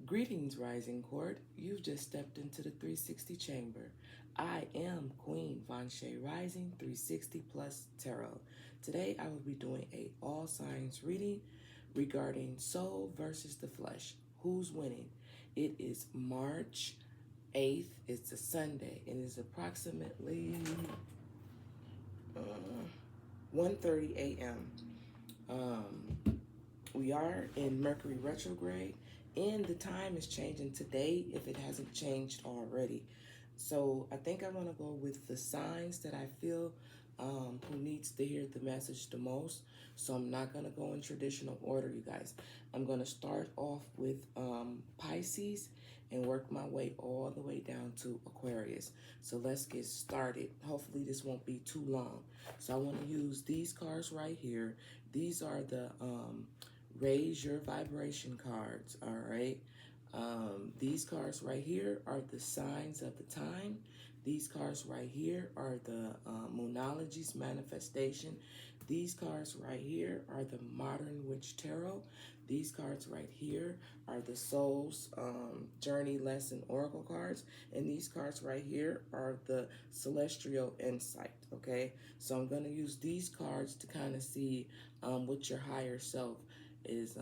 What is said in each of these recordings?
Greetings, Rising Court. You've just stepped into the 360 chamber. I am Queen Vanshay Rising 360 Plus Tarot. Today I will be doing a all signs reading regarding soul versus the flesh. Who's winning? It is March 8th. It's a Sunday and it's approximately 1:30 a.m. We are in Mercury retrograde, and the time is changing today if it hasn't changed already. So I think I want to go with the signs that I feel who needs to hear the message the most. So I'm not going to go in traditional order, you guys. I'm going to start off with Pisces and work my way all the way down to Aquarius. So let's get started. Hopefully this won't be too long. So I want to use these cards right here. These are the raise your vibration cards. All right. These cards right here are the signs of the time. These cards right here are the moonologies, manifestation. These cards right here are the modern witch tarot. These cards right here are the soul's journey lesson oracle cards. And these cards right here are the celestial insight. Okay. So I'm going to use these cards to kind of see what your higher self is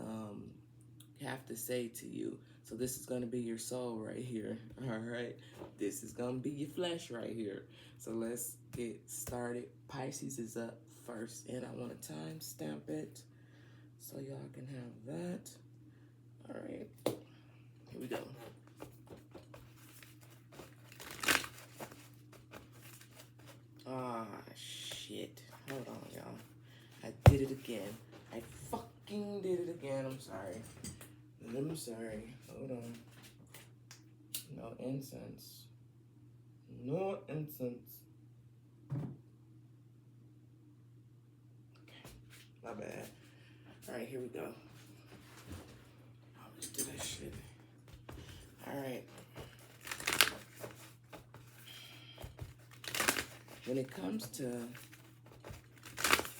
have to say to you. So this is going to be your soul right here. All right. This is going to be your flesh right here. So let's get started. Pisces is up first, and I want to time stamp it so y'all can have that. All right. Here we go. Ah, shit. Hold on, y'all. I did it again. I fucking did it again. I'm sorry. I'm sorry. Hold on. No incense. No incense. Okay. My bad. Alright, here we go. Always do that shit. Alright. When it comes to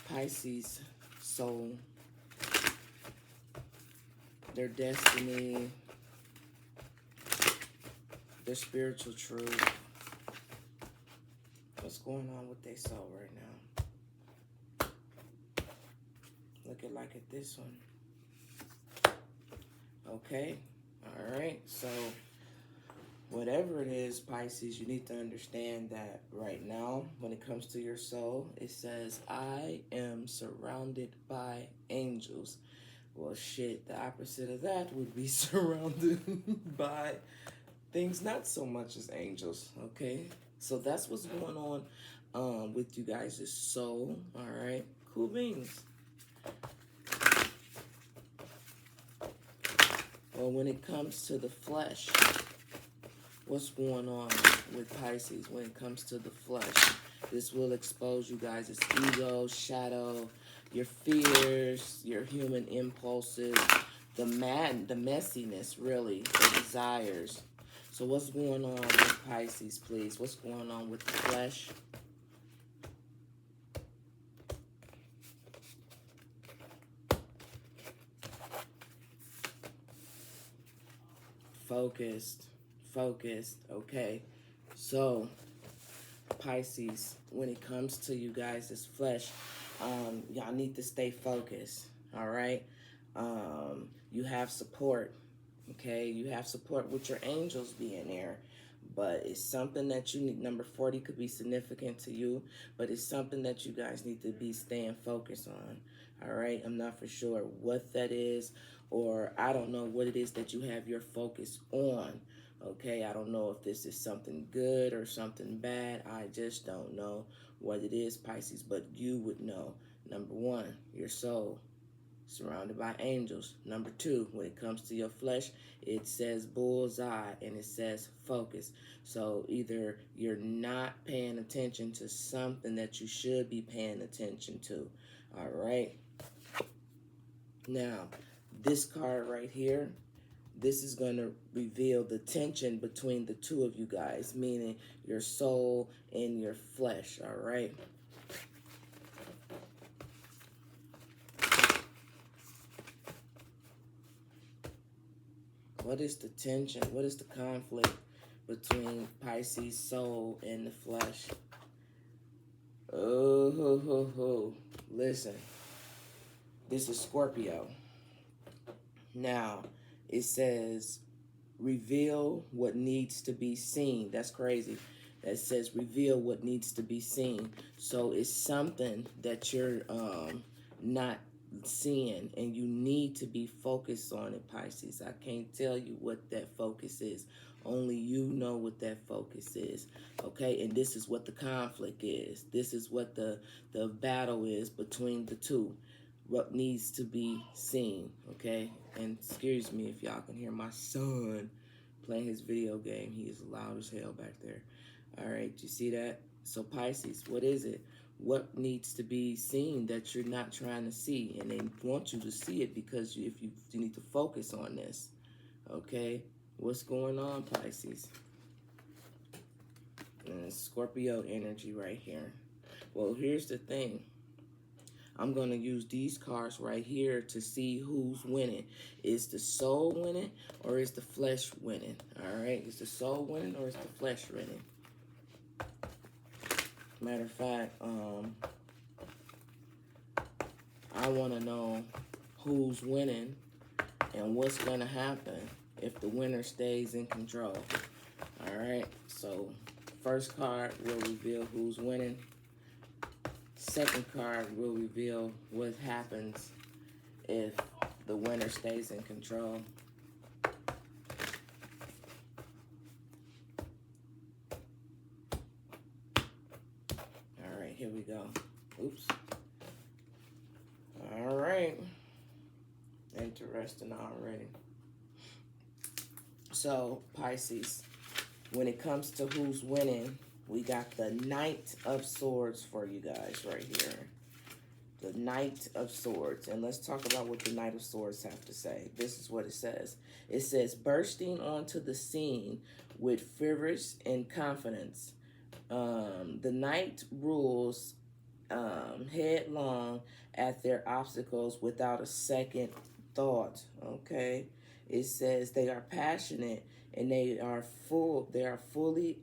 Pisces soul, their destiny, their spiritual truth, what's going on with their soul right now? Looking like at this one. Okay, all right, so whatever it is, Pisces, you need to understand that right now, when it comes to your soul, it says, I am surrounded by angels. Well, shit, the opposite of that would be surrounded by things not so much as angels, okay? So that's what's going on with you guys' soul, all right? Cool beans. Well, when it comes to the flesh, what's going on with Pisces when it comes to the flesh? This will expose you guys' ego, shadow, your fears, your human impulses, the messiness, really, the desires. So what's going on with Pisces, please? What's going on with the flesh? Focused, okay. So, Pisces, when it comes to you guys' flesh, y'all need to stay focused, all right? You have support, okay? You have support with your angels being there, but it's something that you need. Number 40 could be significant to you, but it's something that you guys need to be staying focused on, all right? I'm not for sure what that is, or I don't know what it is that you have your focus on, okay? I don't know if this is something good or something bad. I just don't know what it is, Pisces, but you would know. Number 1, your soul, surrounded by angels. Number 2, when it comes to your flesh, it says bullseye and it says focus. So either you're not paying attention to something that you should be paying attention to, all right? Now, this card right here, this is going to reveal the tension between the two of you guys, meaning your soul and your flesh, all right? What is the tension? What is the conflict between Pisces soul and the flesh? Oh, ho, ho, ho. Listen, this is Scorpio. Now, it says, reveal what needs to be seen. That's crazy. That says reveal what needs to be seen. So it's something that you're not seeing, and you need to be focused on it, Pisces. I can't tell you what that focus is. Only you know what that focus is. Okay, and this is what the conflict is. This is what the battle is between the two. What needs to be seen. Okay, and excuse me if y'all can hear my son playing his video game. He is loud as hell back there. All right, you see that? So Pisces, what is it? What needs to be seen that you're not trying to see? And they want you to see it because you need to focus on this. Okay, what's going on, Pisces? And Scorpio energy right here. Well, here's the thing. I'm going to use these cards right here to see who's winning. Is the soul winning or is the flesh winning? All right, is the soul winning or is the flesh winning? Matter of fact, I want to know who's winning and what's going to happen if the winner stays in control. All right, so first card will reveal who's winning. Second card will reveal what happens if the winner stays in control. All right, here we go. Oops. All right. Interesting already. So, Pisces, when it comes to who's winning, we got the Knight of Swords for you guys right here. The Knight of Swords. And let's talk about what the Knight of Swords have to say. This is what it says. It says, bursting onto the scene with fervor and confidence. The Knight rules headlong at their obstacles without a second thought. Okay? It says they are passionate and they are fully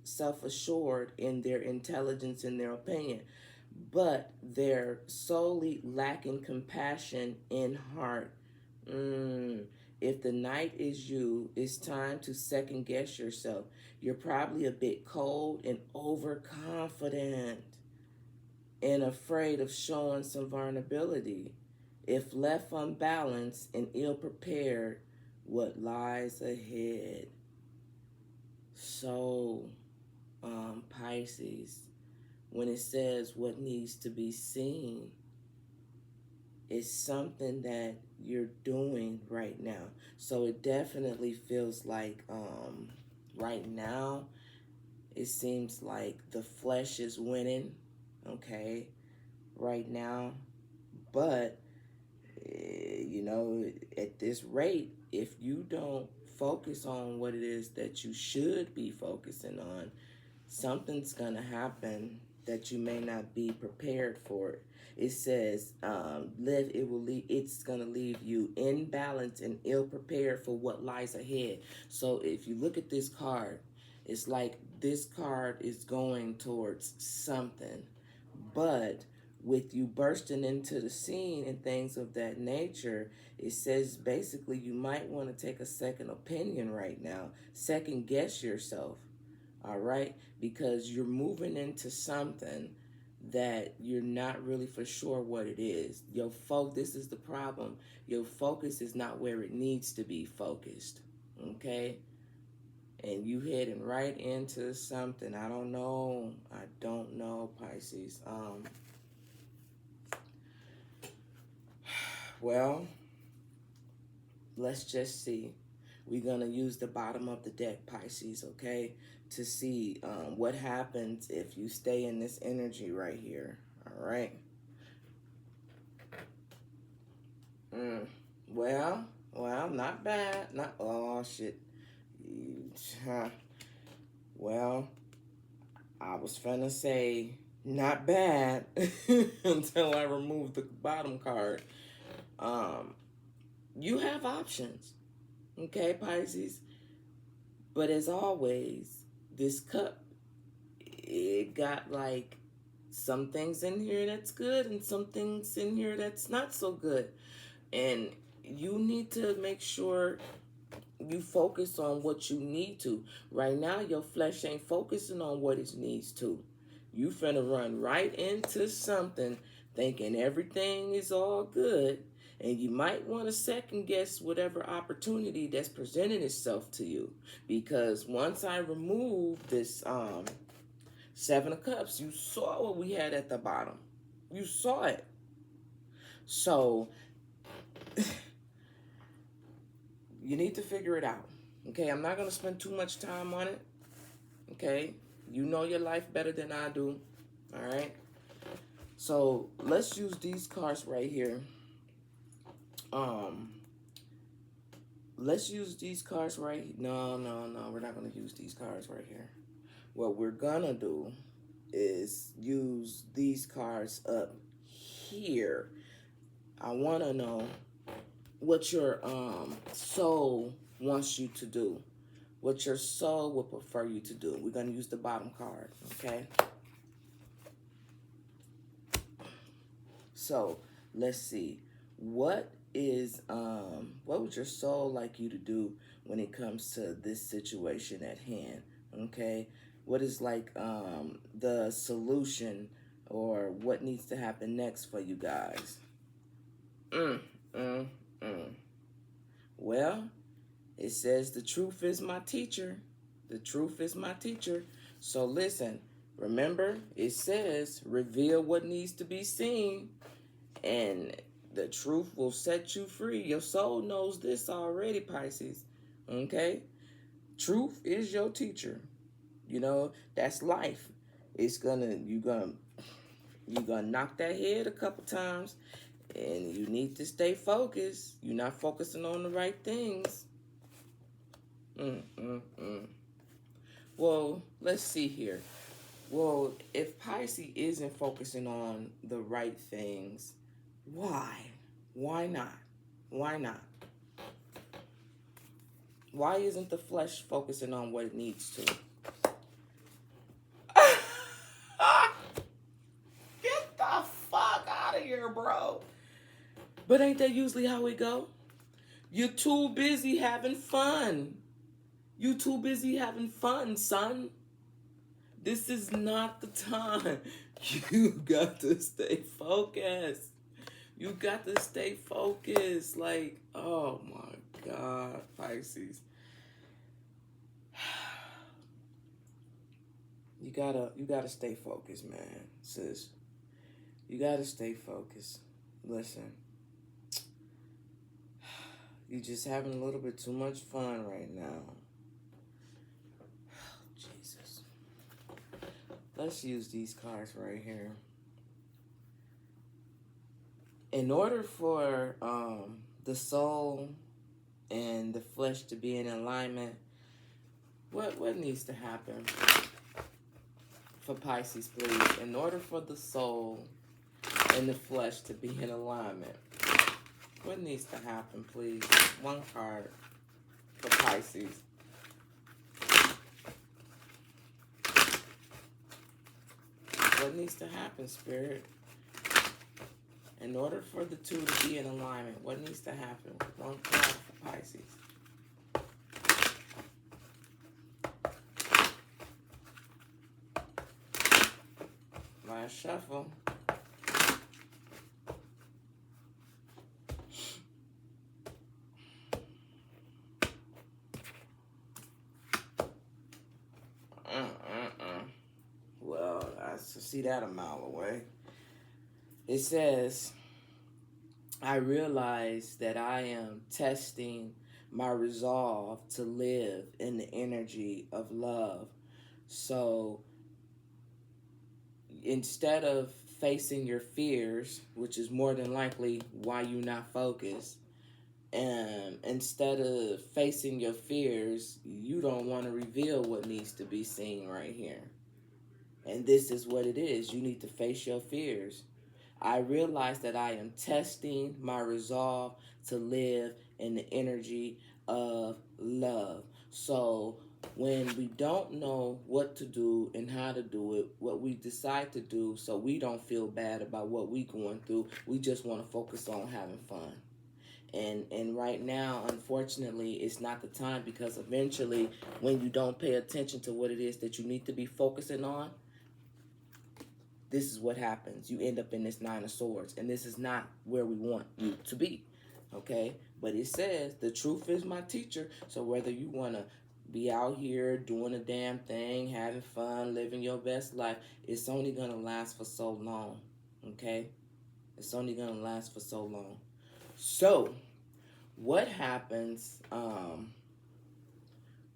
self-assured in their intelligence and their opinion, but they're solely lacking compassion in heart. If the Knight is you, it's time to second guess yourself. You're probably a bit cold and overconfident and afraid of showing some vulnerability. If left unbalanced and ill-prepared, what lies ahead? So, Pisces, when it says what needs to be seen, it's something that you're doing right now. So it definitely feels like right now, it seems like the flesh is winning, okay, right now. But, you know, at this rate, if you don't focus on what it is that you should be focusing on, something's gonna happen that you may not be prepared for. It says it's gonna leave you imbalanced and ill prepared for what lies ahead. So if you look at this card, it's like this card is going towards something, but with you bursting into the scene and things of that nature, it says basically you might want to take a second opinion right now. Second guess yourself, all right? Because you're moving into something that you're not really for sure what it is. This is the problem. Your focus is not where it needs to be focused, okay? And you heading right into something. I don't know, Pisces. Well, let's just see. We're going to use the bottom of the deck, Pisces, okay, to see what happens if you stay in this energy right here, all right? Well, not bad. Oh, shit. Well, I was finna say not bad until I removed the bottom card. You have options. Okay, Pisces? But as always, this cup, it got like some things in here that's good and some things in here that's not so good. And you need to make sure you focus on what you need to. Right now, your flesh ain't focusing on what it needs to. You finna run right into something thinking everything is all good, and you might want to second guess whatever opportunity that's presenting itself to you. Because once I removed this Seven of Cups, you saw what we had at the bottom. You saw it. So you need to figure it out. Okay, I'm not going to spend too much time on it. Okay, you know your life better than I do. All right. So let's use these cards right here. Let's use these cards right. No, we're not going to use these cards right here. What we're going to do is use these cards up here. I want to know what your soul wants you to do. What your soul would prefer you to do. We're going to use the bottom card, okay? So, let's see. What would your soul like you to do when it comes to this situation at hand, okay? What is like the solution or what needs to happen next for you guys? Well, it says the truth is my teacher. The truth is my teacher. So listen, remember, it says reveal what needs to be seen, and the truth will set you free. Your soul knows this already, Pisces. Okay? Truth is your teacher. You know, that's life. You're gonna knock that head a couple times, and you need to stay focused. You're not focusing on the right things. Well, let's see here. Well, if Pisces isn't focusing on the right things, why? Why not? Why not? Why isn't the flesh focusing on what it needs to? Get the fuck out of here, bro. But ain't that usually how it go? You're too busy having fun. You too busy having fun, son. This is not the time. You got to stay focused. You got to stay focused. Like, oh my God, Pisces. You gotta stay focused, man, sis. You gotta stay focused. Listen. You're just having a little bit too much fun right now. Jesus. Let's use these cards right here. In order for the soul and the flesh to be in alignment, what needs to happen for Pisces, please? In order for the soul and the flesh to be in alignment, what needs to happen, please? One card for Pisces. What needs to happen, Spirit? In order for the two to be in alignment, what needs to happen? One card for Pisces. Last shuffle. Well, I see that a mile away. It says, I realize that I am testing my resolve to live in the energy of love. So instead of facing your fears, which is more than likely why you're not focused, and instead of facing your fears, you don't want to reveal what needs to be seen right here. And this is what it is. You need to face your fears. I realize that I am testing my resolve to live in the energy of love. So when we don't know what to do and how to do it, what we decide to do so we don't feel bad about what we're going through, we just want to focus on having fun. And right now, unfortunately, it's not the time, because eventually when you don't pay attention to what it is that you need to be focusing on, this is what happens. You end up in this Nine of Swords, and this is not where we want you to be, okay? But it says the truth is my teacher. So whether you want to be out here doing a damn thing, having fun, living your best life, it's only going to last for so long, okay? It's only going to last for so long. So what happens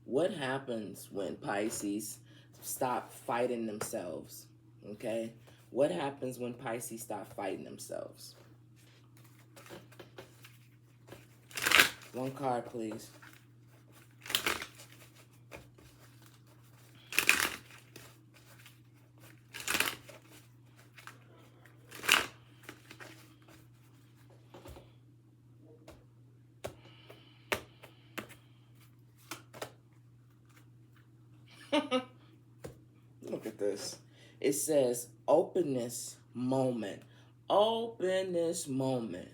when Pisces stop fighting themselves? Okay, what happens when Pisces stop fighting themselves? One card, please. Look at this. It says openness moment. Openness moment.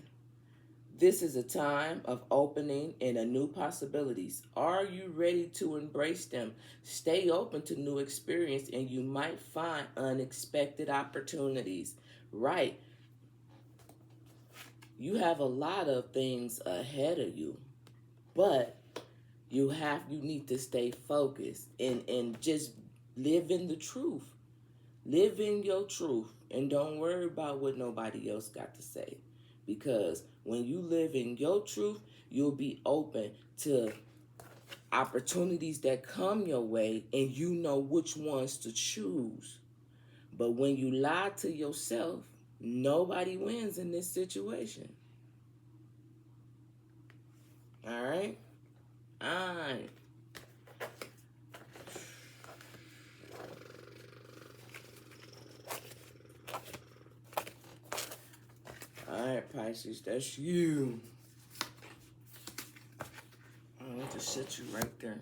This is a time of opening and a new possibilities. Are you ready to embrace them? Stay open to new experience and you might find unexpected opportunities. Right. You have a lot of things ahead of you, but you need to stay focused and just live in the truth. Live in your truth and don't worry about what nobody else got to say. Because when you live in your truth, you'll be open to opportunities that come your way and you know which ones to choose. But when you lie to yourself, nobody wins in this situation. All right? All right. All right, Pisces, that's you. I want to sit you right there.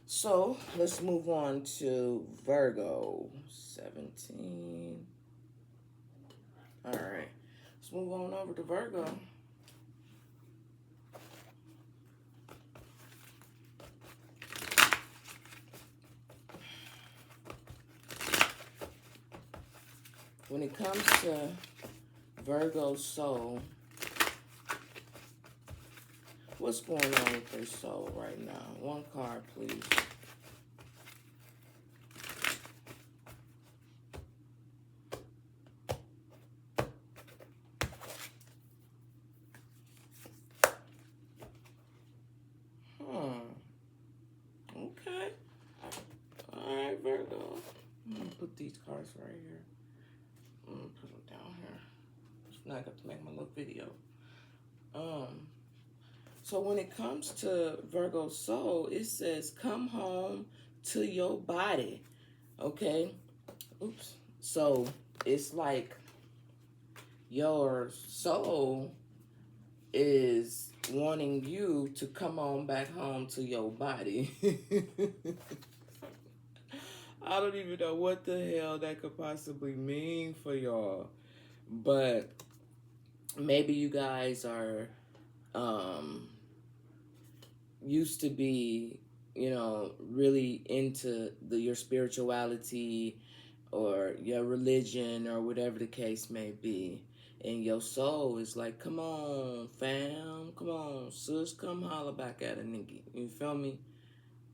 So, let's move on to Virgo. 17. All right. Let's move on over to Virgo. When it comes to Virgo soul, what's going on with their soul right now? One card, please. Okay. All right, Virgo. I'm going to put these cards right here. I'm going to put them down here. Now I got to make my little video. So when it comes to Virgo soul, it says, come home to your body. Okay? Oops. So it's like your soul is wanting you to come on back home to your body. I don't even know what the hell that could possibly mean for y'all. But maybe you guys are used to be, you know, really into your spirituality or your religion or whatever the case may be. And your soul is like, come on, fam. Come on, sis. Come holler back at a nigga. You feel me?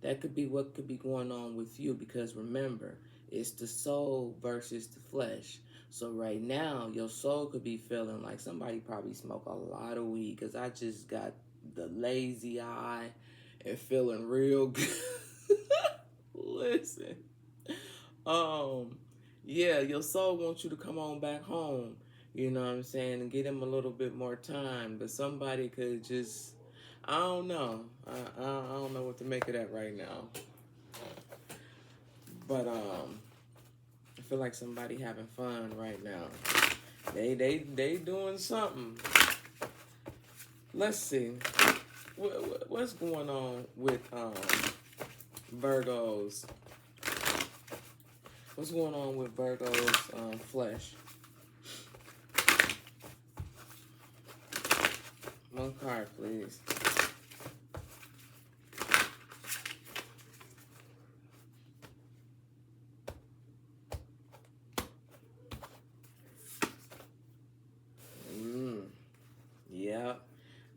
That could be what could be going on with you. Because remember, it's the soul versus the flesh. So right now, your soul could be feeling like somebody probably smoked a lot of weed. Because I just got the lazy eye and feeling real good. Listen. Yeah, your soul wants you to come on back home. You know what I'm saying? And get him a little bit more time. But somebody could just, I don't know. I don't know what to make of that right now. But feel like somebody having fun right now. They doing something. Let's see. What's going on with Virgos? What's going on with Virgo's flesh? One card, please. Yeah,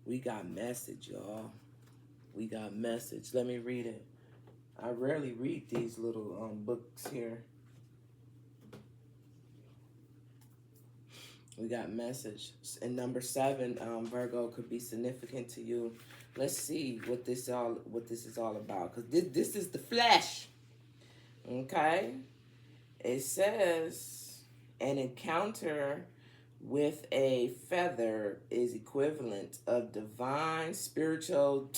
we got message, y'all. We got message. Let me read it. I rarely read these little books here. We got message. And number 7, Virgo, could be significant to you. Let's see what this is all about. Because this is the flesh. Okay? It says an encounter with a feather is equivalent of divine spiritual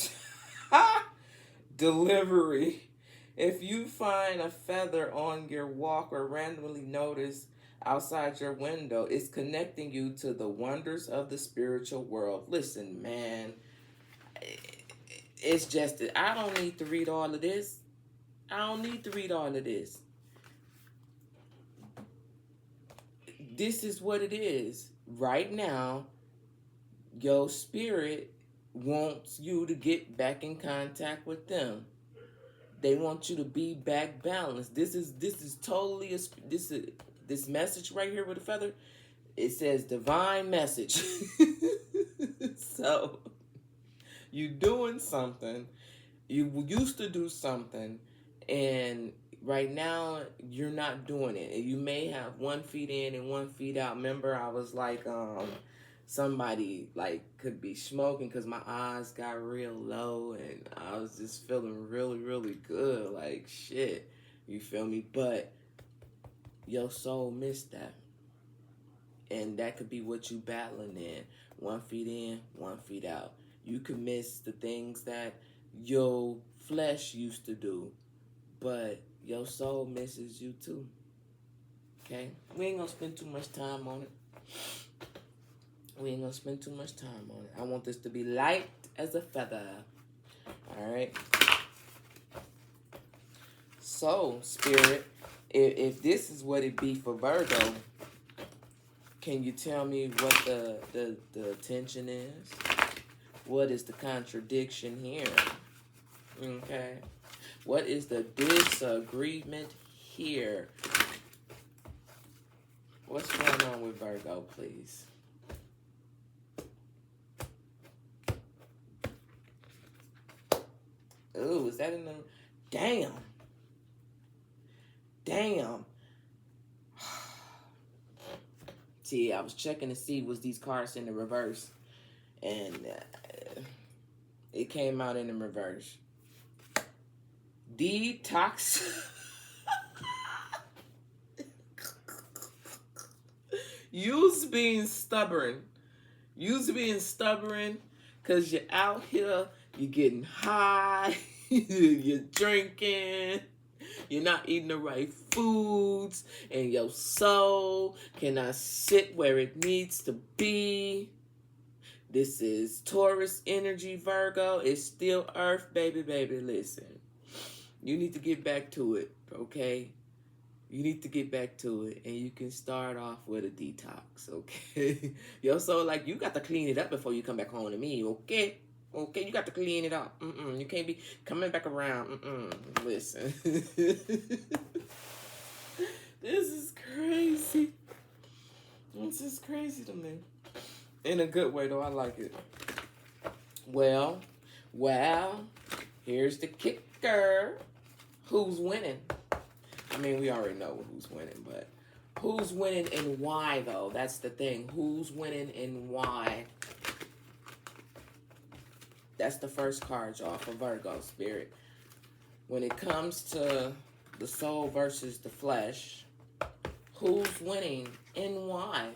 delivery. If you find a feather on your walk or randomly notice outside your window, it's connecting you to the wonders of the spiritual world. Listen, man, it's just that I don't need to read all of this. I don't need to read all of this. This is what it is. Right now, your spirit wants you to get back in contact with them. They want you to be back balanced. This is totally this message right here with a feather. It says divine message. So you doing something. You used to do something, and right now you're not doing it. You may have 1 foot in and 1 foot out. Remember, I was like, somebody like could be smoking because my eyes got real low and I was just feeling really, really good. Like shit, you feel me? But your soul missed that, and that could be what you battling in. 1 foot in, 1 foot out. You could miss the things that your flesh used to do, but your soul misses you too. Okay? We ain't gonna spend too much time on it. We ain't gonna spend too much time on it. I want this to be light as a feather. Alright? So, Spirit, if this is what it be for Virgo, can you tell me what the tension is? What is the contradiction here? Okay? What is the disagreement here? What's going on with Virgo, please? Ooh, is that in the... Damn. Damn. See, I was checking to see was these cards in the reverse. And it came out in the reverse. Detox. You's being stubborn. You's being stubborn because you're out here, you're getting high, you're drinking, you're not eating the right foods, and your soul cannot sit where it needs to be. This is Taurus energy, Virgo. It's still Earth, baby, baby. Listen, you need to get back to it, okay? You need to get back to it, and you can start off with a detox, okay? Your soul, like, you got to clean it up before you come back home to me, okay? Okay, you got to clean it up. You can't be coming back around. Listen. This is crazy. This is crazy to me. In a good way, though. I like it. Well, here's the kicker. Who's winning? I mean, we already know who's winning, but who's winning and why, though? That's the thing. Who's winning and why? That's the first card, y'all, for Virgo, Spirit. When it comes to the soul versus the flesh, who's winning and why?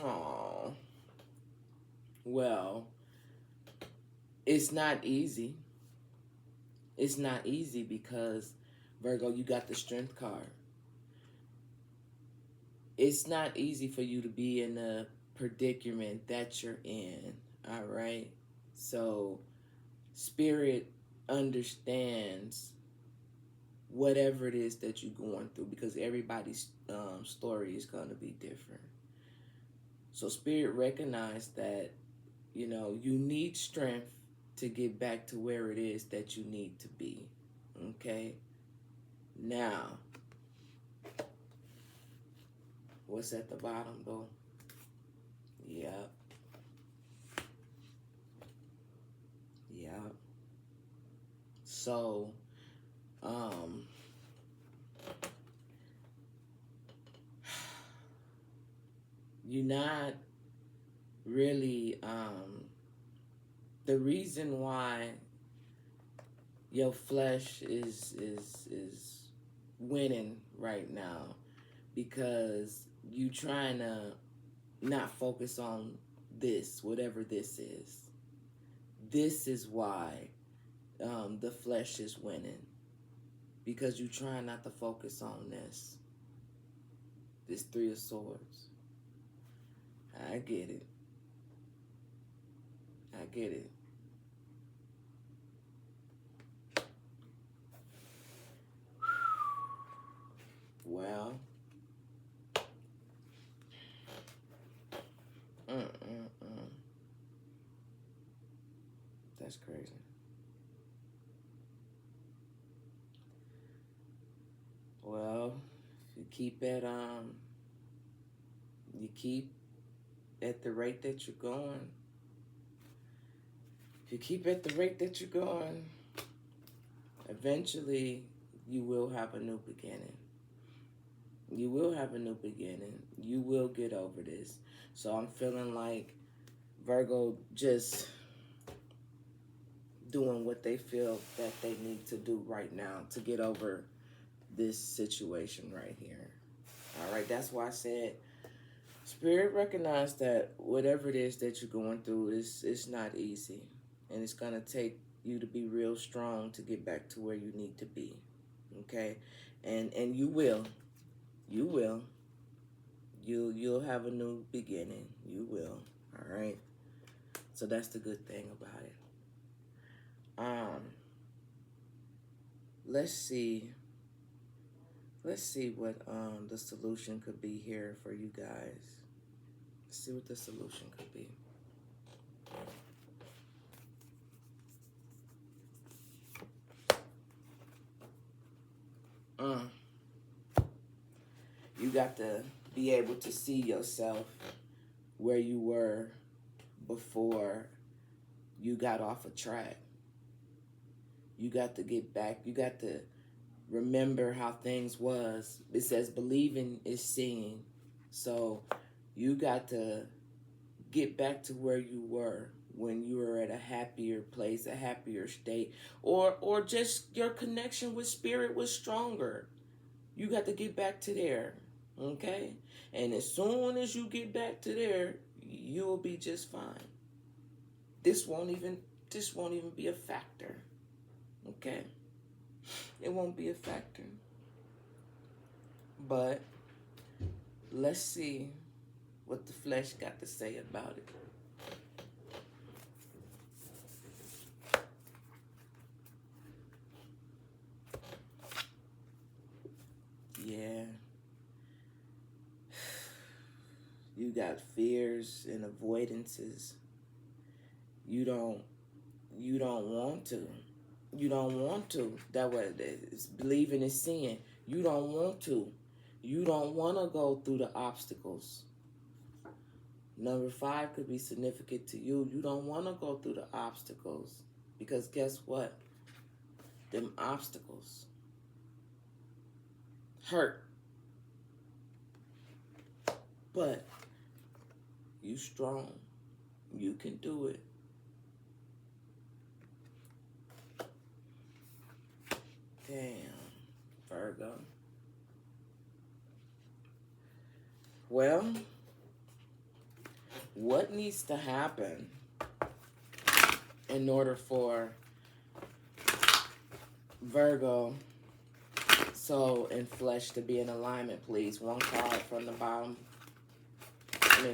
Oh, Well, it's not easy. It's not easy because, Virgo, you got the Strength card. It's not easy for you to be in the predicament that you're in, all right? So, Spirit understands whatever it is that you're going through, because everybody's story is going to be different. So Spirit recognized that, you know, you need strength to get back to where it is that you need to be. Okay? Now, what's at the bottom, though? Yep. Yep. So, you're not really, the reason why your flesh is winning right now, because you trying to not focus on this, whatever this is. This is why the flesh is winning, because you trying not to focus on this. This Three of Swords. I get it. I get it. Well, that's crazy. Well, if you keep at the rate that you're going, eventually you will have a new beginning. You will have a new beginning. You will get over this. So I'm feeling like Virgo just doing what they feel that they need to do right now to get over this situation right here. All right, that's why I said Spirit recognized that whatever it is that you're going through it's not easy, and it's gonna take you to be real strong to get back to where you need to be. Okay, and you will. You'll have a new beginning. You will. All right. So that's the good thing about it. Let's see what the solution could be here for you guys. Let's see what the solution could be. You got to be able to see yourself where you were before you got off a track. You got to get back. You got to remember how things was. It says believing is seeing. So you got to get back to where you were when you were at a happier place, a happier state, or just your connection with Spirit was stronger. You got to get back to there, okay? And as soon as you get back to there, you'll be just fine. This won't even be a factor, okay? It won't be a factor. But let's see what the flesh got to say about it. Yeah. You got fears and avoidances. You don't want to. You don't want to. That way, it's believing is seeing. You don't want to. You don't want to go through the obstacles. Number 5 could be significant to you. You don't want to go through the obstacles. Because guess what? Them obstacles hurt. But you strong. You can do it. Damn, Virgo. Well, what needs to happen in order for Virgo, soul, and flesh to be in alignment, please. One card from the bottom.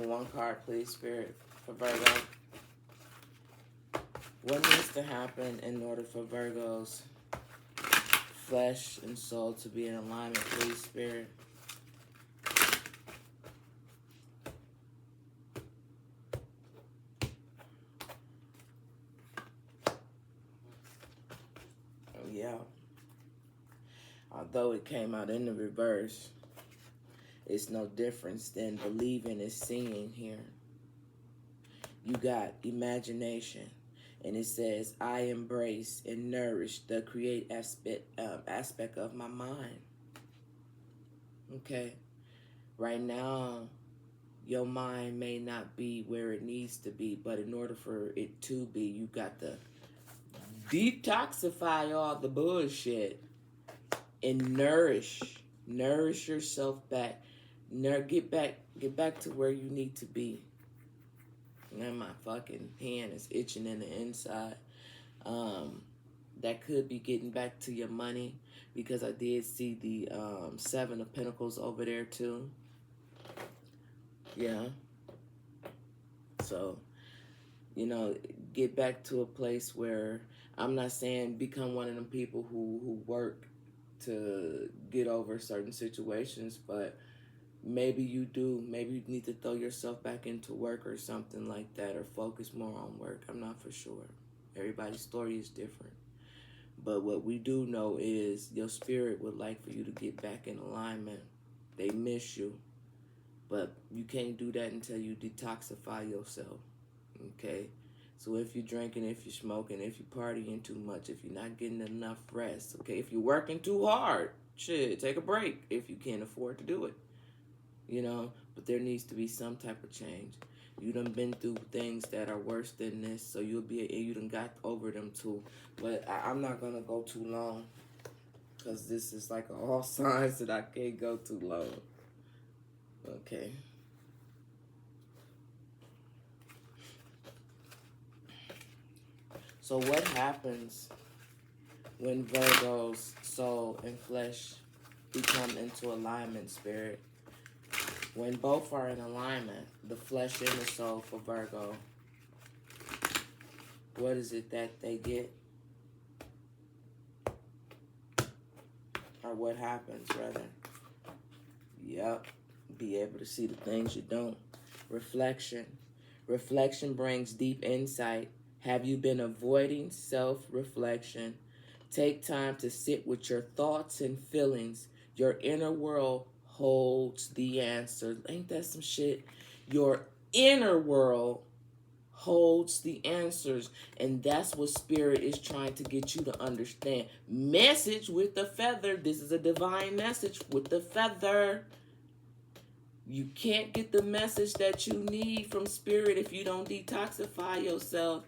One card, please, Spirit, for Virgo. What needs to happen in order for Virgo's flesh and soul to be in alignment, please, Spirit? Yeah. Although it came out in the reverse, it's no difference than believing is seeing here. You got imagination, and it says, I embrace and nourish the create aspect of my mind. Okay? Right now, your mind may not be where it needs to be, but in order for it to be, you got to detoxify all the bullshit and nourish yourself back. Get back to where you need to be. And my fucking hand is itching in the inside. That could be getting back to your money, because I did see the 7 of Pentacles over there too. Yeah. So, get back to a place where, I'm not saying become one of them people who work to get over certain situations, but maybe you do. Maybe you need to throw yourself back into work or something like that, or focus more on work. I'm not for sure. Everybody's story is different. But what we do know is your spirit would like for you to get back in alignment. They miss you. But you can't do that until you detoxify yourself. Okay? So if you're drinking, if you're smoking, if you're partying too much, if you're not getting enough rest, okay? If you're working too hard, shit, take a break if you can't afford to do it. But there needs to be some type of change. You done been through things that are worse than this, so you done got over them too. But I'm not going to go too long, because this is like all signs that I can't go too long. Okay. So what happens when Virgo's soul and flesh become into alignment, Spirit? When both are in alignment, the flesh and the soul for Virgo, what is it that they get? Or what happens, rather? Yep. Be able to see the things you don't. Reflection. Reflection brings deep insight. Have you been avoiding self-reflection? Take time to sit with your thoughts and feelings. Your inner world holds the answer. Ain't that some shit? Your inner world holds the answers, and that's what Spirit is trying to get you to understand. Message with the feather. This is a divine message with the feather. You can't get the message that you need from Spirit if you don't detoxify yourself.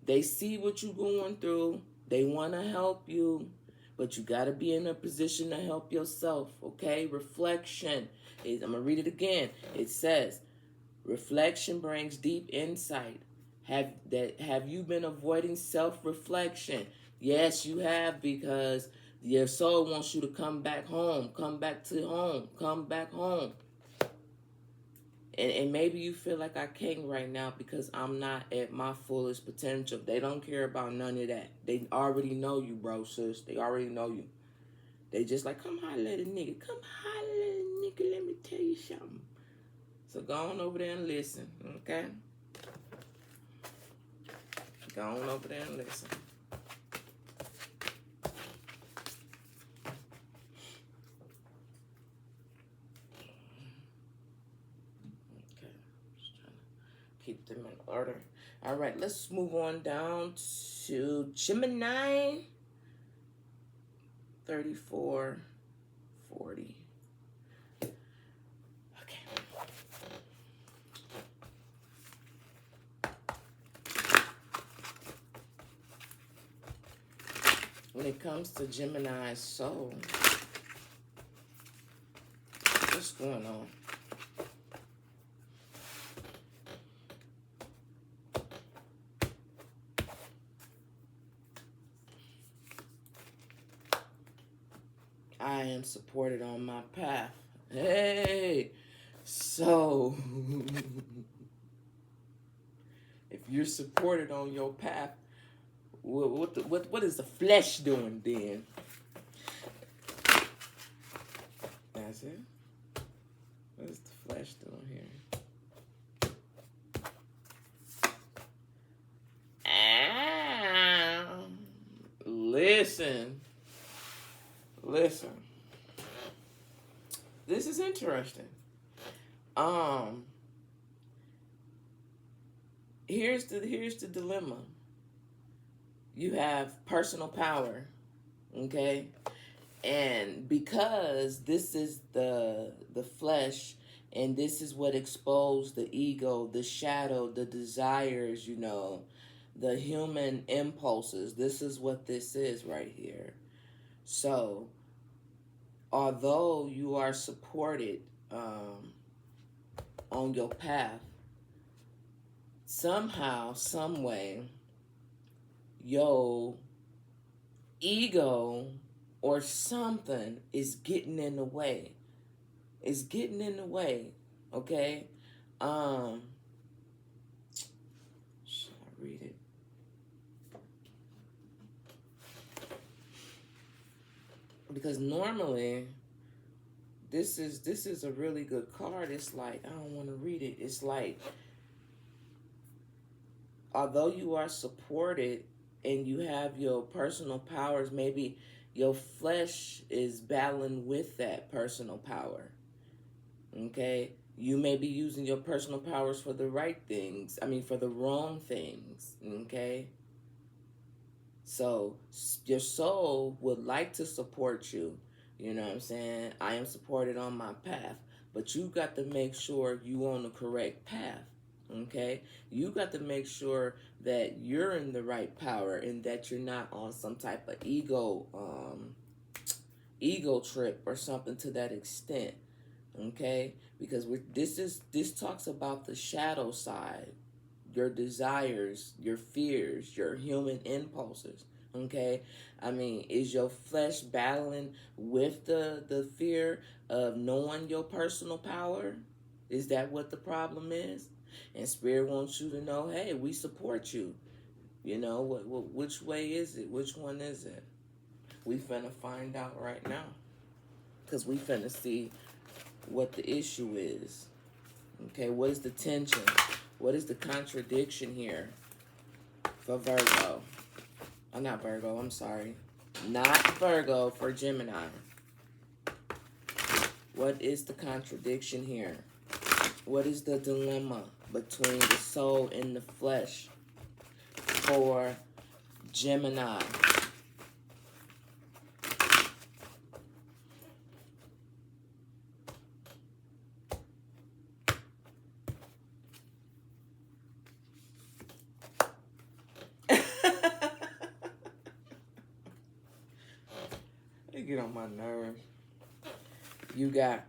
They see what you're going through. They want to help you. But you got to be in a position to help yourself, okay? Reflection. I'm going to read it again. It says, reflection brings deep insight. Have you been avoiding self-reflection? Yes, you have, because your soul wants you to come back home. Come back to home. Come back home. And maybe you feel like I can't right now because I'm not at my fullest potential. They don't care about none of that. They already know you, bro, sis. They already know you. They just like, come holler at a nigga. Come holler at a nigga. Let me tell you something. So go on over there and listen, okay? Go on over there and listen. Keep them in order. All right, let's move on down to Gemini. 3440. Okay. When it comes to Gemini's soul, what's going on? I am supported on my path. Hey, so if you're supported on your path, what is the flesh doing then? That's it. What is the flesh doing here? Listen. This is interesting. Here's the dilemma. You have personal power, okay? And because this is the flesh, and this is what exposed the ego, the shadow, the desires, you know, the human impulses. This is what this is right here. So, although you are supported on your path, somehow, some way, your ego or something is getting in the way. It's getting in the way, okay? Should I read it? Because normally, this is a really good card. It's like, I don't want to read it. It's like, although you are supported and you have your personal powers, maybe your flesh is battling with that personal power. Okay? You may be using your personal powers for the right things. I mean, for the wrong things. Okay? So, your soul would like to support you. You know what I'm saying? I am supported on my path. But you got to make sure you on the correct path. Okay? You got to make sure that you're in the right power and that you're not on some type of ego trip or something to that extent. Okay? Because this talks about the shadow side, your desires, your fears, your human impulses. Okay? I mean, is your flesh battling with the fear of knowing your personal power? Is that what the problem is? And Spirit wants you to know, hey, we support you. You know, which way is it? Which one is it? We finna find out right now. Because we finna see what the issue is. Okay, what is the tension? What is the contradiction here for Virgo? Oh, not Virgo, I'm sorry. Not Virgo, for Gemini. What is the contradiction here? What is the dilemma between the soul and the flesh for Gemini? They get on my nerves. You got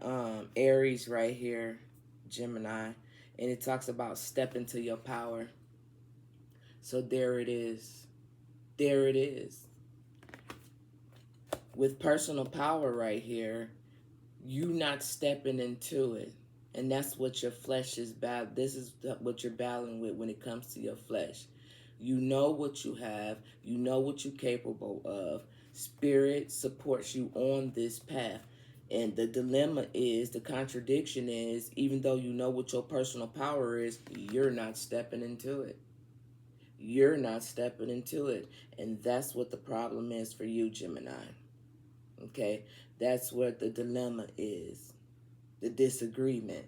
Aries right here, Gemini, and it talks about step into your power. So there it is. There it is. With personal power right here, you not stepping into it. And that's what your flesh is battling. This is what you're battling with when it comes to your flesh. You know what you have. You know what you're capable of. Spirit supports you on this path. And the dilemma is, the contradiction is, even though you know what your personal power is, you're not stepping into it. You're not stepping into it. And that's what the problem is for you, Gemini. Okay? That's what the dilemma is. The disagreement.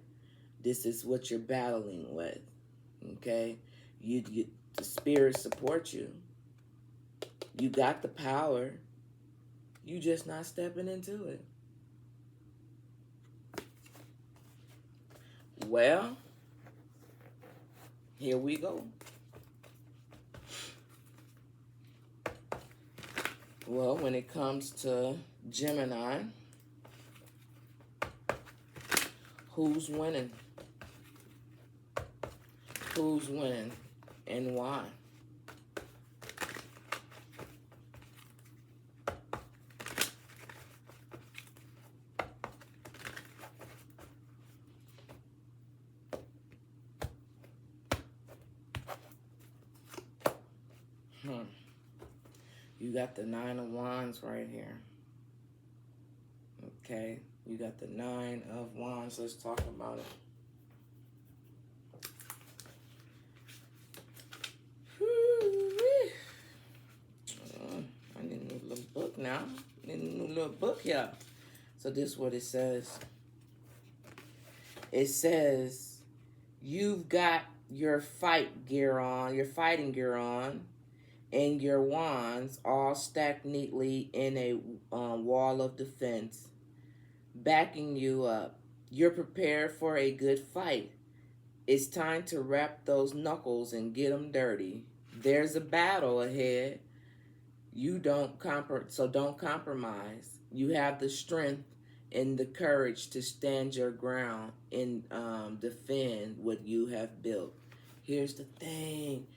This is what you're battling with. Okay? The Spirit supports you. You got the power. You just not stepping into it. Well, here we go. Well, when it comes to Gemini, who's winning? Who's winning and why? You got the Nine of Wands right here. Okay, you got the Nine of Wands. Let's talk about it. I need a new little book now. I need a new little book here. So this is what it says. It says, you've got your fight gear on, your fighting gear on, and your wands all stacked neatly in a wall of defense, backing you up. You're prepared for a good fight. It's time to wrap those knuckles and get them dirty. There's a battle ahead. Don't compromise. You have the strength and the courage to stand your ground and defend what you have built. Here's the thing.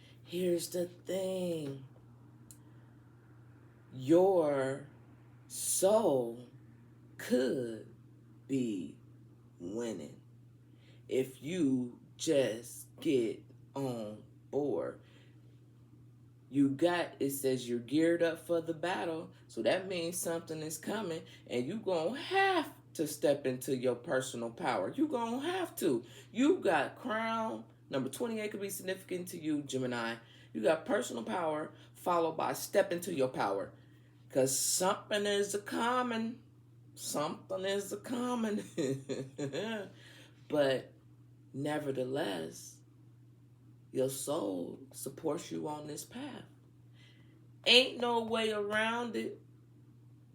Your soul could be winning if you just get on board. It says you're geared up for the battle, so that means something is coming, and you're going to have to step into your personal power. You're going to have to. You got crown. Number 28 could be significant to you, Gemini. You got personal power followed by step into your power, because something is a-coming. Something is a-coming. But nevertheless, your soul supports you on this path. Ain't no way around it.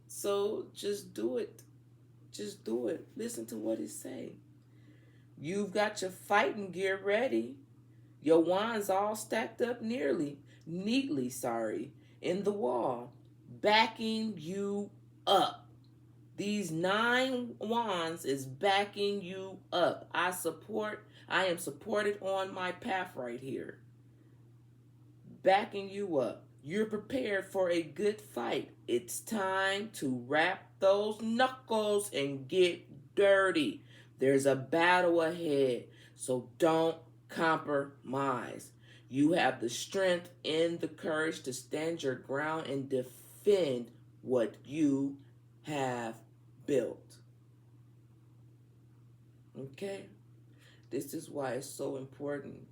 So just do it. Just do it. Listen to what it say. You've got your fighting gear ready. Your wands all stacked up neatly, in the wall, backing you up. These 9 wands is backing you up. I am supported on my path right here. Backing you up. You're prepared for a good fight. It's time to wrap those knuckles and get dirty. There's a battle ahead, so don't compromise. You have the strength and the courage to stand your ground and defend what you have built. Okay? This is why it's so important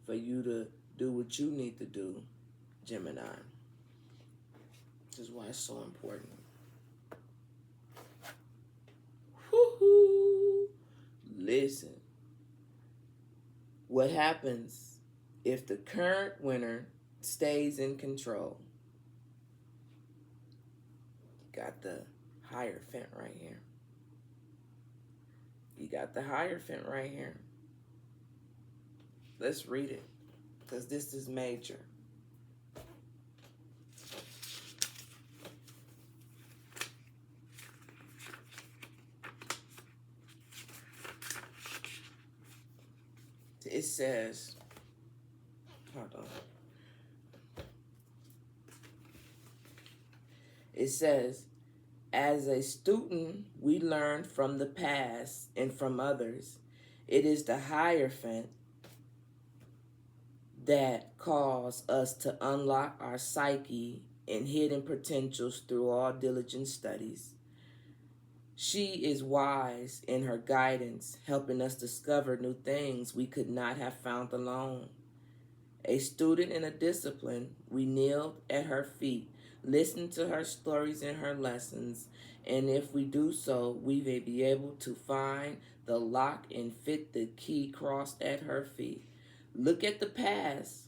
for you to do what you need to do, Gemini. This is why it's so important. Woo-hoo. Listen. What happens if the current winner stays in control? Got the Hierophant right here. You got the Hierophant right here. Let's read it, because this is major. It says, hold on. It says, as a student, we learn from the past and from others. It is the Hierophant that calls us to unlock our psyche and hidden potentials through all diligent studies. She is wise in her guidance, helping us discover new things we could not have found alone. A student in a discipline, we kneel at her feet, listen to her stories and her lessons, and if we do so, we may be able to find the lock and fit the key crossed at her feet. Look at the past,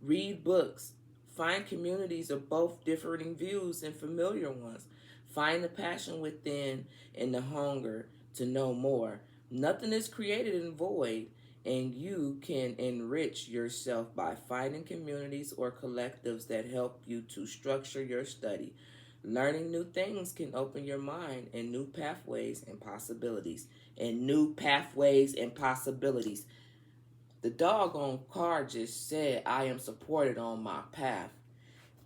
read books, find communities of both differing views and familiar ones. Find the passion within and the hunger to know more. Nothing is created in void, and you can enrich yourself by finding communities or collectives that help you to structure your study. Learning new things can open your mind and new pathways and possibilities. The doggone card just said, I am supported on my path.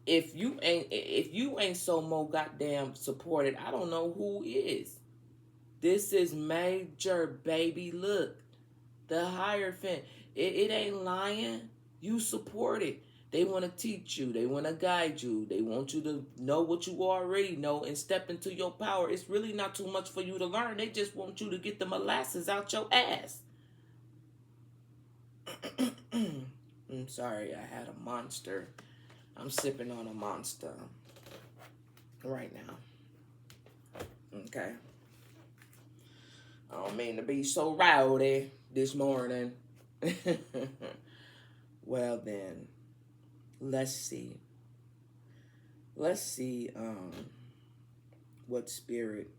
If you ain't so more goddamn supported, I don't know who is. This is major, baby. Look, the Hierophant. It ain't lying. You support it. They want to teach you. They want to guide you. They want you to know what you already know and step into your power. It's really not too much for you to learn. They just want you to get the molasses out your ass. I'm sorry, I had a monster. I'm sipping on a monster right now. Okay. I don't mean to be so rowdy this morning. Well then, let's see. Let's see what spirit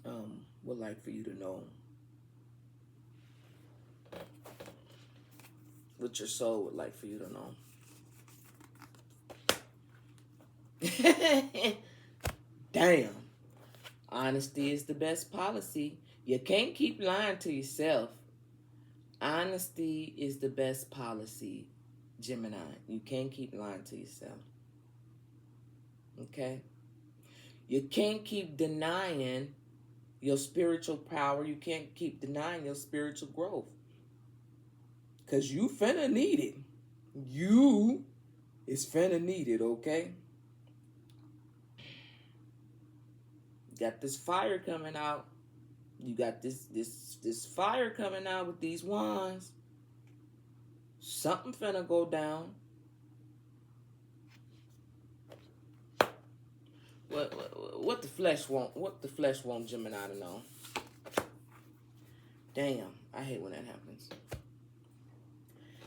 would like for you to know. What your soul would like for you to know. Damn. Honesty is the best policy. You can't keep lying to yourself. Honesty is the best policy, Gemini. You can't keep lying to yourself. Okay? You can't keep denying your spiritual power. You can't keep denying your spiritual growth. Because you finna need it. You is finna need it, okay? You got this fire coming out. You got this fire coming out with these wands. Something finna go down. What the flesh want? What the flesh want Gemini to know? Damn, I hate when that happens.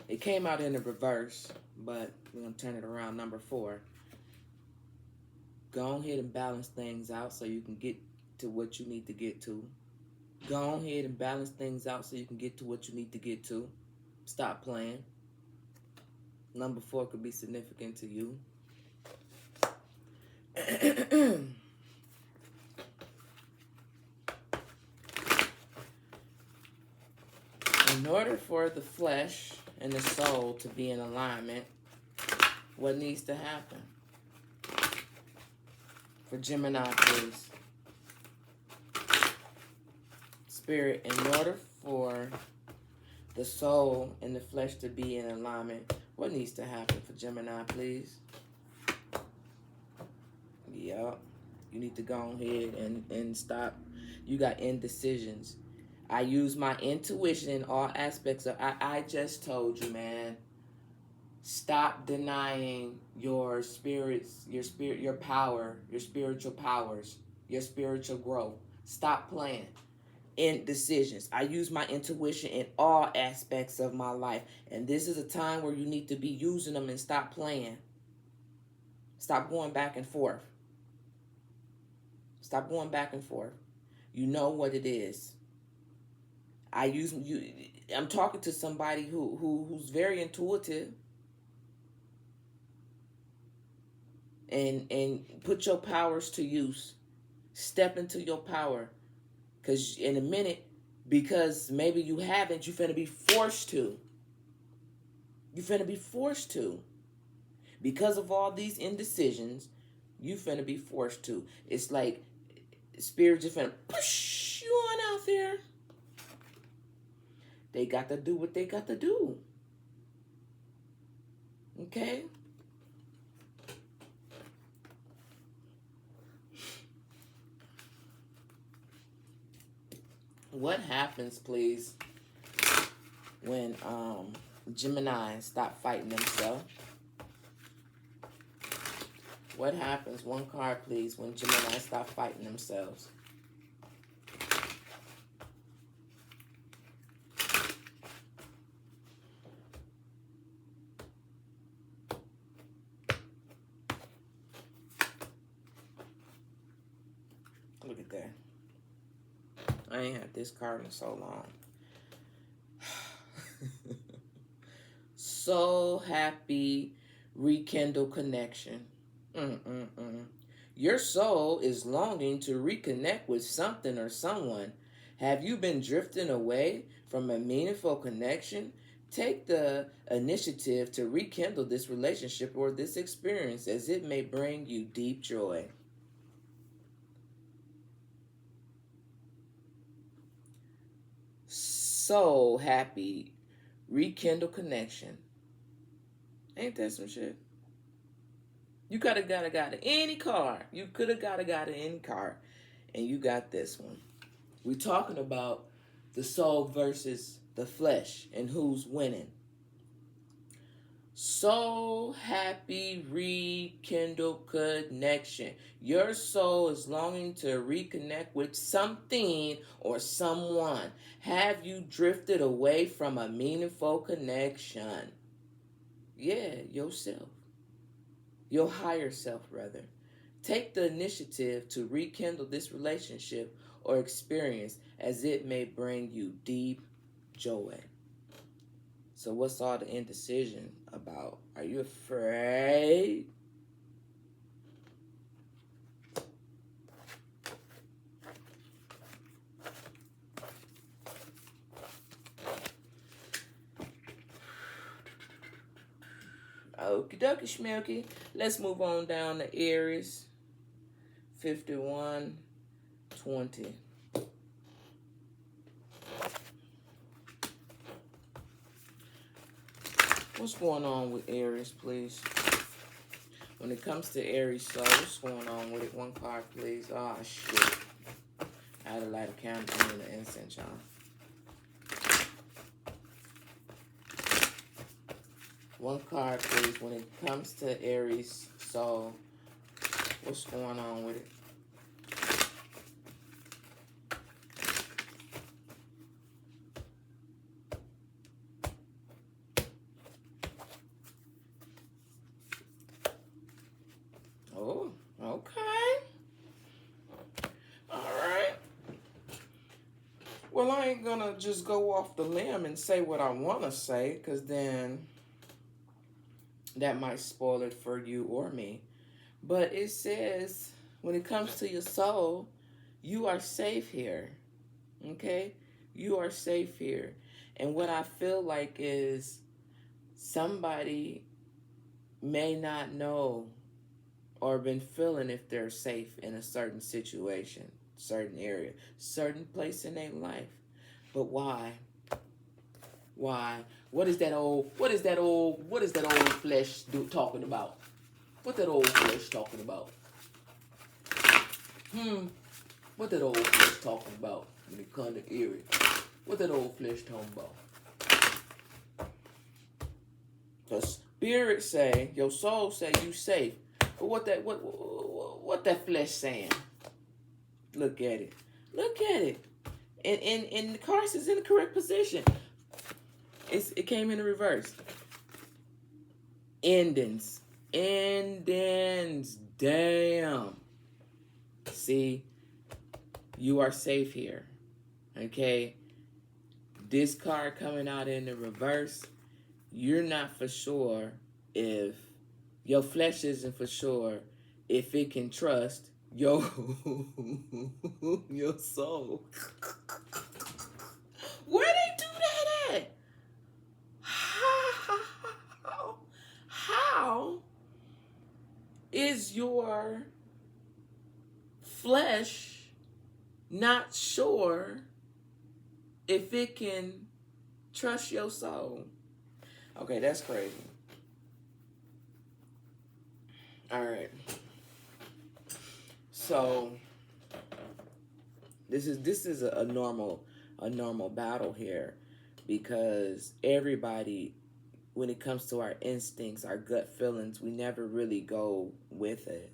It came out in the reverse, but we're gonna turn it around. Number 4. Go ahead and balance things out so you can get to what you need to get to. Go ahead and balance things out so you can get to what you need to get to. Stop playing. Number 4 could be significant to you. In order for the flesh and the soul to be in alignment, what needs to happen? For Gemini, please. Spirit, in order for the soul and the flesh to be in alignment, what needs to happen for Gemini, please? Yep. You need to go ahead and stop. You got indecisions. I use my intuition in all aspects of... I just told you, man. Stop denying your spirits, your power, your spiritual powers, your spiritual growth. Stop playing. Indecisions. I use my intuition in all aspects of my life. And this is a time where you need to be using them and stop playing. Stop going back and forth. Stop going back and forth. You know what it is. I'm talking to somebody who's very intuitive. And put your powers to use. Step into your power. Because in a minute, because maybe you haven't, you're finna be forced to. You're finna be forced to. Because of all these indecisions, you finna be forced to. It's like spirits are finna push you on out there. They got to do what they got to do. Okay? What happens, please, when Gemini stop fighting themselves? What happens? One card, please, when Gemini stop fighting themselves. Look at that. I ain't had this card in so long. So happy, rekindle connection. Your soul is longing to reconnect with something or someone. Have you been drifting away from a meaningful connection? Take the initiative to rekindle this relationship or this experience, as it may bring you deep joy. So happy, rekindle connection. Ain't that some shit? You could have got any car. You could have got any car. And you got this one. We're talking about the soul versus the flesh and who's winning. Soul happy rekindle connection. Your soul is longing to reconnect with something or someone. Have you drifted away from a meaningful connection? Yeah, yourself. Your higher self, rather. Take the initiative to rekindle this relationship or experience as it may bring you deep joy. So what's all the indecision about? Are you afraid? Okie dokie schmilky. Let's move on down to Aries. 51-20. What's going on with Aries, please? When it comes to Aries, so what's going on with it? One card, please. Oh, shit. I had to light a candle in the incense, y'all. One card, please. When it comes to Aries, so what's going on with it? Oh, okay. All right. Well, I ain't gonna just go off the limb and say what I want to say, because then that might spoil it for you or me. But it says, when it comes to your soul, you are safe here. Okay? You are safe here. And what I feel like is somebody may not know or been feeling if they're safe in a certain situation, certain area, certain place in their life. But why? Why? What is that old flesh talking about? What that old flesh talking about? What that old flesh talking about when it comes to Aries? What that old flesh talking about? The spirit say, your soul say you safe. But what that flesh saying? Look at it. Look at it. And the cards is in the correct position. It came in the reverse. Endings. Damn. See, you are safe here. Okay? This card coming out in the reverse, you're not for sure if your flesh isn't for sure if it can trust your soul. Where they do that at? How is your flesh not sure if it can trust your soul? Okay, that's crazy. All right. So this is a normal battle here, because everybody, when it comes to our instincts, our gut feelings, we never really go with it.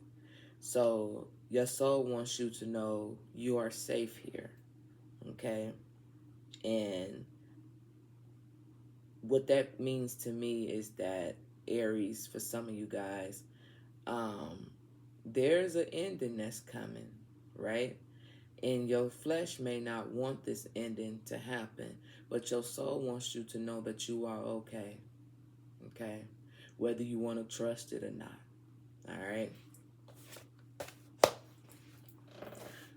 So your soul wants you to know you are safe here. Okay? And what that means to me is that, Aries, for some of you guys, there's an ending that's coming, right? And your flesh may not want this ending to happen, but your soul wants you to know that you are okay. Okay? Whether you want to trust it or not. All right?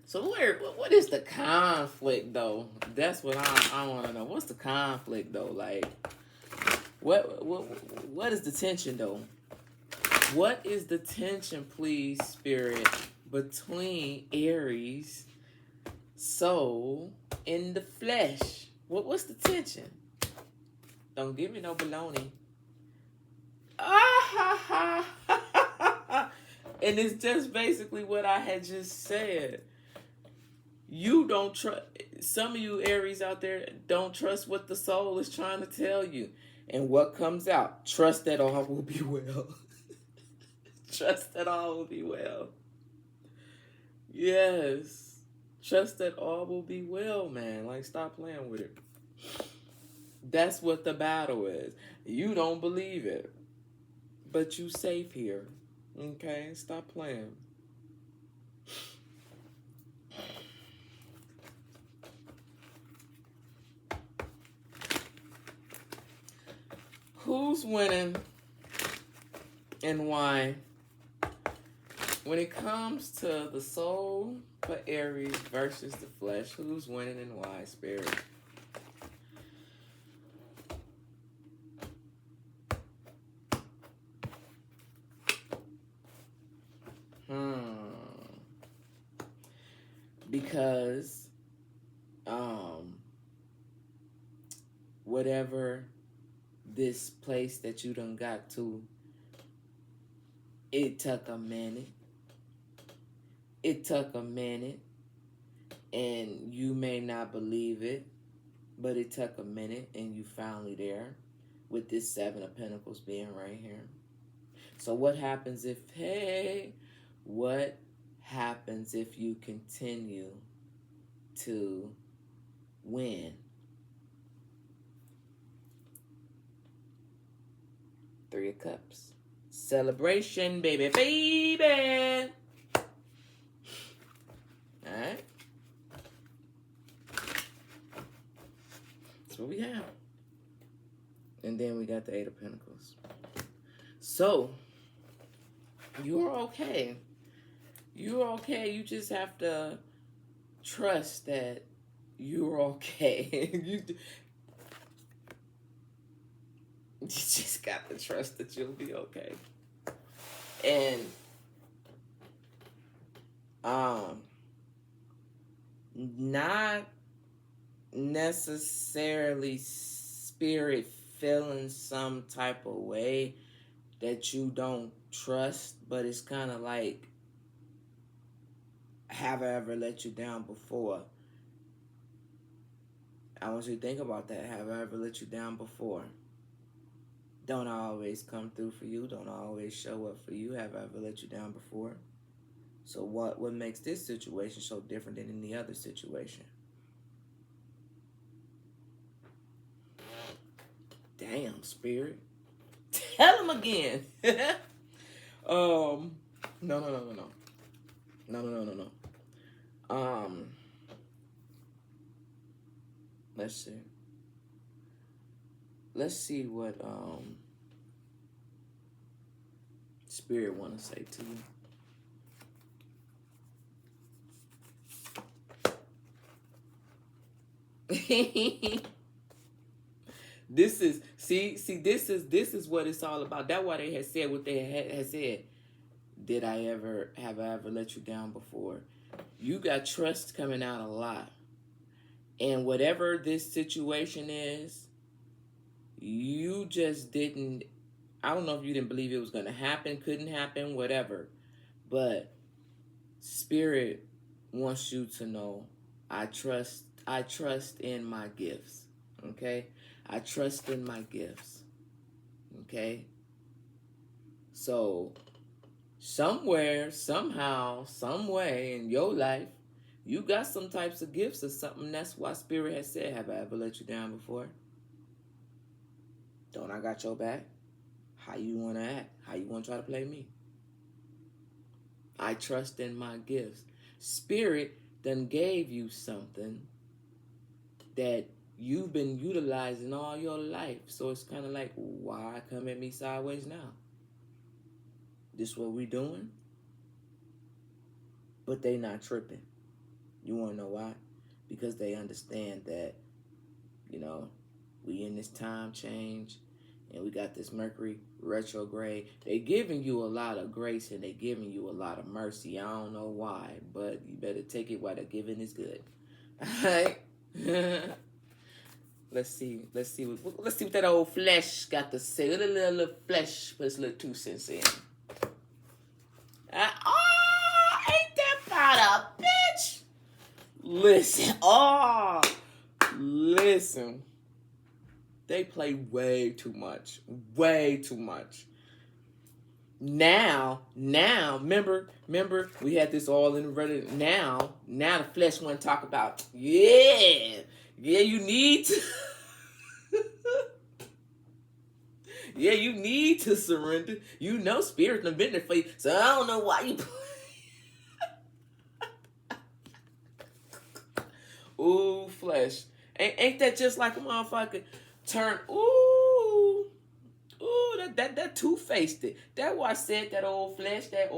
So what is the conflict, though? That's what I want to know. What's the conflict, though? Like, what is the tension, though? What is the tension, please, Spirit, between Aries, soul, and the flesh? What's the tension? Don't give me no baloney. And it's just basically what I had just said. You don't trust, some of you Aries out there don't trust what the soul is trying to tell you. And what comes out? Trust that all will be well. Trust that all will be well. Yes. Trust that all will be well, man. Like, stop playing with it. That's what the battle is. You don't believe it. But you safe here. Okay? Stop playing. Who's winning and why? When it comes to the soul for Aries versus the flesh, who's winning and why, Spirit? Because whatever this place that you done got to, it took a minute. It took a minute, and you may not believe it, but it took a minute, and you finally there with this Seven of Pentacles being right here. So what happens if, what happens if you continue to win? Three of Cups. Celebration, baby, baby. Alright? That's what we have. And then we got the Eight of Pentacles. So, you're okay. You're okay. You just have to trust that you're okay. You just got to trust that you'll be okay. And not necessarily spirit feeling some type of way that you don't trust, but it's kind of like, have I ever let you down before? I want you to think about that. Have I ever let you down before? Don't I always come through for you? Don't I always show up for you? Have I ever let you down before? So what makes this situation so different than any other situation? Damn, Spirit. Tell him again. No. Let's see. Let's see what Spirit want to say to you. This is this is what it's all about. That's why they had said what they had said. Have I ever let you down before? You got trust coming out a lot. And whatever this situation is, you just didn't, I don't know if you didn't believe it was going to happen, couldn't happen, whatever. But Spirit wants you to know, I trust in my gifts. Okay? I trust in my gifts. Okay? So, somewhere, somehow, some way in your life, you got some types of gifts or something. That's why Spirit has said, have I ever let you down before? Don't I got your back? How you want to act? How you want to try to play me? I trust in my gifts. Spirit done gave you something that you've been utilizing all your life. So it's kind of like, why come at me sideways now? This what we doing? But they not tripping. You want to know why? Because they understand that, you know, we in this time change and we got this Mercury retrograde. They giving you a lot of grace and they giving you a lot of mercy. I don't know why, but you better take it while the giving is good. All right? Let's see what that old flesh got to say. What a little flesh puts a little 2 cents in. Ain't that about a bitch? Listen. They play way too much. Now, remember, we had this all in Reddit. Now the flesh want to talk about, you need to, you need to surrender. You know, spirit done been there for you, so I don't know why you. Ooh, flesh, ain't that just like a motherfucker turn? Ooh, that two-faced it. That's why I said that old flesh. That's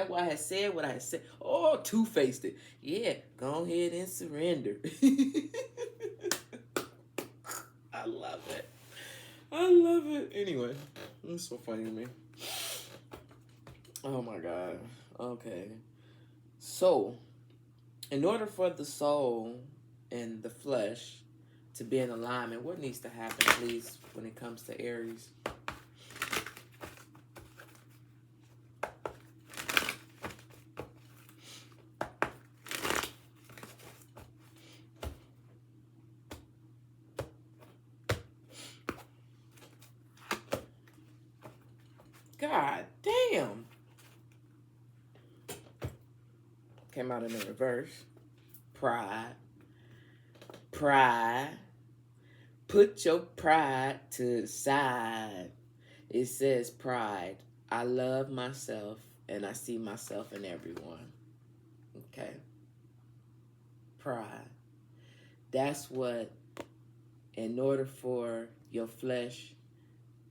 why I had said what I had said. Oh, two-faced it. Yeah, go ahead and surrender. I love it. Anyway, it's so funny to me. Oh my God. Okay. So, in order for the soul and the flesh to be in alignment, what needs to happen, please, when it comes to Aries? God damn. Came out in the reverse. Pride. Put your pride to the side. It says pride. I love myself and I see myself in everyone. Okay. Pride. That's what, in order for your flesh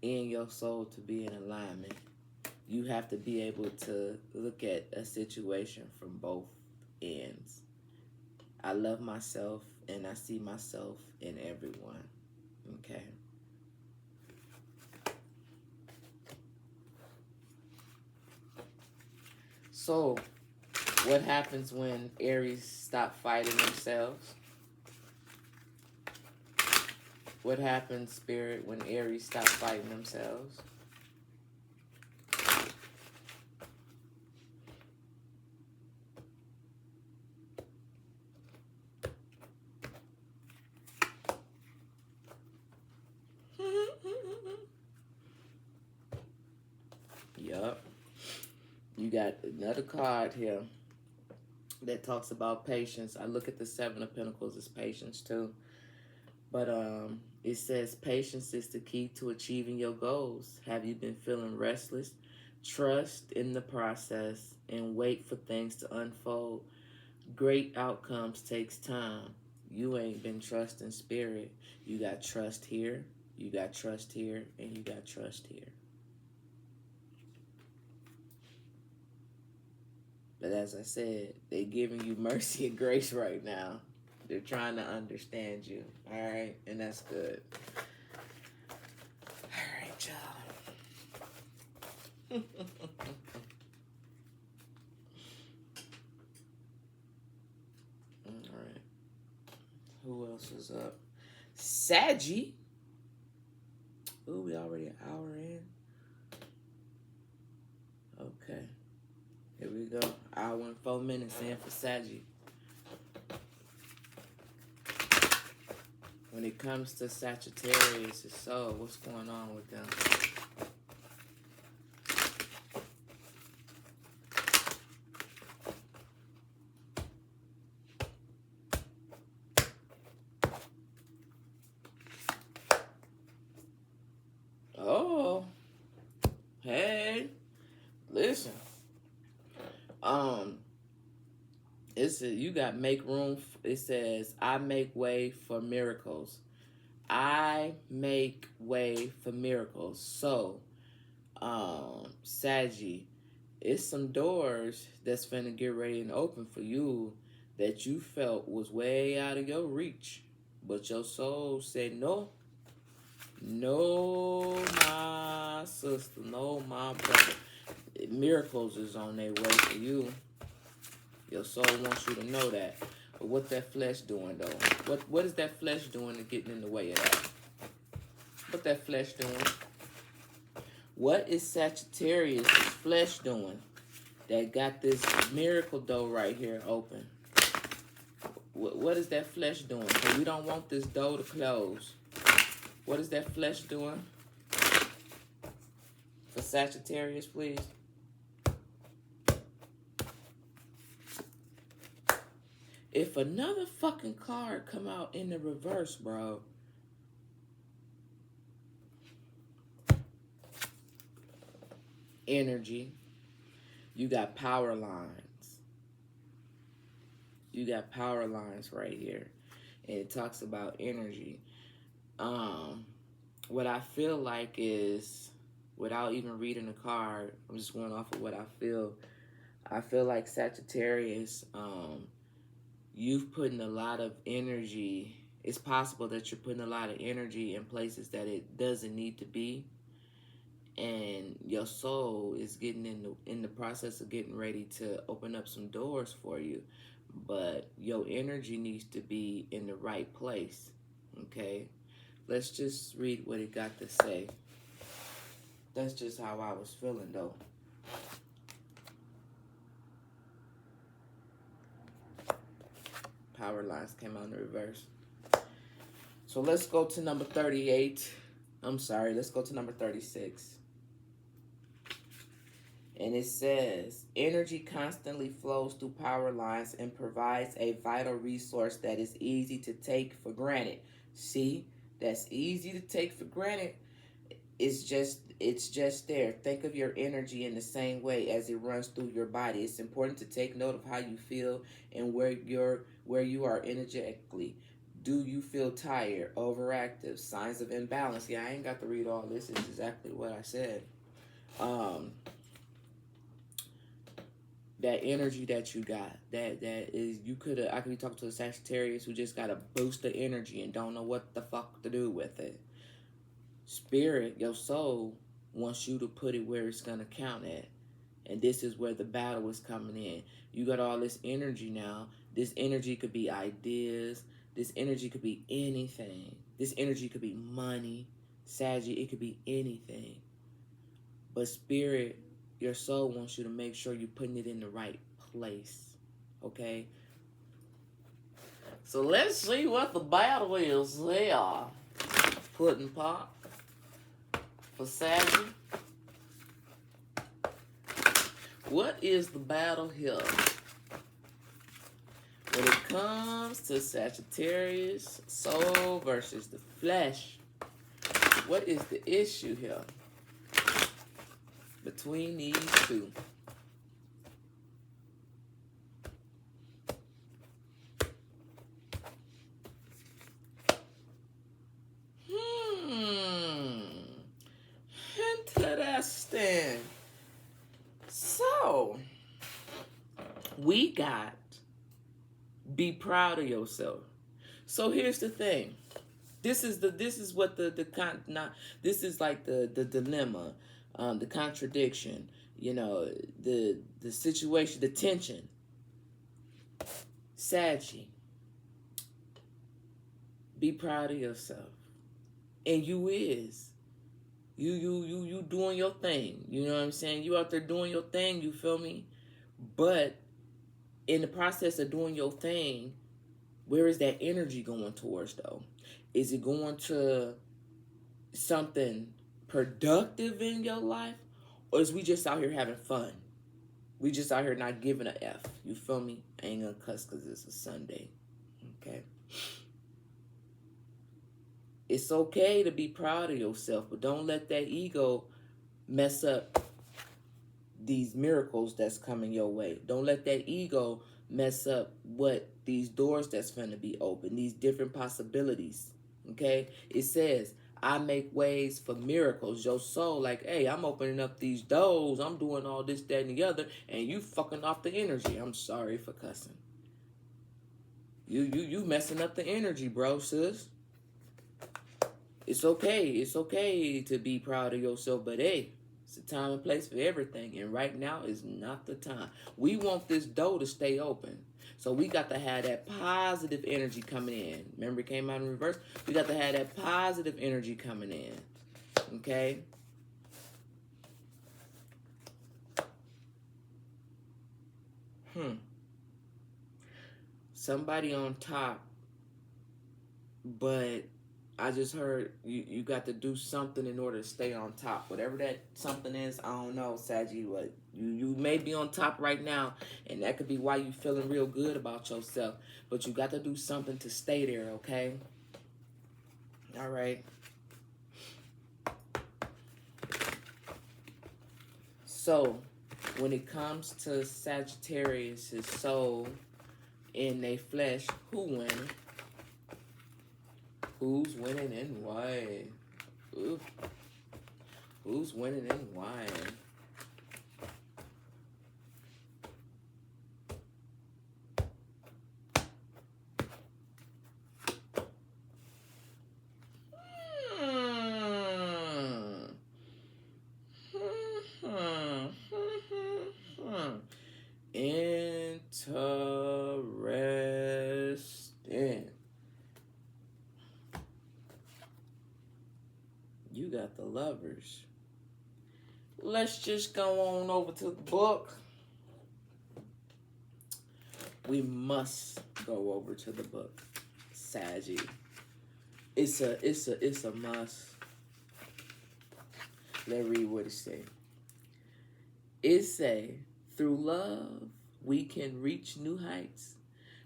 and your soul to be in alignment, you have to be able to look at a situation from both ends. I love myself and I see myself in everyone. Okay. So, what happens when Aries stop fighting themselves? What happens, Spirit, when Aries stop fighting themselves? Yup. You got another card here that talks about patience. I look at the Seven of Pentacles as patience too. But it says patience is the key to achieving your goals. Have you been feeling restless? Trust in the process and wait for things to unfold. Great outcomes takes time. You ain't been trusting Spirit. You got trust here, you got trust here, and you got trust here. But as I said, they giving you mercy and grace right now. They're trying to understand you. All right? And that's good. All right, y'all. All right. Who else is up? Saggy. Ooh, we already an hour in. Okay. Here we go. Hour and 4 minutes in for Saggy. When it comes to Sagittarius, so what's going on with them? Oh, hey, listen. You got make room. It says, I make way for miracles. I make way for miracles. So, Saggy, it's some doors that's finna get ready and open for you that you felt was way out of your reach. But your soul said, no, my sister, no, my brother. Miracles is on their way for you. Your soul wants you to know that. What that flesh doing, though? What is that flesh doing to getting in the way of that? What that flesh doing? What is Sagittarius' flesh doing that got this miracle door right here open? What is that flesh doing? So we don't want this door to close. What is that flesh doing? For Sagittarius, please. If another fucking card come out in the reverse, bro. Energy. You got power lines. You got power lines right here. And it talks about energy. What I feel like is, without even reading the card, I'm just going off of what I feel. I feel like Sagittarius, you've put in a lot of energy. It's possible that you're putting a lot of energy in places that it doesn't need to be. And your soul is getting in the process of getting ready to open up some doors for you. But your energy needs to be in the right place. Okay? Let's just read what it got to say. That's just how I was feeling, though. Power lines came out in the reverse. So let's go to number 38. I'm sorry, let's go to number 36. And it says, energy constantly flows through power lines and provides a vital resource that is easy to take for granted. See, that's easy to take for granted. It's just there. Think of your energy in the same way as it runs through your body. It's important to take note of how you feel and where you are energetically. Do you feel tired, overactive, signs of imbalance? Yeah, I ain't got to read all this. It's exactly what I said. That energy that you got, that is, I could be talking to a Sagittarius who just got a boost of energy and don't know what the fuck to do with it. Spirit, your soul, wants you to put it where it's going to count at. And this is where the battle is coming in. You got all this energy now. This energy could be ideas. This energy could be anything. This energy could be money. Saggy, it could be anything. But Spirit, your soul wants you to make sure you're putting it in the right place. Okay? So let's see what the battle is there. Pudding pop for Saggy. What is the battle here? When it comes to Sagittarius, soul versus the flesh, what is the issue here between these two? Interesting. So, we got be proud of yourself. So here's the thing. This is what the dilemma, the contradiction, the situation, the tension. Saggy, be proud of yourself. And you is. You doing your thing. You know what I'm saying? You out there doing your thing, you feel me? But in the process of doing your thing, where is that energy going towards, though? Is it going to something productive in your life? Or is we just out here having fun? We just out here not giving a F. You feel me? I ain't gonna cuss because it's a Sunday. Okay? It's okay to be proud of yourself, but don't let that ego mess up these miracles that's coming your way. Don't let that ego mess up what these doors that's finna be open, these different possibilities. Okay? It says, I make ways for miracles. Your soul, like, hey, I'm opening up these doors, I'm doing all this, that, and the other, and you fucking off the energy. I'm sorry for cussing. You messing up the energy, bro, sis. It's okay. It's okay to be proud of yourself, but hey, It's a time and place for everything. And right now is not the time. We want this door to stay open. So we got to have that positive energy coming in. Remember, it came out in reverse? We got to have that positive energy coming in. Okay? Somebody on top, but I just heard you got to do something in order to stay on top. Whatever that something is, I don't know, Saggy. What you may be on top right now, and that could be why you feeling real good about yourself. But you got to do something to stay there, okay? All right. So, when it comes to Sagittarius, his soul in their flesh, who winning? Who's winning and why? Ooh. Who's winning and why? Interesting. You got the Lovers. Let's just go on over to the book. We must go over to the book, Saggy. It's a must. Let's read what it say. It say, through love, we can reach new heights.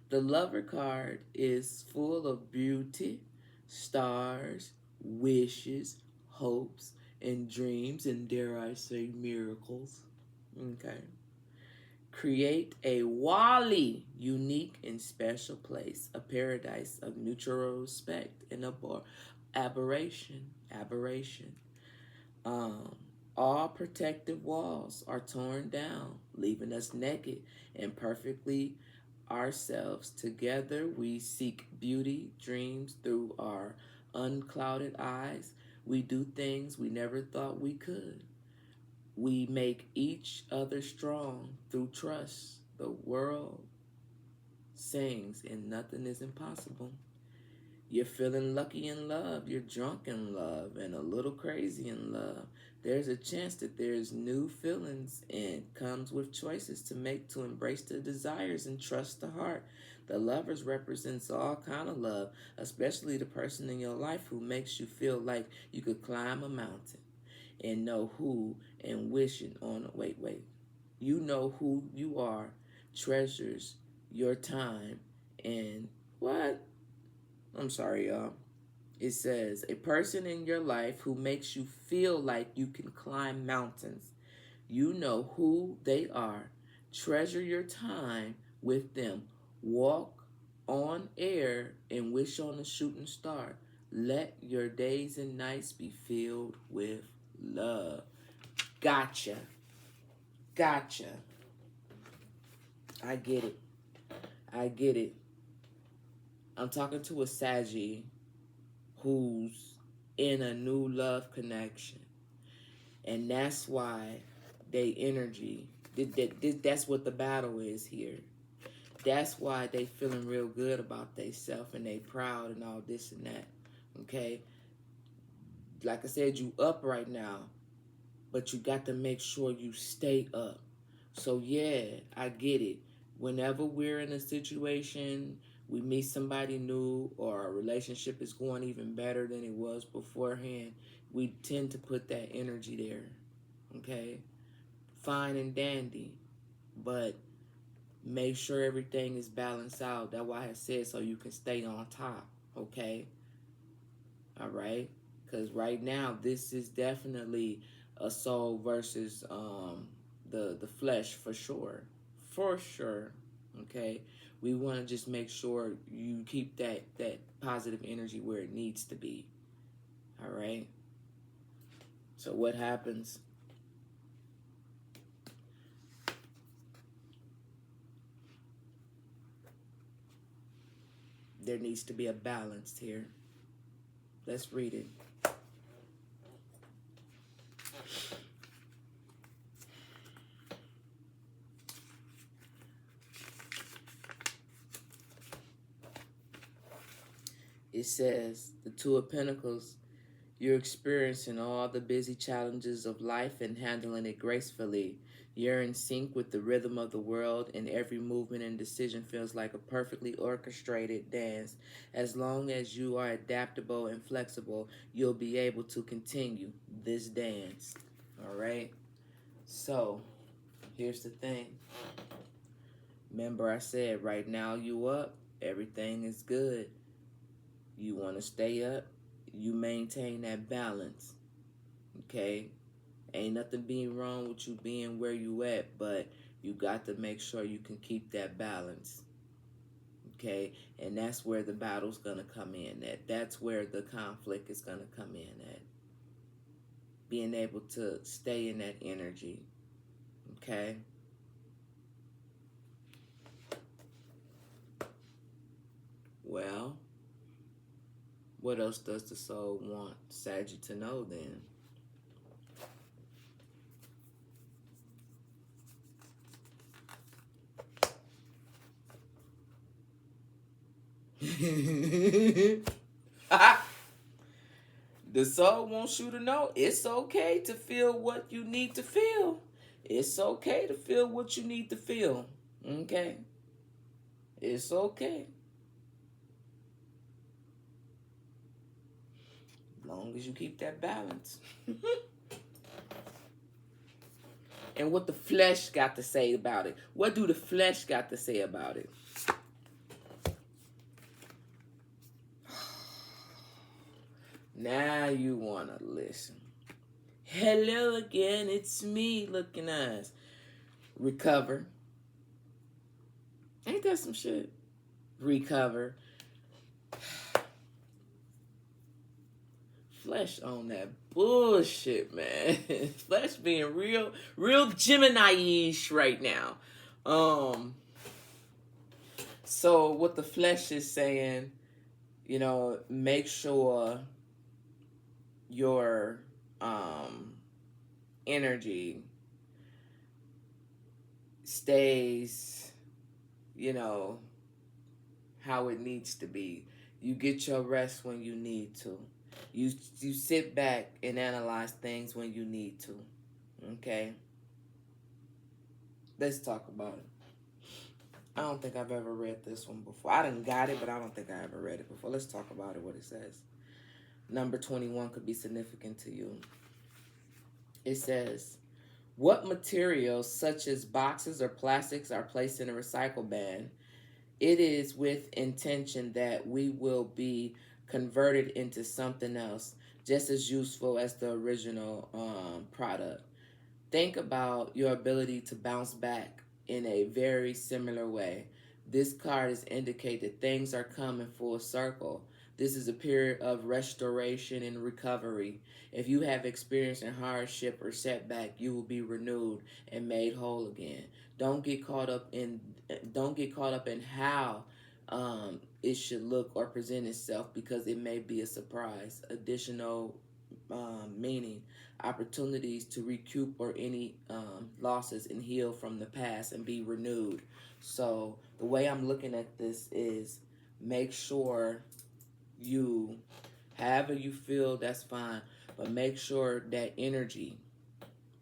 The Lover card is full of beauty, stars, wishes, hopes, and dreams, and dare I say miracles. Okay. Create a Wally, unique and special place, a paradise of mutual respect and aberration. All protective walls are torn down, leaving us naked and perfectly ourselves. Together we seek beauty, dreams through our unclouded eyes. We do things we never thought we could. We make each other strong through trust. The world sings and nothing is impossible. You're feeling lucky in love. You're drunk in love and a little crazy in love. There's a chance that there's new feelings and comes with choices to make to embrace the desires and trust the heart. The Lovers represents all kind of love, especially the person in your life who makes you feel like you could climb a mountain and know who and wishing on. Wait. You know who you are, treasures your time, and what? I'm sorry, y'all. It says, a person in your life who makes you feel like you can climb mountains. You know who they are. Treasure your time with them. Walk on air and wish on a shooting star. Let your days and nights be filled with love. Gotcha. I get it. I'm talking to a Saggy who's in a new love connection. And that's why they energy, that's what the battle is here. That's why they feeling real good about themselves and they proud and all this and that. Okay? Like I said, you up right now, but you got to make sure you stay up. So yeah, I get it. Whenever we're in a situation, we meet somebody new or our relationship is going even better than it was beforehand, we tend to put that energy there. Okay? Fine and dandy. But make sure everything is balanced out. That's why I said so you can stay on top. Okay? All right? Because right now, this is definitely a soul versus the flesh for sure. For sure. Okay? We want to just make sure you keep that positive energy where it needs to be. All right? So what happens? There needs to be a balance here. Let's read it. It says, the Two of Pentacles, you're experiencing all the busy challenges of life and handling it gracefully. You're in sync with the rhythm of the world, and every movement and decision feels like a perfectly orchestrated dance. As long as you are adaptable and flexible, you'll be able to continue this dance. All right? So, here's the thing. Remember I said, right now you up, everything is good. You want to stay up, you maintain that balance. Okay? Ain't nothing being wrong with you being where you at, but you got to make sure you can keep that balance. Okay? And that's where the battle's going to come in at. That's where the conflict is going to come in at. Being able to stay in that energy. Okay? Well, what else does the soul want Saggy to know then? The soul wants you to know it's okay to feel what you need to feel. It's okay to feel what you need to feel. Okay? It's okay. As long as you keep that balance. And what the flesh got to say about it? What do the flesh got to say about it? Now you want to listen. Hello again, it's me, looking eyes. Recover. Ain't that some shit? Recover. Flesh on that bullshit, man. Flesh being real Gemini-ish right now. So what the flesh is saying, you know, make sure your energy stays, you know, how it needs to be. You get your rest when you need to. You sit back and analyze things when you need to. Okay? Let's talk about it. I don't think I've ever read this one before. I done got it, but I don't think I ever read it before. Let's talk about it, what it says. Number 21 could be significant to you. It says, what materials such as boxes or plastics are placed in a recycle bin? It is with intention that we will be converted into something else just as useful as the original product. Think about your ability to bounce back in a very similar way. This card is indicate that things are coming full circle. This is a period of restoration and recovery. If you have experienced a hardship or setback, you will be renewed and made whole again. Don't get caught up in how it should look or present itself, because it may be a surprise. Additional meaning, opportunities to recoup or any losses and heal from the past and be renewed. So the way I'm looking at this is, make sure you, however you feel, that's fine, but make sure that energy,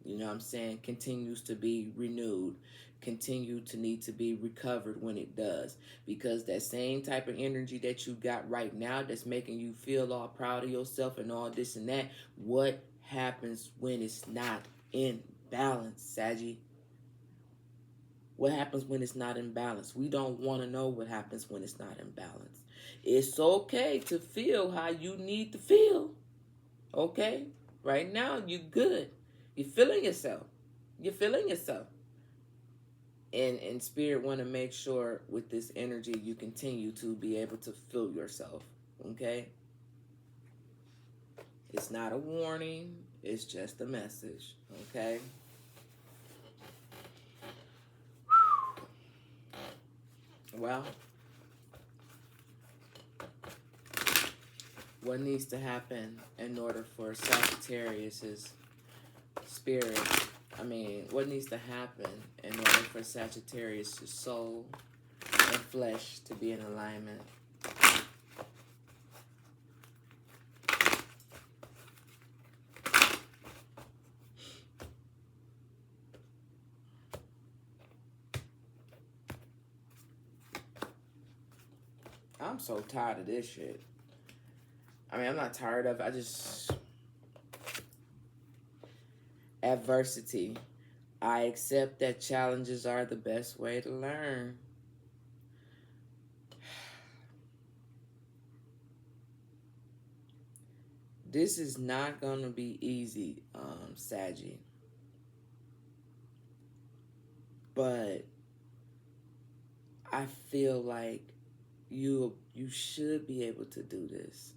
you know what I'm saying, continues to be renewed, continue to need to be recovered when it does, because that same type of energy that you got right now that's making you feel all proud of yourself and all this and that, what happens when it's not in balance, Saggy? What happens when it's not in balance? We don't want to know what happens when it's not in balance. It's okay to feel how you need to feel. Okay? Right now, you're good. You're feeling yourself. You're feeling yourself. And Spirit want to make sure with this energy you continue to be able to feel yourself. Okay? It's not a warning. It's just a message. Okay? Well, what needs to happen in order for Sagittarius's spirit, what needs to happen in order for Sagittarius' soul and flesh to be in alignment? I'm so tired of this shit. I mean, I'm not tired of it. I just... Adversity. I accept that challenges are the best way to learn. This is not going to be easy, Saggy. But I feel like you should be able to do this.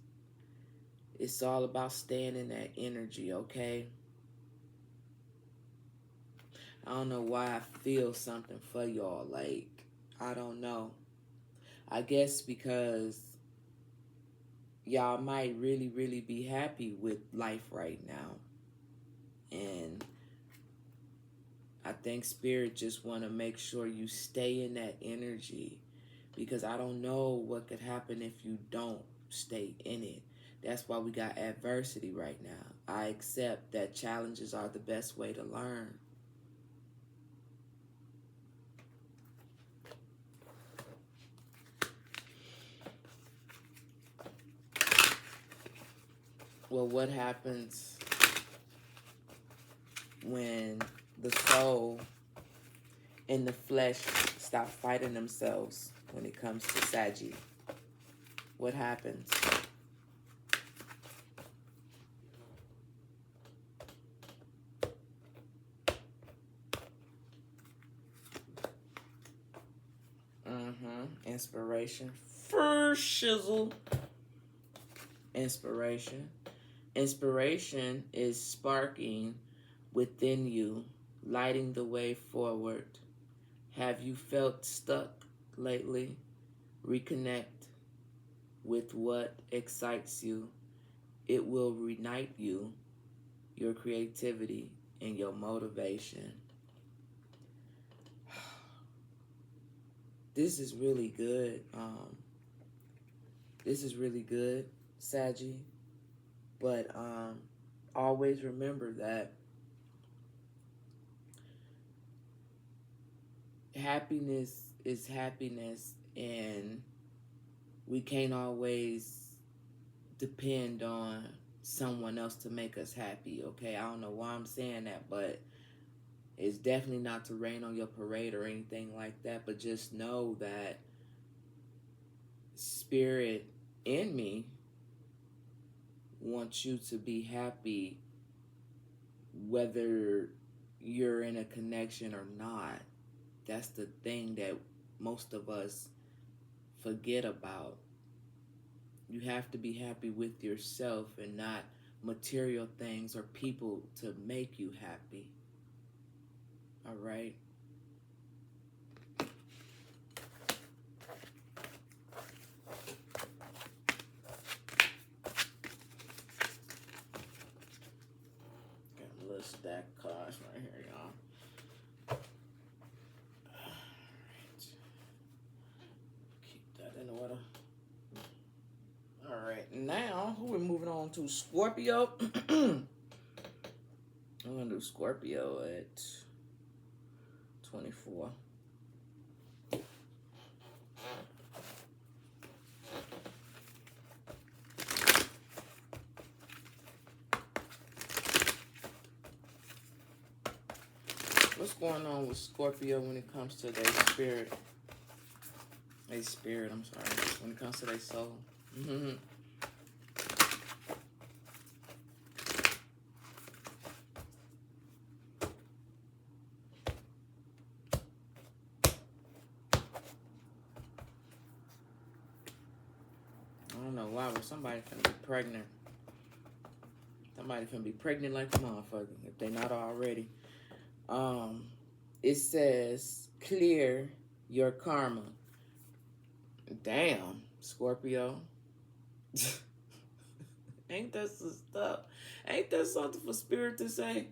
It's all about staying in that energy, okay? I don't know why I feel something for y'all. Like, I don't know. I guess because y'all might really, really be happy with life right now. And I think Spirit just want to make sure you stay in that energy. Because I don't know what could happen if you don't stay in it. That's why we got adversity right now. I accept that challenges are the best way to learn. Well, what happens when the soul and the flesh stop fighting themselves when it comes to Saggy? What happens? Inspiration. First shizzle. Inspiration. Inspiration is sparking within you, lighting the way forward. Have you felt stuck lately? Reconnect with what excites you. It will reignite you, your creativity, and your motivation. This is really good. This is really good, Saggy. But always remember that happiness is happiness, and we can't always depend on someone else to make us happy, okay? I don't know why I'm saying that, but it's definitely not to rain on your parade or anything like that, but just know that Spirit in me wants you to be happy whether you're in a connection or not. That's the thing that most of us forget about. You have to be happy with yourself and not material things or people to make you happy. All right? Got a little stack of cards right here, y'all. All right. Keep that in order. All right, now we're moving on to Scorpio. I'm going to do Scorpio at 24. What's going on with Scorpio when it comes to their spirit? When it comes to their soul. I don't know why, but somebody finna be pregnant. Somebody finna be pregnant like a motherfucker, if they not already. It says, clear your karma. Damn, Scorpio. Ain't that some stuff? Ain't that something for Spirit to say?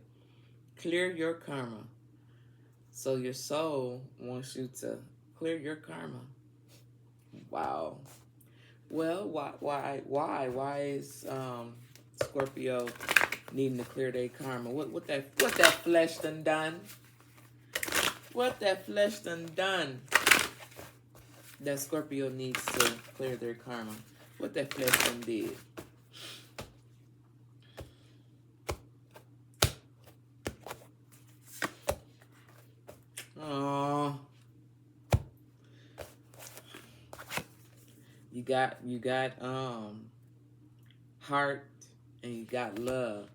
Clear your karma. So your soul wants you to clear your karma. Wow. Well, why is Scorpio needing to clear their karma? What that flesh done? What that flesh done? that Scorpio needs to clear their karma. What that flesh one did. Oh, you got heart and you got love.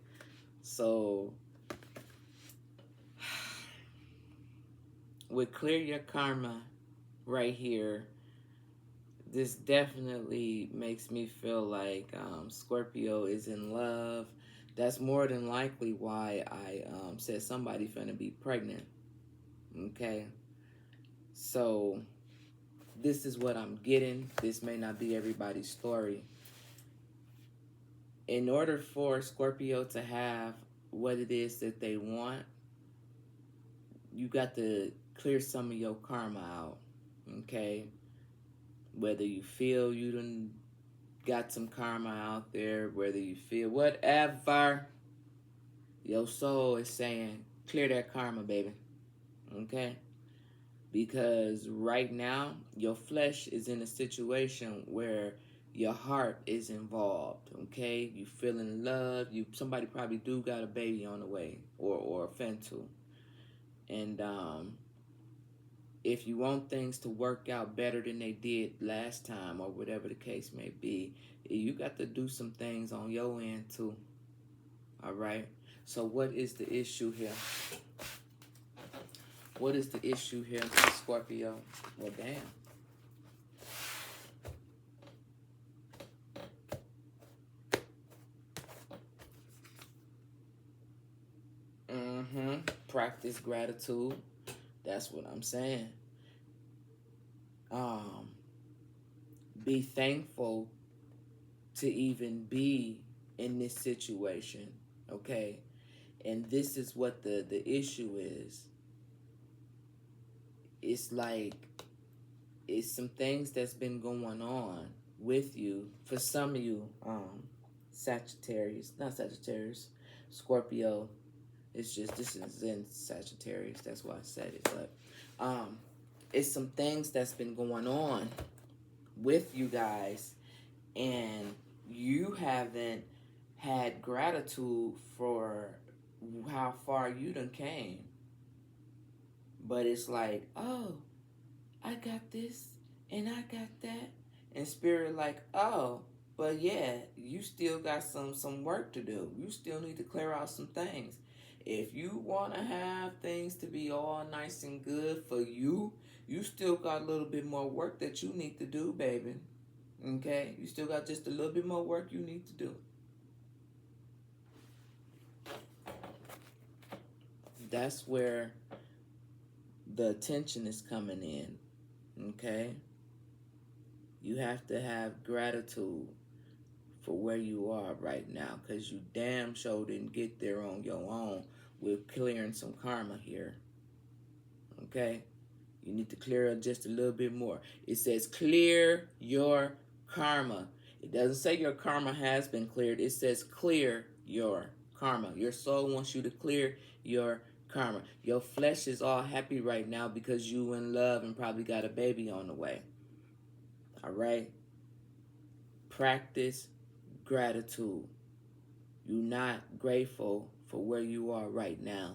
So with clear your karma right here, this definitely makes me feel like Scorpio is in love. That's more than likely why I said somebody finna be pregnant. Okay, so this is what I'm getting. This may not be everybody's story. In order for Scorpio to have what it is that they want, you got to clear some of your karma out. Okay, whether you feel you done got some karma out there, whether you feel whatever, your soul is saying, clear that karma, baby. Okay? Because right now, your flesh is in a situation where your heart is involved. Okay? You feel in love. Somebody probably do got a baby on the way, or a fin to. And if you want things to work out better than they did last time, or whatever the case may be, you got to do some things on your end too. All right? So what is the issue here? What is the issue here, Scorpio? Well, damn. Practice gratitude. That's what I'm saying. Be thankful to even be in this situation, okay? And this is what the issue is. It's like, it's some things that's been going on with you. For some of you, Scorpio. It's just, this is in Sagittarius. That's why I said it. But it's some things that's been going on with you guys, and you haven't had gratitude for how far you done came. But it's like, oh, I got this and I got that. And Spirit like, oh, but yeah, you still got some work to do. You still need to clear out some things. If you want to have things to be all nice and good for you, you still got a little bit more work that you need to do, baby. Okay? You still got just a little bit more work you need to do. That's where the attention is coming in. Okay? You have to have gratitude for where you are right now, because you damn sure didn't get there on your own with clearing some karma here. Okay? You need to clear up just a little bit more. It says clear your karma. It doesn't say your karma has been cleared. It says clear your karma. Your soul wants you to clear your karma. Your flesh is all happy right now because you in love and probably got a baby on the way. All right? Practice gratitude. You're not grateful for where you are right now.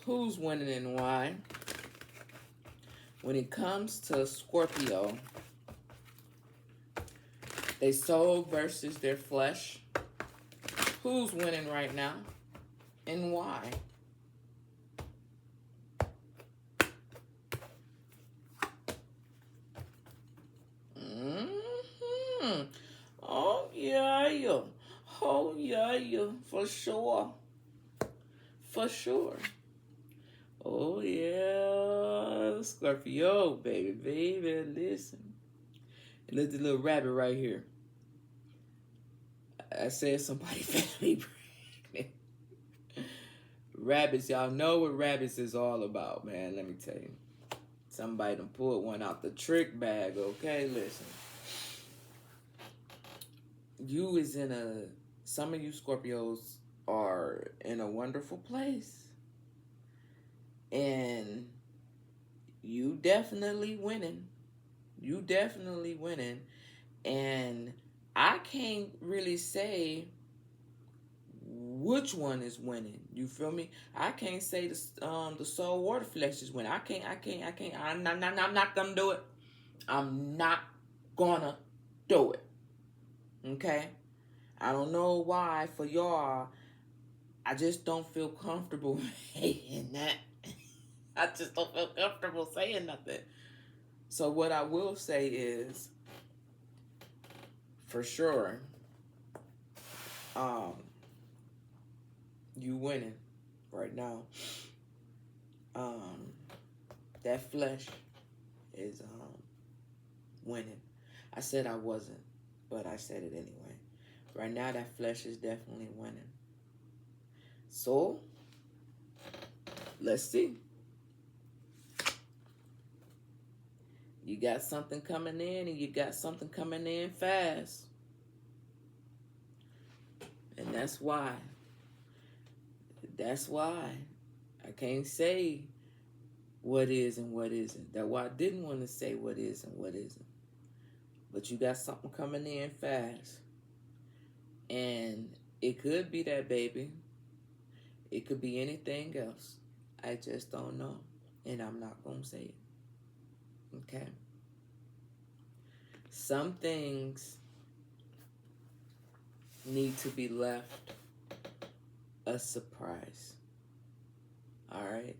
Who's winning and why? When it comes to Scorpio, they soul versus their flesh. Who's winning right now and why? Oh, yeah. Oh, yeah. For sure. For sure. Oh, yeah. Scorpio, baby, listen. And look at the little rabbit right here. I said somebody finally pregnant. Rabbits, y'all know what rabbits is all about, man. Let me tell you. Somebody done pulled one out the trick bag, okay? Listen. some of you Scorpios are in a wonderful place. And you definitely winning. You definitely winning. And I can't really say which one is winning. You feel me? I can't say the soul water flesh is winning. I can't. I'm not gonna do it. I'm not gonna do it. Okay? I don't know why for y'all. I just don't feel comfortable saying that. I just don't feel comfortable saying nothing. So what I will say is, for sure, you winning right now. That flesh is winning. I said I wasn't, but I said it anyway. Right now, that flesh is definitely winning. So, let's see. You got something coming in, and you got something coming in fast. And that's why. That's why I can't say what is and what isn't. That's why I didn't want to say what is and what isn't. But you got something coming in fast. And it could be that baby. It could be anything else. I just don't know. And I'm not going to say it. Okay? Some things need to be left a surprise. All right?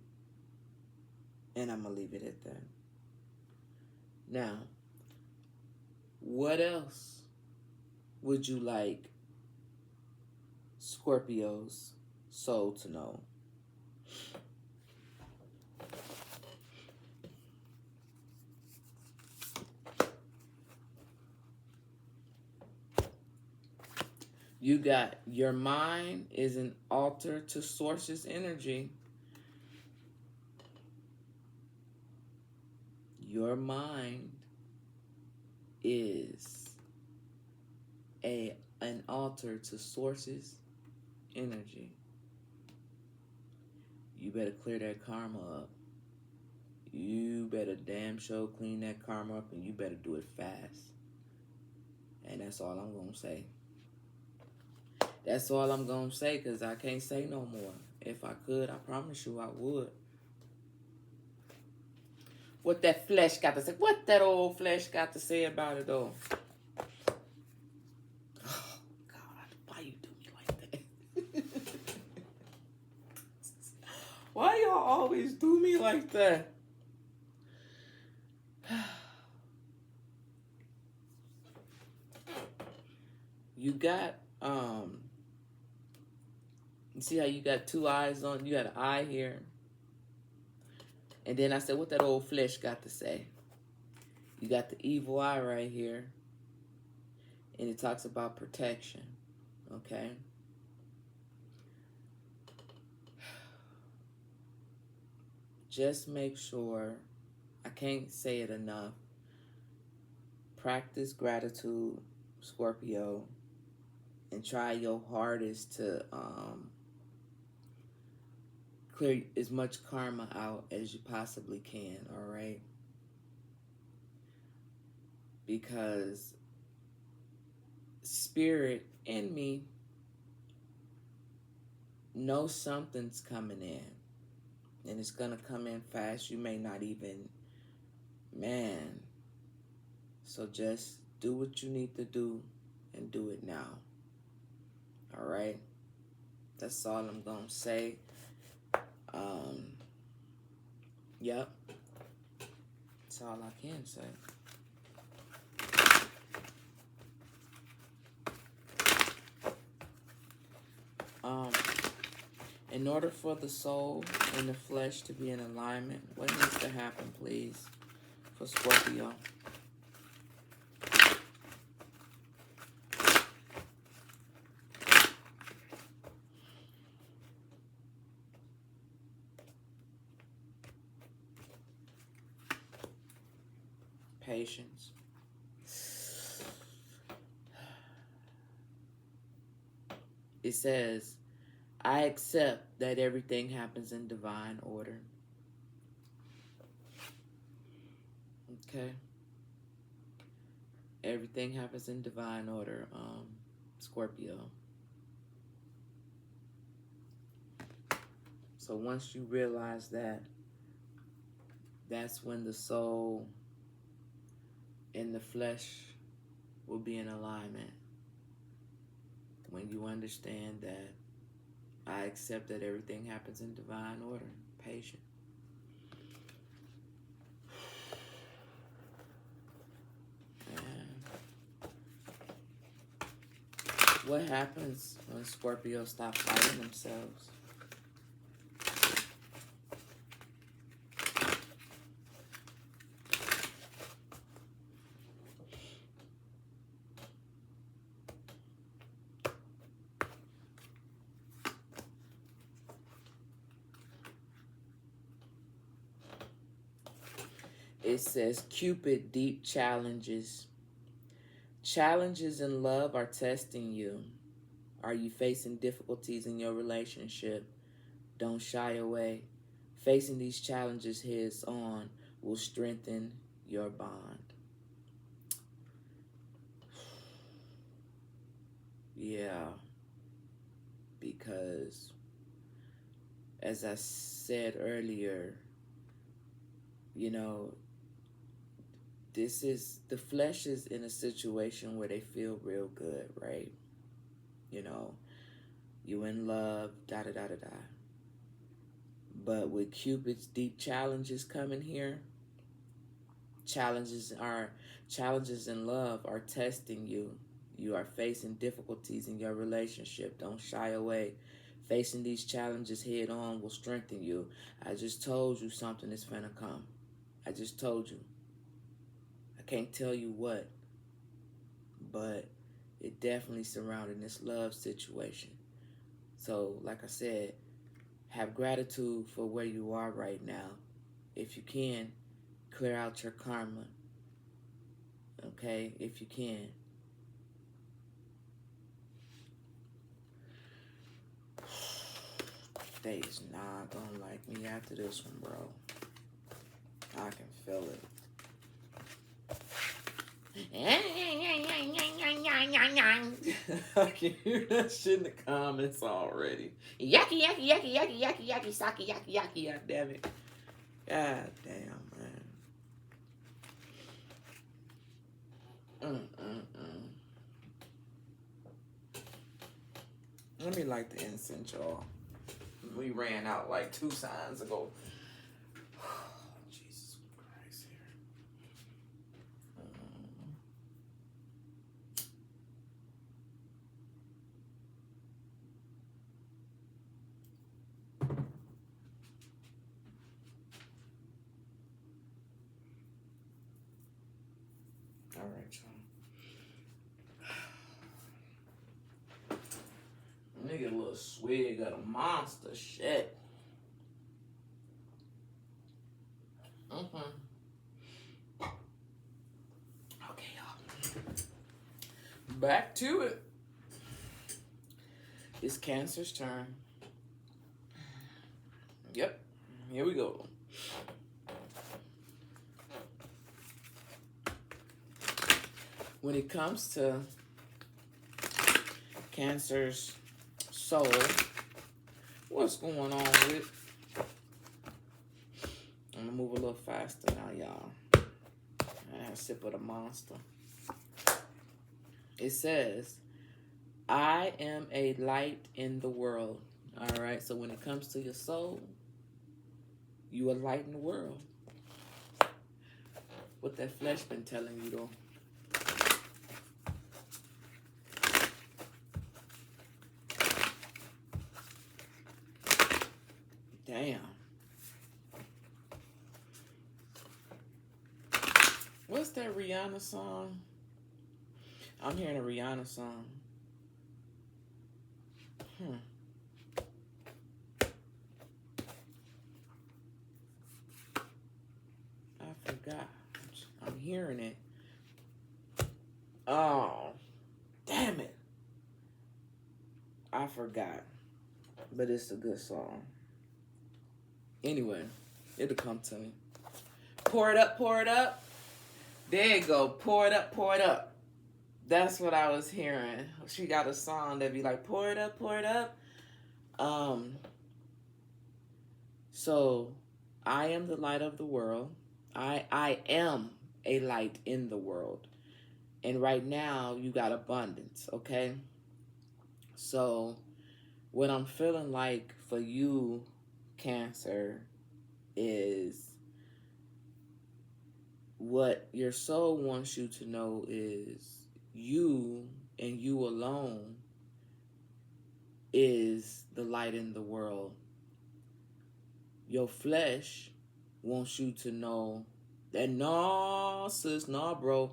And I'm going to leave it at that. Now, what else would you like Scorpio's soul to know? You got your mind is an altar to source's energy. Your mind is an altar to source's energy. You better clear that karma up. You better damn sure clean that karma up, and you better do it fast. And that's all I'm going to say. That's all I'm going to say, because I can't say no more. If I could, I promise you I would. What that flesh got to say? What that old flesh got to say about it, though? Oh, God. Why you do me like that? Why y'all always do me like that? You got, you see how you got two eyes on? You got an eye here. And then I said, what that old flesh got to say? You got the evil eye right here. And it talks about protection. Okay? Just make sure, I can't say it enough, practice gratitude, Scorpio, and try your hardest to clear as much karma out as you possibly can, all right? Because spirit in me knows something's coming in. And it's going to come in fast. You may not even, man. So just do what you need to do and do it now. All right? That's all I'm going to say. Yep. That's all I can say. In order for the soul and the flesh to be in alignment, what needs to happen, please, for Scorpio? Patience. It says, I accept that everything happens in divine order. Okay. Everything happens in divine order, Scorpio. So once you realize that, that's when the soul and the flesh will be in alignment. When you understand that I accept that everything happens in divine order. Patient. What happens when Scorpios stop fighting themselves? It says, Cupid, deep challenges. Challenges in love are testing you. Are you facing difficulties in your relationship? Don't shy away. Facing these challenges heads on will strengthen your bond. Yeah, because as I said earlier, you know, the flesh is in a situation where they feel real good, right? You know, you in love, da-da-da-da-da. But with Cupid's deep challenges coming here, challenges in love are testing you. You are facing difficulties in your relationship. Don't shy away. Facing these challenges head on will strengthen you. I just told you something is finna come. I just told you. I can't tell you what, but it definitely surrounding this love situation. So, like I said, have gratitude for where you are right now. If you can, clear out your karma. Okay, if you can. They is not gonna like me after this one, bro. I can feel it. I can hear that shit in the comments already. Yucky, yucky, yucky, yucky, yucky, yucky, saki, yucky, yucky, god damn it. God damn, man. Let me light the incense, y'all. We ran out like 2 signs ago. Jesus Christ here. All right, y'all. Nigga, a little swig of a monster shit. Okay, y'all. Back to it. It's Cancer's turn. Yep. Here we go. When it comes to Cancer's soul, what's going on with it? I'm gonna move a little faster now, y'all. I have a sip of the monster. It says, I am a light in the world. All right, so when it comes to your soul, you are light in the world. What that flesh been telling you, though? Damn. What's that Rihanna song? I'm hearing a Rihanna song. I forgot. I'm hearing it. Oh, damn it. I I forgot. But it's a good song. Anyway, it'll come to me. Pour it up, pour it up. There you go. Pour it up, pour it up. That's what I was hearing. She got a song that be like, pour it up, pour it up. So I am the light of the world. I am a light in the world. And right now you got abundance, okay? So what I'm feeling like for you, Cancer, is what your soul wants you to know is you and you alone is the light in the world. Your flesh wants you to know that no, sis, no, bro,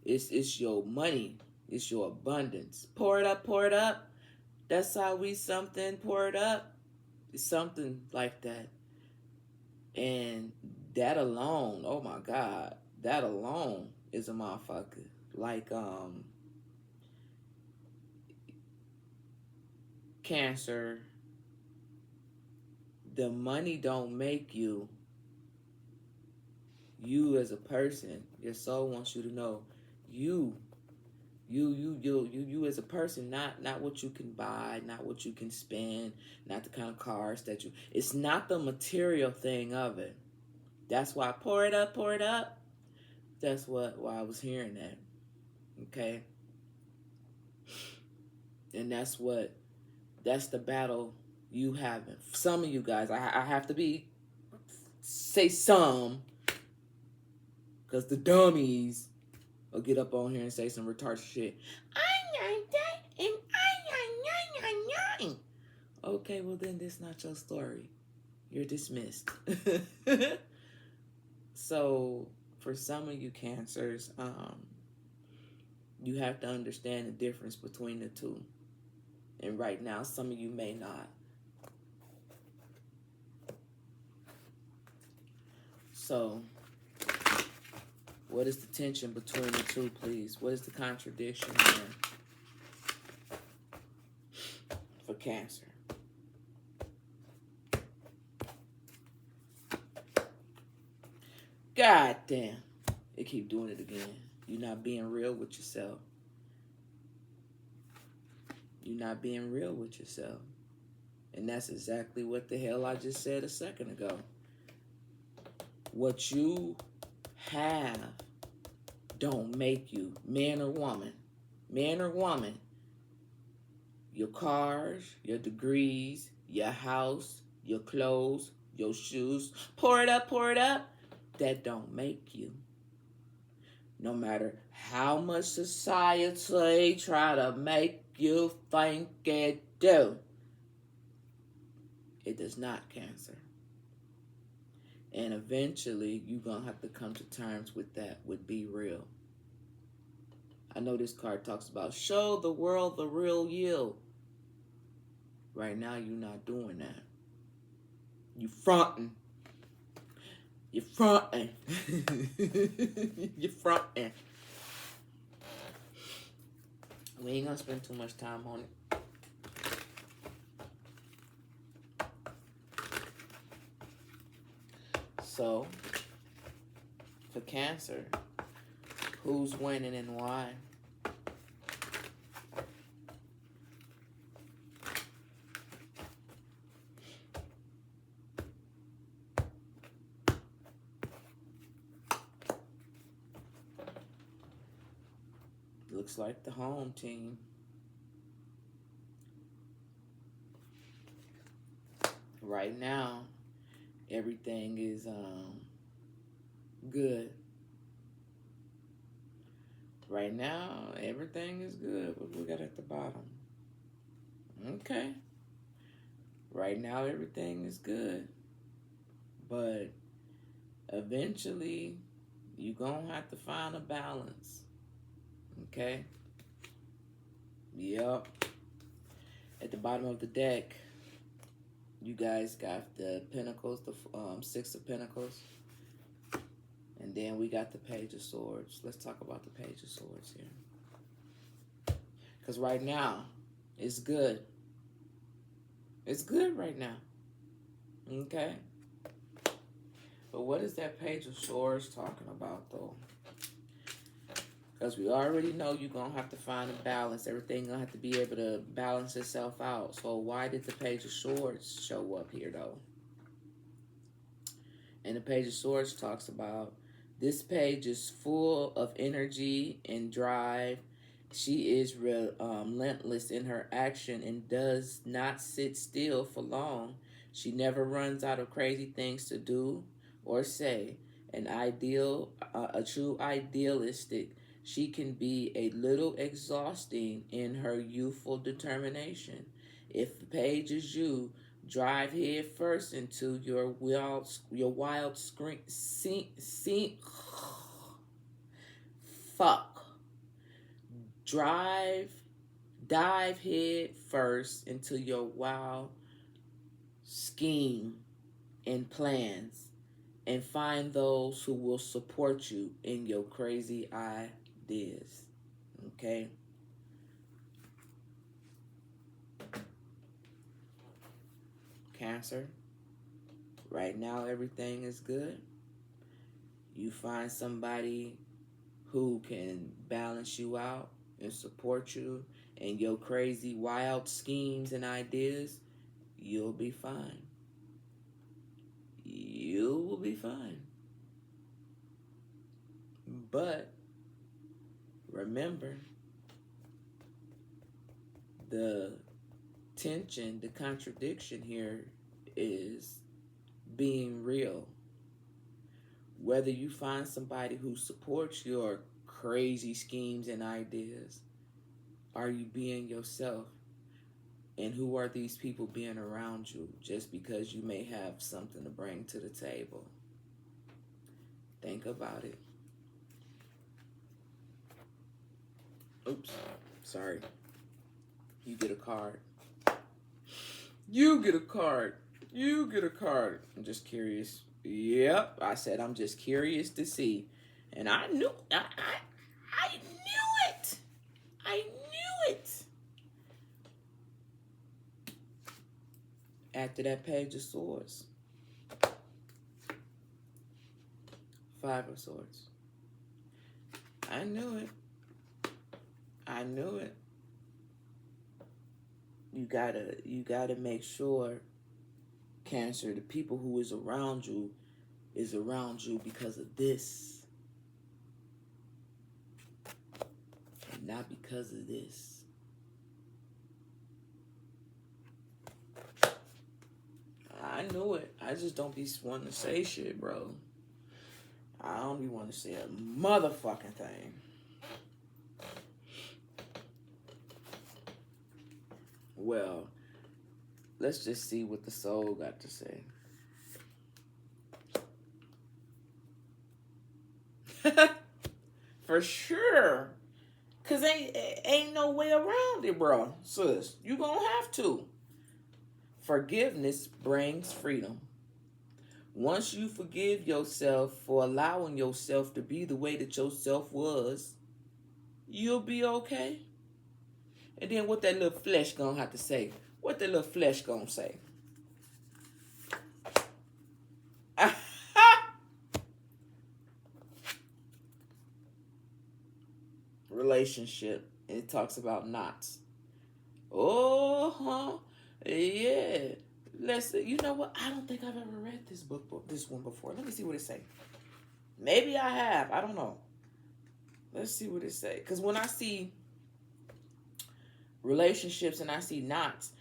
it's your money, it's your abundance. Pour it up, pour it up. That's how we something, pour it up. It's something like that. And that alone, oh my God, that alone is a motherfucker. Like, Cancer, the money don't make you. You as a person, your soul wants you to know you as a person, not what you can buy, not what you can spend, not the kind of cars that you, it's not the material thing of it. That's why pour it up, pour it up. That's why I was hearing that. Okay? And that's the battle you having. Some of you guys, I have to say some, because the dummies will get up on here and say some retarded shit. Okay, well then this not your story. You're dismissed. So for some of you Cancers, you have to understand the difference between the two. And right now, some of you may not. So, what is the tension between the two, please? What is the contradiction here for Cancer? God damn. They keep doing it again. You're not being real with yourself. You're not being real with yourself. And that's exactly what the hell I just said a second ago. What you have don't make you, man or woman. Man or woman. Your cars, your degrees, your house, your clothes, your shoes. Pour it up, pour it up. That don't make you. No matter how much society try to make you think it do. It does not, Cancer. And eventually, you're going to have to come to terms with that, with be real. I know this card talks about show the world the real you. Right now, you're not doing that. You fronting. You're fronting. You're fronting. We ain't gonna spend too much time on it. So, for Cancer, who's winning and why? Looks like the home team. Right now, everything is good. Right now, everything is good. What we got at the bottom? Okay. Right now, everything is good. But eventually, you're going to have to find a balance. Okay? Yep. At the bottom of the deck, you guys got the Pentacles, the Six of Pentacles. And then we got the Page of Swords. Let's talk about the Page of Swords here. Because right now, it's good. It's good right now. Okay? But what is that Page of Swords talking about, though? Because we already know you're going to have to find a balance. Everything going to have to be able to balance itself out. So why did the Page of Swords show up here, though? And the Page of Swords talks about this page is full of energy and drive. She is relentless in her action and does not sit still for long. She never runs out of crazy things to do or say. A true idealistic. She can be a little exhausting in her youthful determination. If the page is you, drive head first into your wild screen. Fuck. Dive head first into your wild scheme and plans, and find those who will support you in your crazy ideas. Okay? Cancer. Right now, everything is good. You find somebody who can balance you out and support you in your crazy, wild schemes and ideas, you'll be fine. You will be fine. But remember, the tension, the contradiction here is being real. Whether you find somebody who supports your crazy schemes and ideas, are you being yourself? And who are these people being around you just because you may have something to bring to the table? Think about it. Oops, sorry. You get a card. You get a card. You get a card. I'm just curious. Yep, I said I'm just curious to see. And I knew it. I knew it. After that Page of Swords. Five of Swords. I knew it. I knew it. You gotta make sure, Cancer, the people who is around you because of this. And not because of this. I knew it. I just don't be wanting to say shit, bro. I don't be wanting to say a motherfucking thing. Well, let's just see what the soul got to say. For sure. Because ain't no way around it, bro. Sis, you gonna have to. Forgiveness brings freedom. Once you forgive yourself for allowing yourself to be the way that yourself was, you'll be okay. And then what that little flesh gonna have to say? What that little flesh gonna say? Relationship. And it talks about knots. Oh, yeah. You know what? I don't think I've ever read this one before. Let me see what it say. Maybe I have. I don't know. Let's see what it say. Because when I see relationships and I see knots,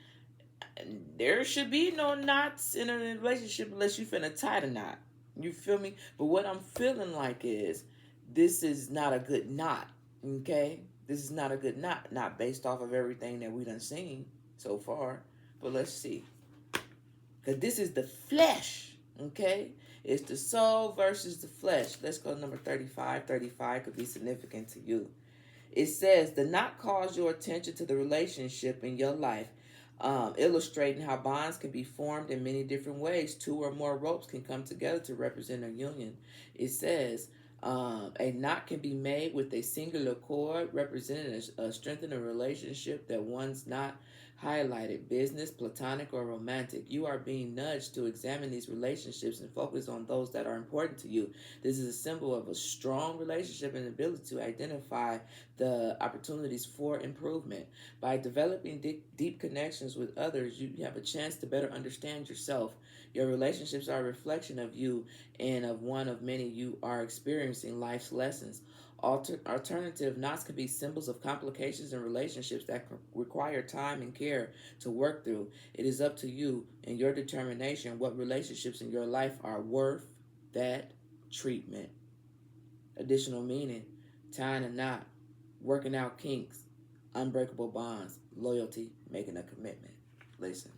there should be no knots in a relationship unless you finna tie the knot. You feel me? But what I'm feeling like is this is not a good knot. Okay? This is not a good knot. Not based off of everything that we done seen so far. But let's see. Because this is the flesh. Okay? It's the soul versus the flesh. Let's go to number 35. 35 could be significant to you. It says, the knot calls your attention to the relationship in your life, illustrating how bonds can be formed in many different ways. Two or more ropes can come together to represent a union. It says, a knot can be made with a singular cord, representing a strengthening relationship that one's not highlighted: business, platonic, or romantic. You are being nudged to examine these relationships and focus on those that are important to you. This is a symbol of a strong relationship and ability to identify the opportunities for improvement. By developing deep connections with others, you have a chance to better understand yourself. Your relationships are a reflection of you, and of one of many you are experiencing life's lessons. Alternative knots can be symbols of complications in relationships that require time and care to work through. It is up to you and your determination what relationships in your life are worth that treatment. Additional meaning: tying a knot, working out kinks, unbreakable bonds, loyalty, making a commitment. Listen,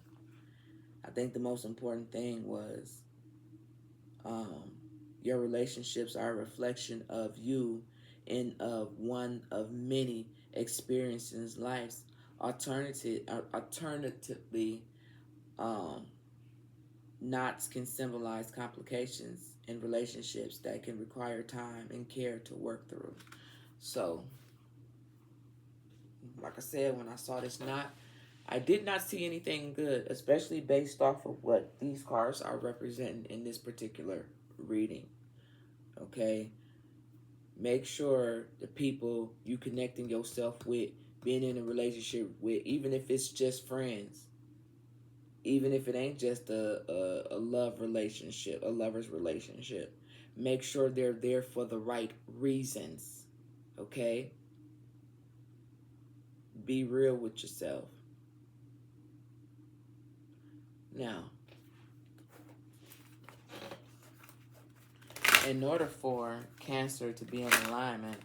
I think the most important thing was your relationships are a reflection of you and of one of many experiences in life. Alternatively, knots can symbolize complications in relationships that can require time and care to work through. So, like I said, when I saw this knot, I did not see anything good, especially based off of what these cards are representing in this particular reading. Okay? Make sure the people you connecting yourself with, being in a relationship with, even if it's just friends, even if it ain't just a love relationship, a lover's relationship, make sure they're there for the right reasons. Okay? Be real with yourself. Now, in order for Cancer to be in alignment,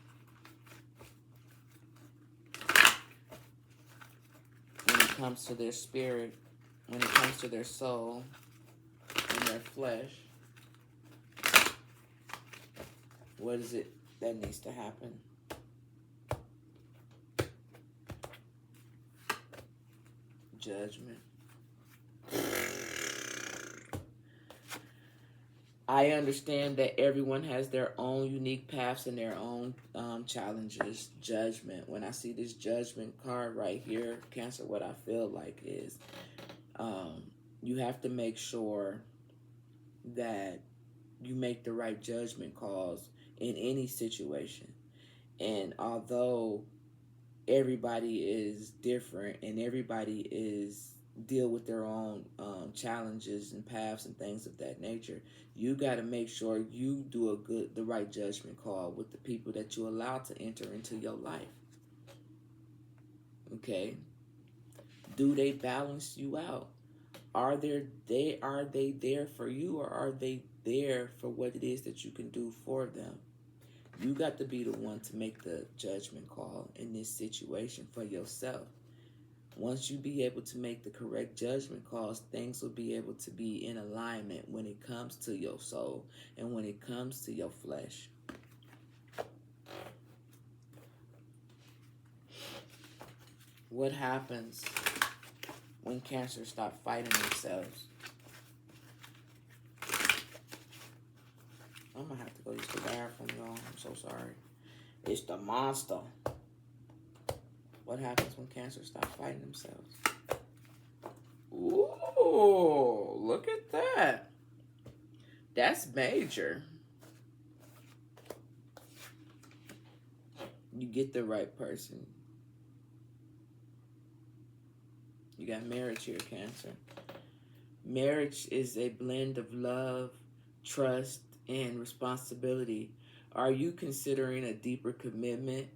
when it comes to their spirit, when it comes to their soul and their flesh, what is it that needs to happen? Judgment. I understand that everyone has their own unique paths and their own challenges. Judgment. When I see this judgment card right here, Cancer, what I feel like is you have to make sure that you make the right judgment calls in any situation. And although everybody is different and everybody deal with their own challenges and paths and things of that nature, you got to make sure you do the right judgment call with the people that you allow to enter into your life. Okay? Do they balance you out? Are they there for you, or are they there for what it is that you can do for them? You got to be the one to make the judgment call in this situation for yourself. Once you be able to make the correct judgment calls, things will be able to be in alignment when it comes to your soul and when it comes to your flesh. What happens when Cancer stop fighting themselves? I'm going to have to go use the bathroom, y'all. I'm so sorry. It's the monster. What happens when Cancer stop fighting themselves? Ooh, look at that. That's major. You get the right person. You got marriage here, Cancer. Marriage is a blend of love, trust, and responsibility. Are you considering a deeper commitment?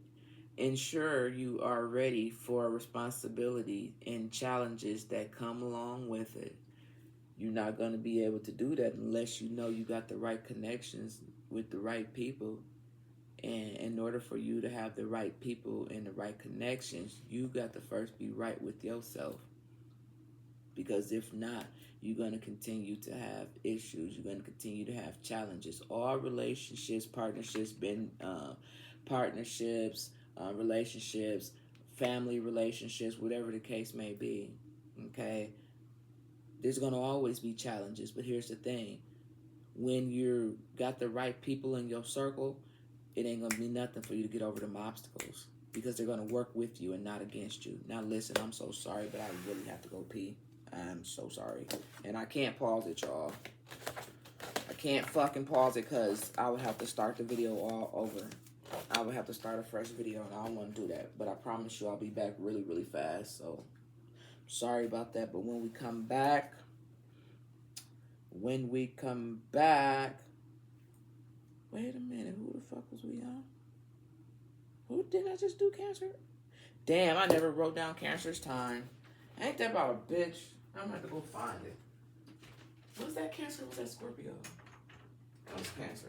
Ensure you are ready for responsibility and challenges that come along with it. You're not going to be able to do that unless you know you got the right connections with the right people. And in order for you to have the right people and the right connections, you got to first be right with yourself. Because if not, you're going to continue to have issues. You're going to continue to have challenges. All relationships, partnerships, relationships, family relationships, whatever the case may be, okay? There's going to always be challenges, but here's the thing. When you got the right people in your circle, it ain't going to be nothing for you to get over them obstacles. because they're going to work with you and not against you. Now, listen, I'm so sorry, but I really have to go pee. I'm so sorry. And I can't pause it, y'all. I can't fucking pause it because I would have to start the video all over. I would have to start a fresh video, and I don't want to do that. But I promise you I'll be back really, really fast. So, sorry about that. But when we come back, wait a minute. Who the fuck was we on? Who didn't I just do Cancer? Damn, I never wrote down Cancer's time. Ain't that about a bitch? I'm gonna have to go find it. Was that Cancer or was that Scorpio? That was Cancer.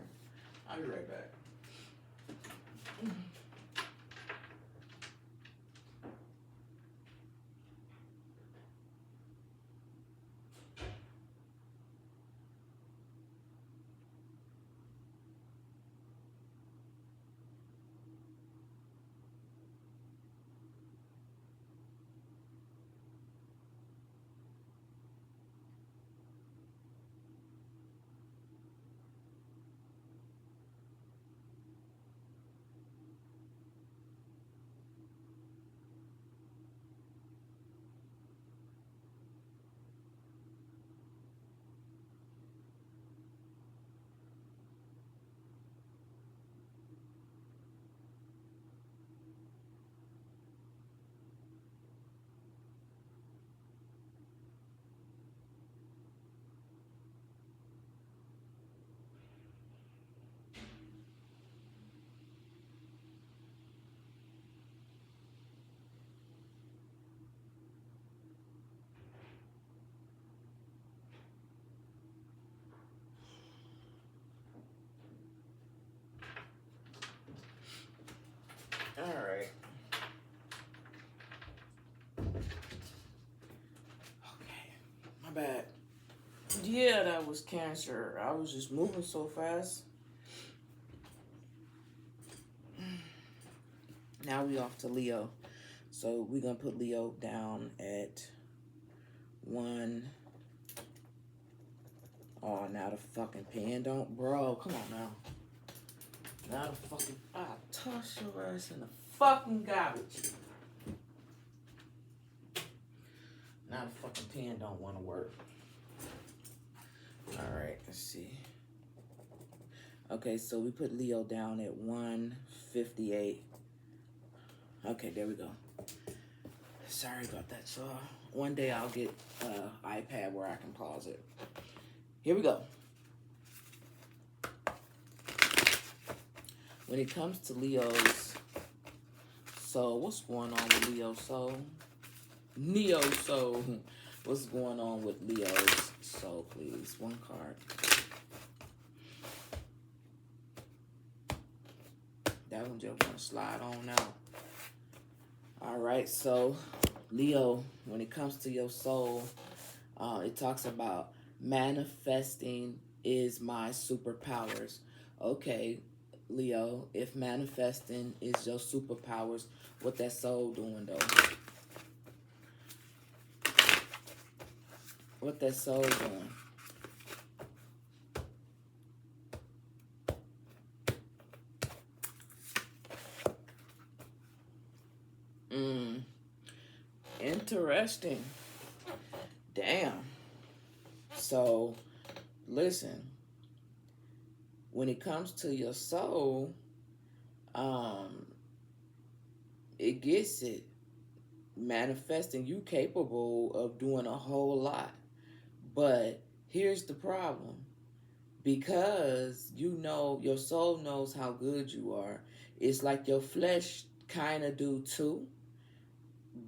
I'll be right back. All right. Okay. My bad. Yeah, that was Cancer. I was just moving so fast. Now we off to Leo. So we're going to put Leo down at 1. Oh, now the fucking pen don't... Bro, come on now. Now the fucking... I'll toss your ass in the fucking garbage. Now the fucking pen don't want to work. Alright, let's see. Okay, so we put Leo down at 158. Okay, there we go. Sorry about that, y'all. One day I'll get an iPad where I can pause it. Here we go. When it comes to Leo's soul, what's going on with Leo's soul? Neo soul. What's going on with Leo's soul, please? One card. That one just want to slide on out. All right, so Leo, when it comes to your soul, it talks about manifesting is my superpowers. Okay, Leo, if manifesting is your superpowers, what that soul doing though? What that soul doing? Interesting. Damn. So, listen. When it comes to your soul, it gets it. Manifesting, you capable of doing a whole lot. But here's the problem. Because you know, your soul knows how good you are. It's like your flesh kind of do too.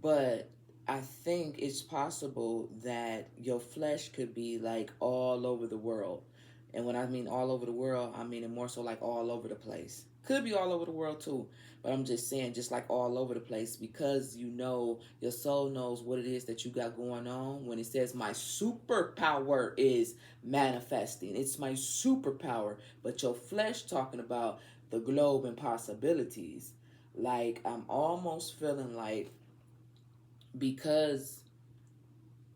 But I think it's possible that your flesh could be like all over the world. And when I mean all over the world, I mean it more so like all over the place. Could be all over the world too. But I'm just saying just like all over the place because you know, your soul knows what it is that you got going on. When it says my superpower is manifesting. It's my superpower. But your flesh talking about the globe and possibilities. Like I'm almost feeling like because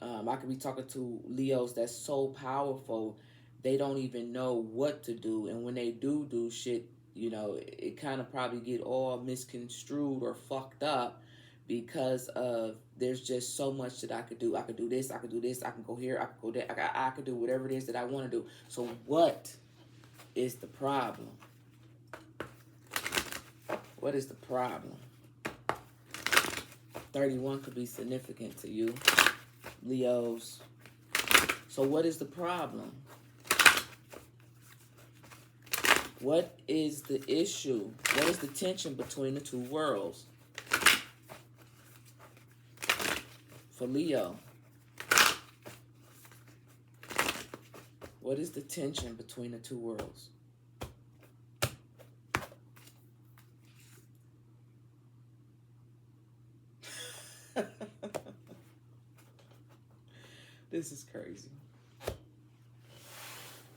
I could be talking to Leos that's so powerful, they don't even know what to do. And when they do shit, You know, it kind of probably get all misconstrued or fucked up because of there's just so much that I could do. I could do this, I could do this, I can go here, I could go there, I could do whatever it is that I want to do. So what is the problem? What is the problem? 31 could be significant to you, Leos. So what is the problem? What is the issue? What is the tension between the two worlds? For Leo, what is the tension between the two worlds? This is crazy.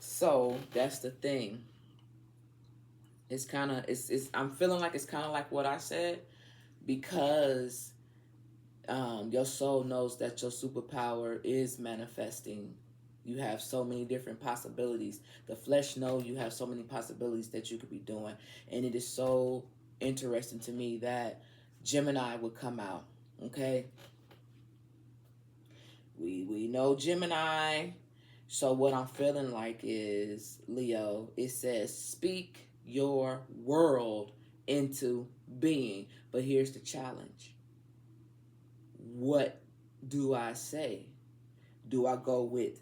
So that's the thing. It's kind of, I'm feeling like it's kind of like what I said, because your soul knows that your superpower is manifesting. You have so many different possibilities. The flesh knows you have so many possibilities that you could be doing. And it is so interesting to me that Gemini would come out, okay? We know Gemini. So what I'm feeling like is, Leo, it says, speak your world into being. But here's the challenge. What do I say? Do I go with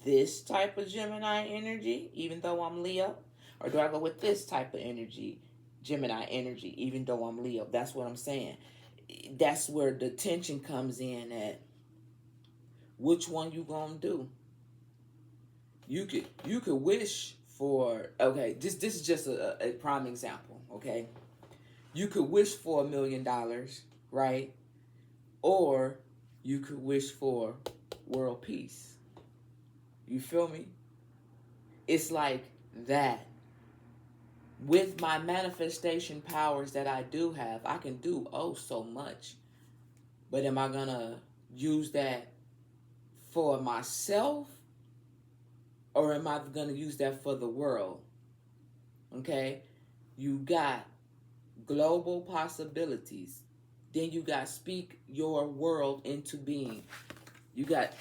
this type of Gemini energy, even though I'm Leo? Or do I go with this type of energy, Gemini energy, even though I'm Leo? That's what I'm saying. That's where the tension comes in at. Which one you gonna do? You could wish for, okay, this is just a prime example, okay? You could wish for $1 million, right? Or you could wish for world peace. You feel me? It's like that. With my manifestation powers that I do have, I can do oh so much. But am I gonna use that for myself? Or am I going to use that for the world? Okay? You got global possibilities. Then you got speak your world into being. You got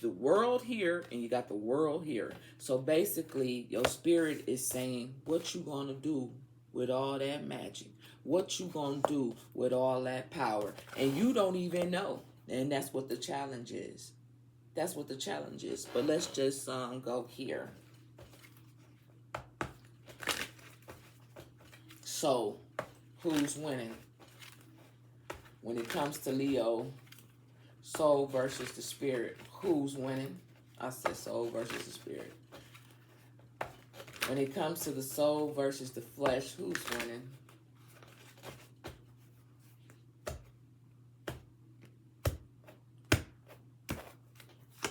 the world here and you got the world here. So basically, your spirit is saying what you going to do with all that magic. What you going to do with all that power. And you don't even know. And that's what the challenge is. That's what the challenge is. But let's just go here. So, who's winning? When it comes to Leo, soul versus the spirit, who's winning? I said soul versus the spirit. When it comes to the soul versus the flesh, who's winning?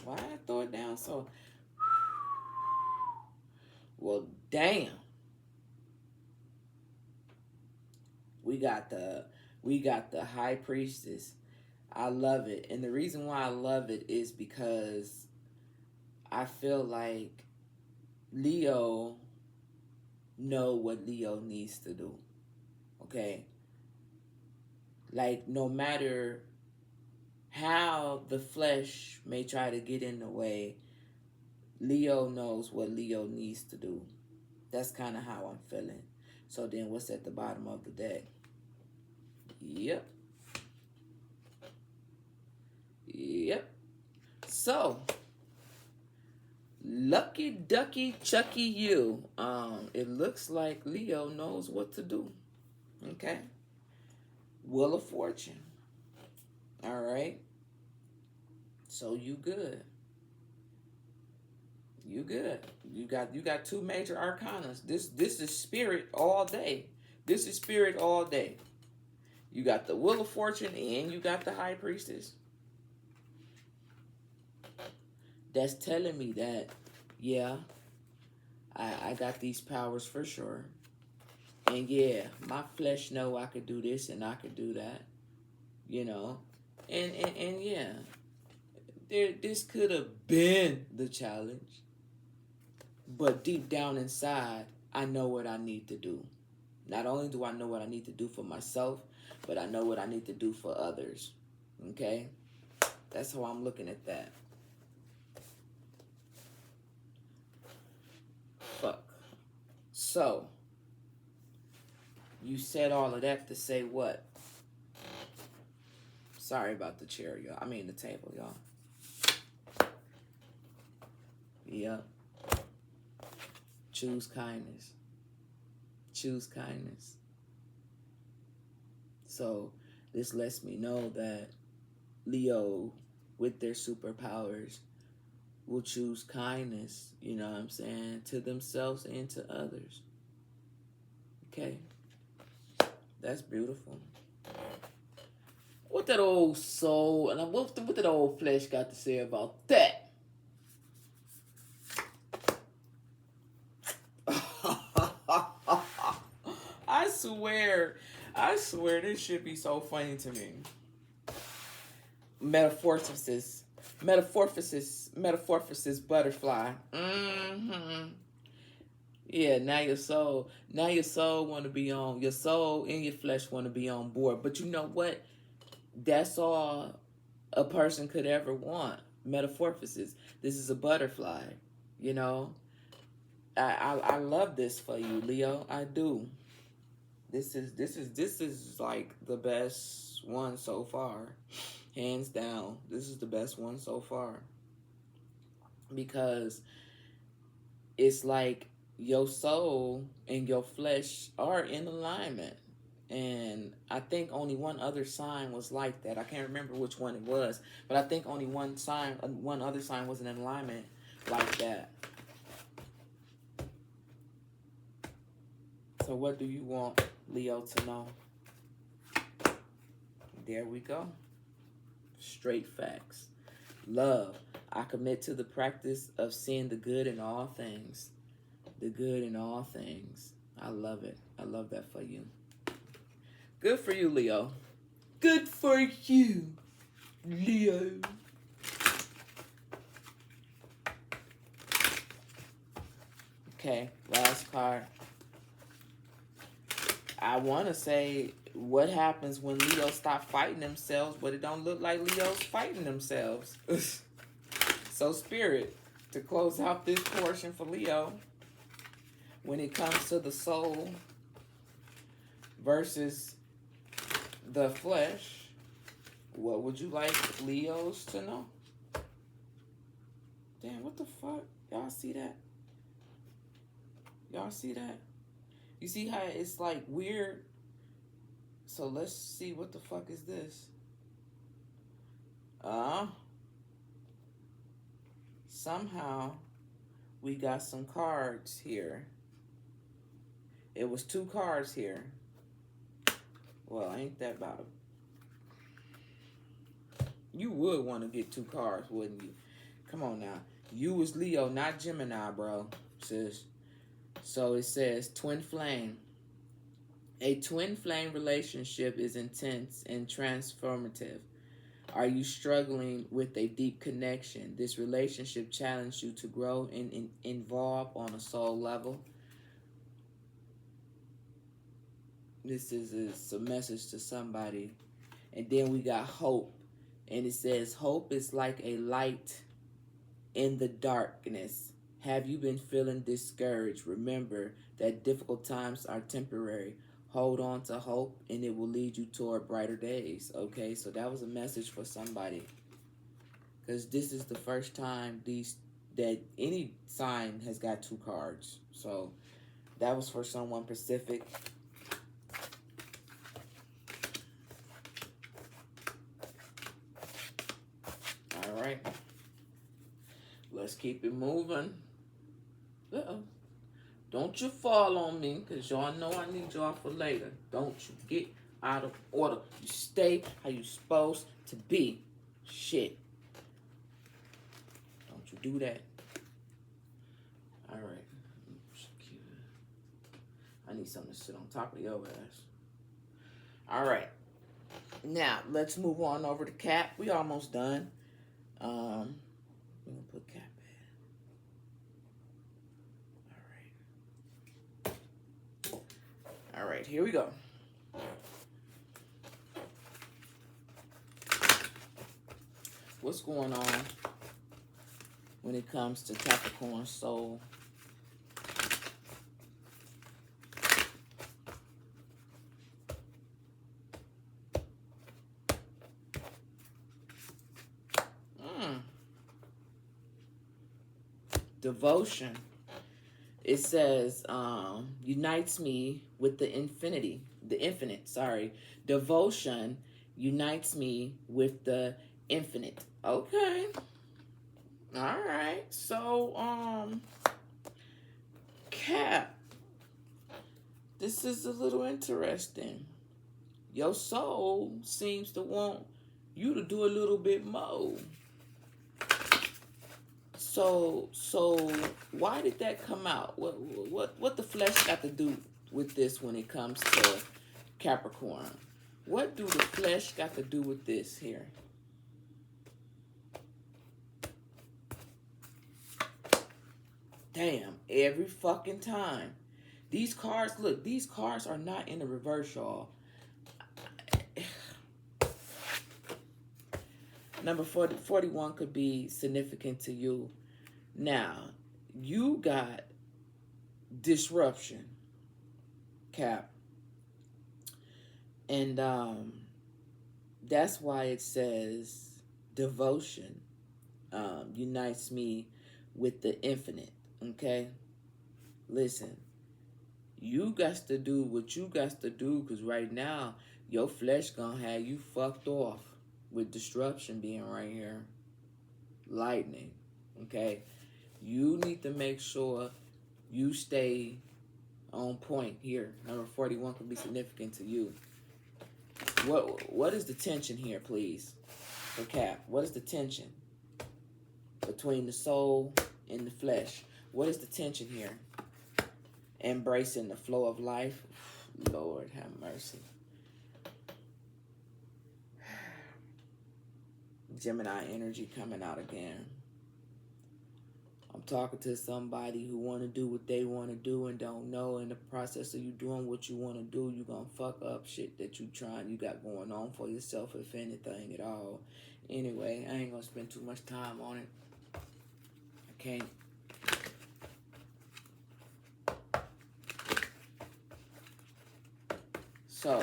Why did I throw it down so? Well, damn. We got the high priestess. I love it. And the reason why I love it is because I feel like Leo know what Leo needs to do. Okay? Like, no matter how the flesh may try to get in the way, Leo knows what Leo needs to do. That's kind of how I'm feeling. So then what's at the bottom of the deck? Yep. So, lucky ducky chucky you. It looks like Leo knows what to do. Okay? Wheel of Fortune. All right? So you good. You good. You got two major arcanas. This is spirit all day. This is spirit all day. You got the Wheel of Fortune and you got the High Priestess. That's telling me that, yeah, I got these powers for sure. And yeah, my flesh know I could do this and I could do that. You know? And yeah. This could have been the challenge. But deep down inside, I know what I need to do. Not only do I know what I need to do for myself, but I know what I need to do for others. Okay? That's how I'm looking at that. Fuck. So, you said all of that to say what? Sorry about the chair, y'all. I mean the table, y'all. Yep. Choose kindness. Choose kindness. So, this lets me know that Leo, with their superpowers, will choose kindness, you know what I'm saying, to themselves and to others. Okay? That's beautiful. What that old soul and what that old flesh got to say about that? I swear this should be so funny to me. Metamorphosis, butterfly. Yeah, now your soul want to be on, your soul and your flesh want to be on board. But you know what? That's all a person could ever want. Metamorphosis. This is a butterfly, you know. I love this for you, Leo. I do. This is like the best one so far. Hands down. This is the best one so far. Because it's like your soul and your flesh are in alignment. And I think only one other sign was like that. I can't remember which one it was, but I think only one other sign was in alignment like that. So what do you want Leo to know? There we go. Straight facts. Love. I commit to the practice of seeing the good in all things. The good in all things. I love it. I love that for you. Good for you, Leo. Good for you, Leo. Okay, last card. I want to say what happens when Leos stop fighting themselves, but it don't look like Leos fighting themselves. So Spirit, to close out this portion for Leo, when it comes to the soul versus the flesh, what would you like Leos to know? Damn, what the fuck? Y'all see that? Y'all see that? You see how it's like weird? So let's see, what the fuck is this? Somehow we got some cards here. It was 2 cards here. Well, ain't that about it? You would want to get 2 cards, wouldn't you? Come on now. You was Leo, not Gemini, bro, sis. So it says twin flame. A twin flame relationship is intense and transformative. Are you struggling with a deep connection? This relationship challenged you to grow and evolve on a soul level. This is a message to somebody. And then we got hope. And it says, hope is like a light in the darkness. Have you been feeling discouraged? Remember that difficult times are temporary. Hold on to hope and it will lead you toward brighter days. Okay, so that was a message for somebody. Because this is the first time that any sign has got 2 cards. So that was for someone specific. All right. Let's keep it moving. Uh-oh. Don't you fall on me, because y'all know I need y'all for later. Don't you get out of order. You stay how you supposed to be. Shit. Don't you do that. All right. I need something to sit on top of your ass. All right. Now, let's move on over to Cap. We almost done. We're going to put Cap. All right, here we go. What's going on when it comes to Capricorn soul? Devotion. It says, unites me with the infinite, sorry. Devotion unites me with the infinite. Okay. All right. So, Cap, this is a little interesting. Your soul seems to want you to do a little bit more. So why did that come out? What the flesh got to do with this when it comes to Capricorn? What do the flesh got to do with this here? Damn, every fucking time. These cards, look, these cards are not in the reverse, y'all. Number 41 could be significant to you. Now, you got disruption, Cap. And that's why it says devotion unites me with the infinite, okay? Listen, you got to do what you got to do, because right now, your flesh gonna have you fucked off with disruption being right here. Lightning, okay? You need to make sure you stay on point here. Number 41 could be significant to you. What is the tension here, please, for Cap? What is the tension between the soul and the flesh? What is the tension here? Embracing the flow of life. Lord have mercy. Gemini energy coming out again. I'm talking to somebody who want to do what they want to do and don't know. In the process of you doing what you want to do, you're going to fuck up shit that you got going on for yourself, if anything at all. Anyway, I ain't going to spend too much time on it. I can't. So,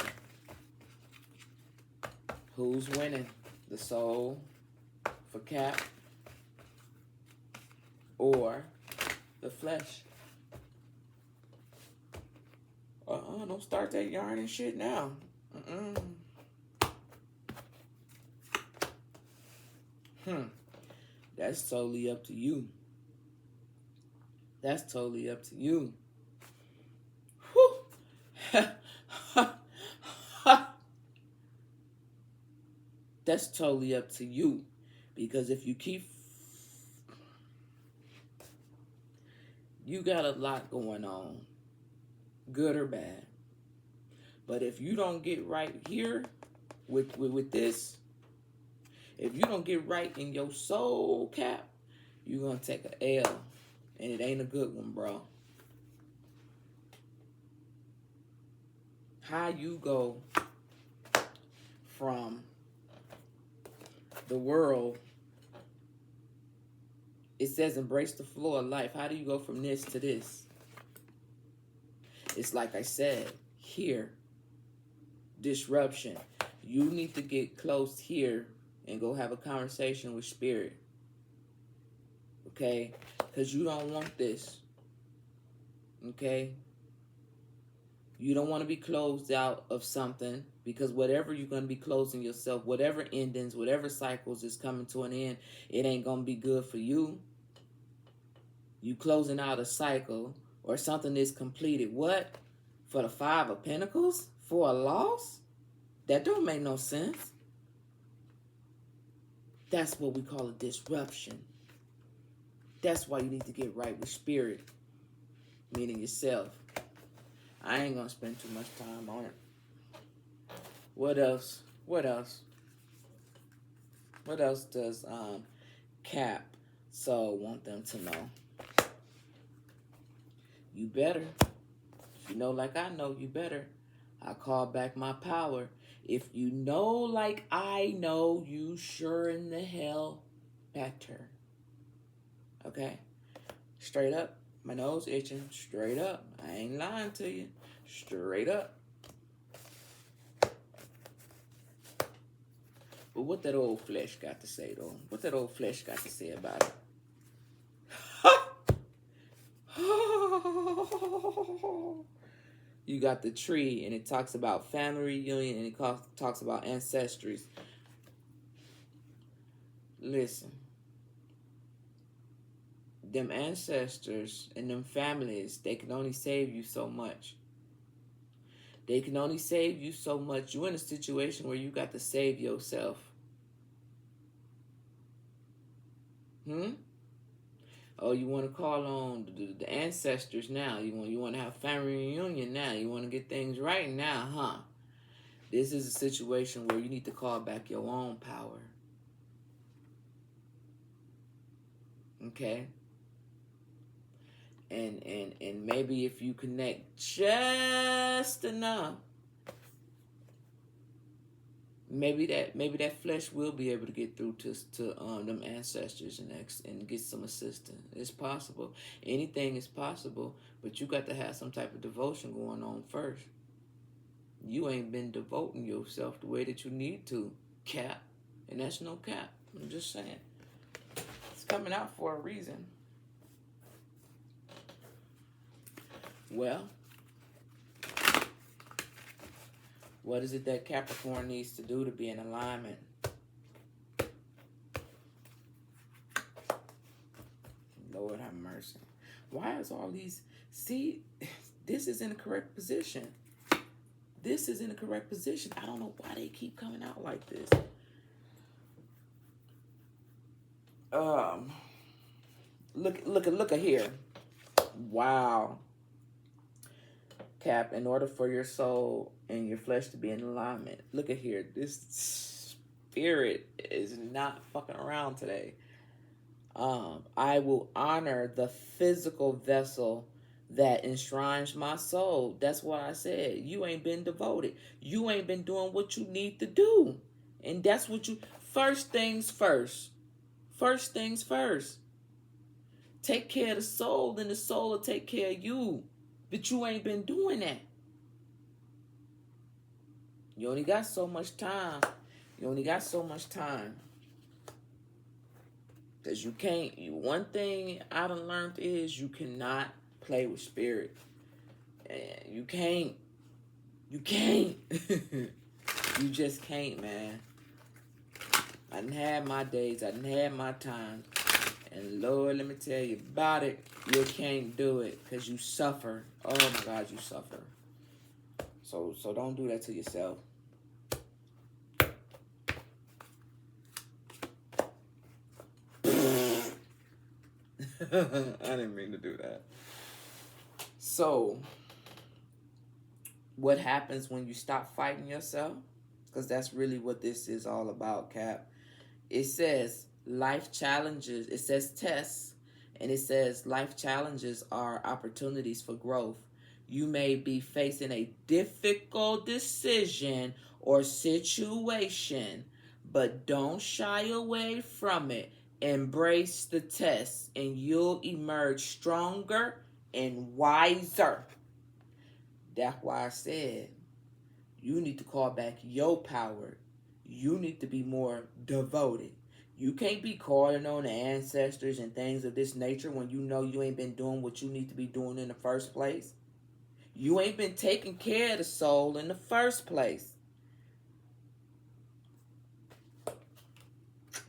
who's winning? The soul for Cap or the flesh? Don't start that yarn and shit now. That's totally up to you. That's totally up to you. Whew. That's totally up to you. Because if you keep... You got a lot going on. Good or bad. But if you don't get right here with this, if you don't get right in your soul, Cap, you're going to take a L. And it ain't a good one, bro. How you go from the world, it says embrace the flow of life. How do you go from this to this? It's like I said, here, disruption. You need to get close here and go have a conversation with spirit. Okay? Because you don't want this. Okay? You don't want to be closed out of something, because whatever you're going to be closing yourself, whatever endings, whatever cycles is coming to an end, it ain't going to be good for you. You closing out a cycle or something is completed. What? For the 5 of Pentacles? For a loss? That don't make no sense. That's what we call a disruption. That's why you need to get right with spirit, meaning yourself. I ain't going to spend too much time on it. What else? What else? What else does Cap so want them to know? You better. you know like I know, you better. I call back my power. If you know like I know, you sure in the hell better. Okay? Straight up. My nose itching. Straight up. I ain't lying to you. Straight up. But what that old flesh got to say, though? What that old flesh got to say about it? You got the tree, and it talks about family reunion, and it talks about ancestries. Listen. Them ancestors and them families, they can only save you so much. They can only save you so much. You're in a situation where you got to save yourself. Oh, you want to call on the ancestors now. You want to have family reunion now. You want to get things right now, huh? This is a situation where you need to call back your own power. Okay? And maybe if you connect just enough, maybe that flesh will be able to get through to them ancestors and get some assistance. It's possible. Anything is possible, but you got to have some type of devotion going on first. You ain't been devoting yourself the way that you need to, Cap. And that's no cap. I'm just saying. It's coming out for a reason. Well, what is it that Capricorn needs to do to be in alignment? Lord have mercy. Why is all these... See, this is in the correct position. This is in the correct position. I don't know why they keep coming out like this. Look at here. Wow. Cap, in order for your soul and your flesh to be in alignment, look at here. This spirit is not fucking around today. I will honor the physical vessel that enshrines my soul. That's what I said. You ain't been devoted. You ain't been doing what you need to do. And that's what you... First things first. First things first. Take care of the soul, then the soul will take care of you. But you ain't been doing that. You only got so much time. You only got so much time. Because you can't... One thing I done learned is you cannot play with spirit. You can't. You can't. You just can't, man. I done had my days. I done had my time. And Lord, let me tell you about it. You can't do it because you suffer. Oh my God, you suffer. So don't do that to yourself. I didn't mean to do that. So, what happens when you stop fighting yourself? Because that's really what this is all about, Cap. It says life challenges. It says tests. And it says life challenges are opportunities for growth. You may be facing a difficult decision or situation, but don't shy away from it. Embrace the test, and you'll emerge stronger and wiser. That's why I said you need to call back your power. You need to be more devoted. You can't be calling on the ancestors and things of this nature when you know you ain't been doing what you need to be doing in the first place. You ain't been taking care of the soul in the first place.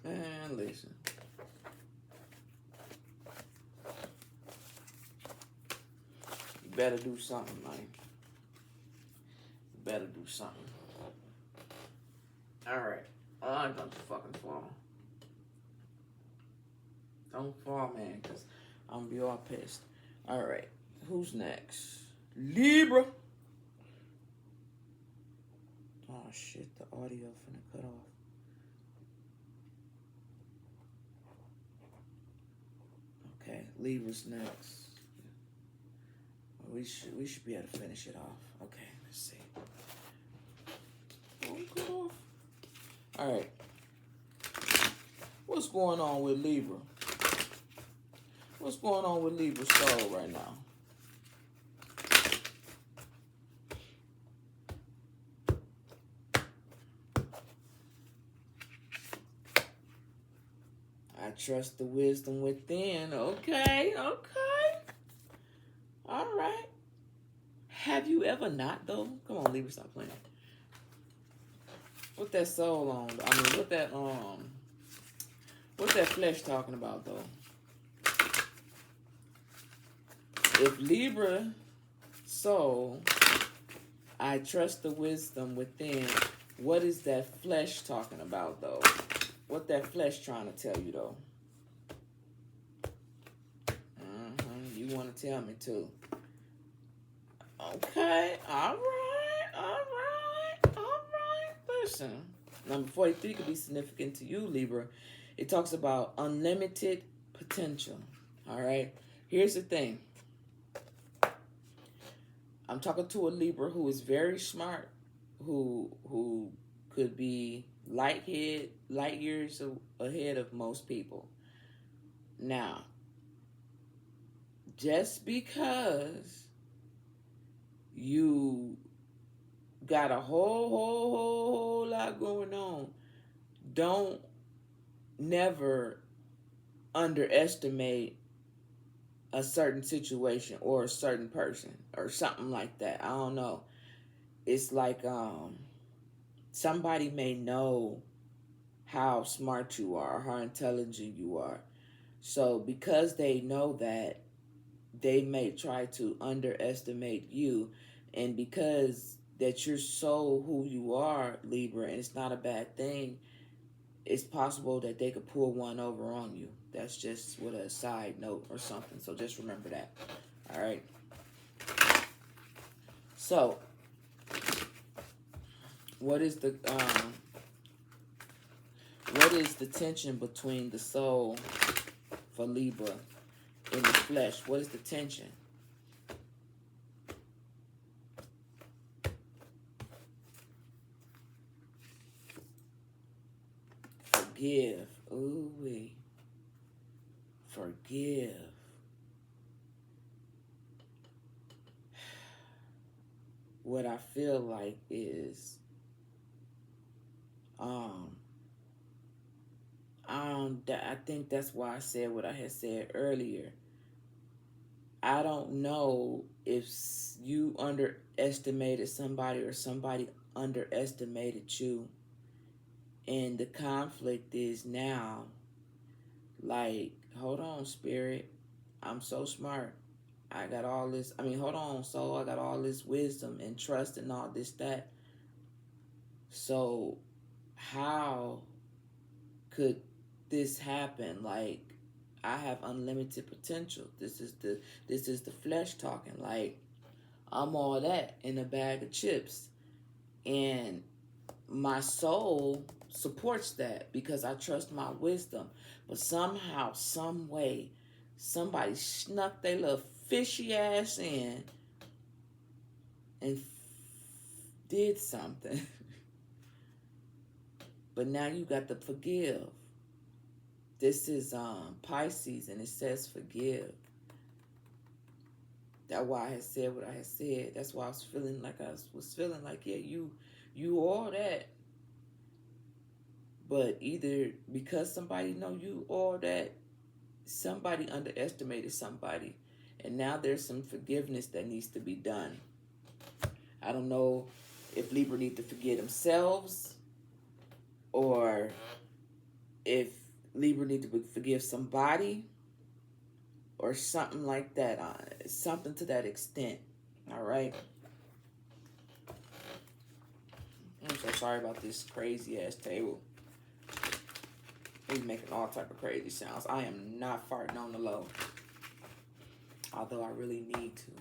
Man, listen. You better do something, man. You better do something. Alright. I'm going to fucking fall. Don't fall, man, because I'm going to be all pissed. Alright. Who's next? Libra. Oh, shit. The audio finna cut off. Okay. Libra's next. We should be able to finish it off. Okay, let's see. Oh, good off. All right. What's going on with Libra? What's going on with Libra soul right now? I trust the wisdom within. Okay, okay. All right. Have you ever not, though? Come on, Libra, stop playing. What that soul on? I mean, what's that flesh talking about, though? If Libra soul, I trust the wisdom within, what is that flesh talking about, though? What that flesh trying to tell you, though? You want to tell me, too. Okay, all right. Listen, number 43 could be significant to you, Libra. It talks about unlimited potential, all right? Here's the thing. I'm talking to a Libra who is very smart, who could be light years ahead of most people. Now, just because you got a whole lot going on, don't never underestimate a certain situation or a certain person or something like that. I don't know. It's like somebody may know how smart you are, how intelligent you are. So because they know that, they may try to underestimate you. And because that you're so who you are, Libra, and it's not a bad thing, it's possible that they could pull one over on you. That's just with a side note or something. So just remember that. All right. So, what is the tension between the soul for Libra in the flesh? What is the tension? Forgive. Ooh-wee. Forgive. What I feel like is I think that's why I said what I had said earlier. I don't know if you underestimated somebody or somebody underestimated you. And the conflict is now, like, hold on, spirit. I'm so smart. I got all this. Hold on, soul. I got all this wisdom and trust and all this, that. So how could this happen? Like, I have unlimited potential. This is the flesh talking. Like, I'm all that in a bag of chips. And my soul supports that because I trust my wisdom. But somehow, some way, somebody snuck their little fishy ass in and did something. But now you got to forgive. This is Pisces, and it says forgive. That's why I had said what I had said. That's why I was feeling like yeah, you all that. But either because somebody know you all that, somebody underestimated somebody, and now there's some forgiveness that needs to be done. I don't know if Libra need to forgive themselves or if Libra need to forgive somebody or something like that. Something to that extent. All right. I'm so sorry about this crazy ass table. He's making all type of crazy sounds. I am not farting on the low. Although I really need to.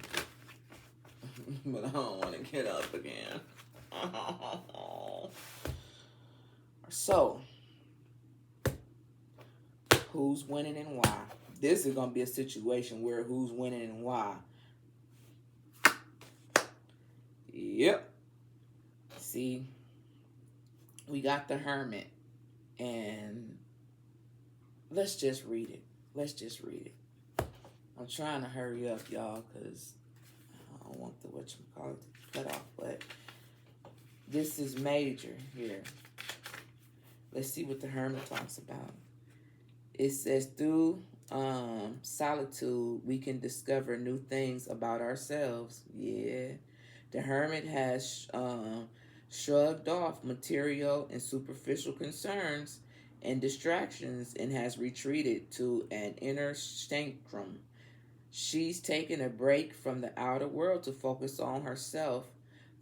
But I don't want to get up again. So, who's winning and why? This is going to be a situation where who's winning and why. Yep. See, we got the Hermit. And let's just read it. Let's just read it. I'm trying to hurry up, y'all, because I don't want the whatchamacallit to cut off. But this is major here. Let's see what the Hermit talks about. It says, through solitude, we can discover new things about ourselves. Yeah. The Hermit has shrugged off material and superficial concerns and distractions and has retreated to an inner sanctum. She's taken a break from the outer world to focus on herself.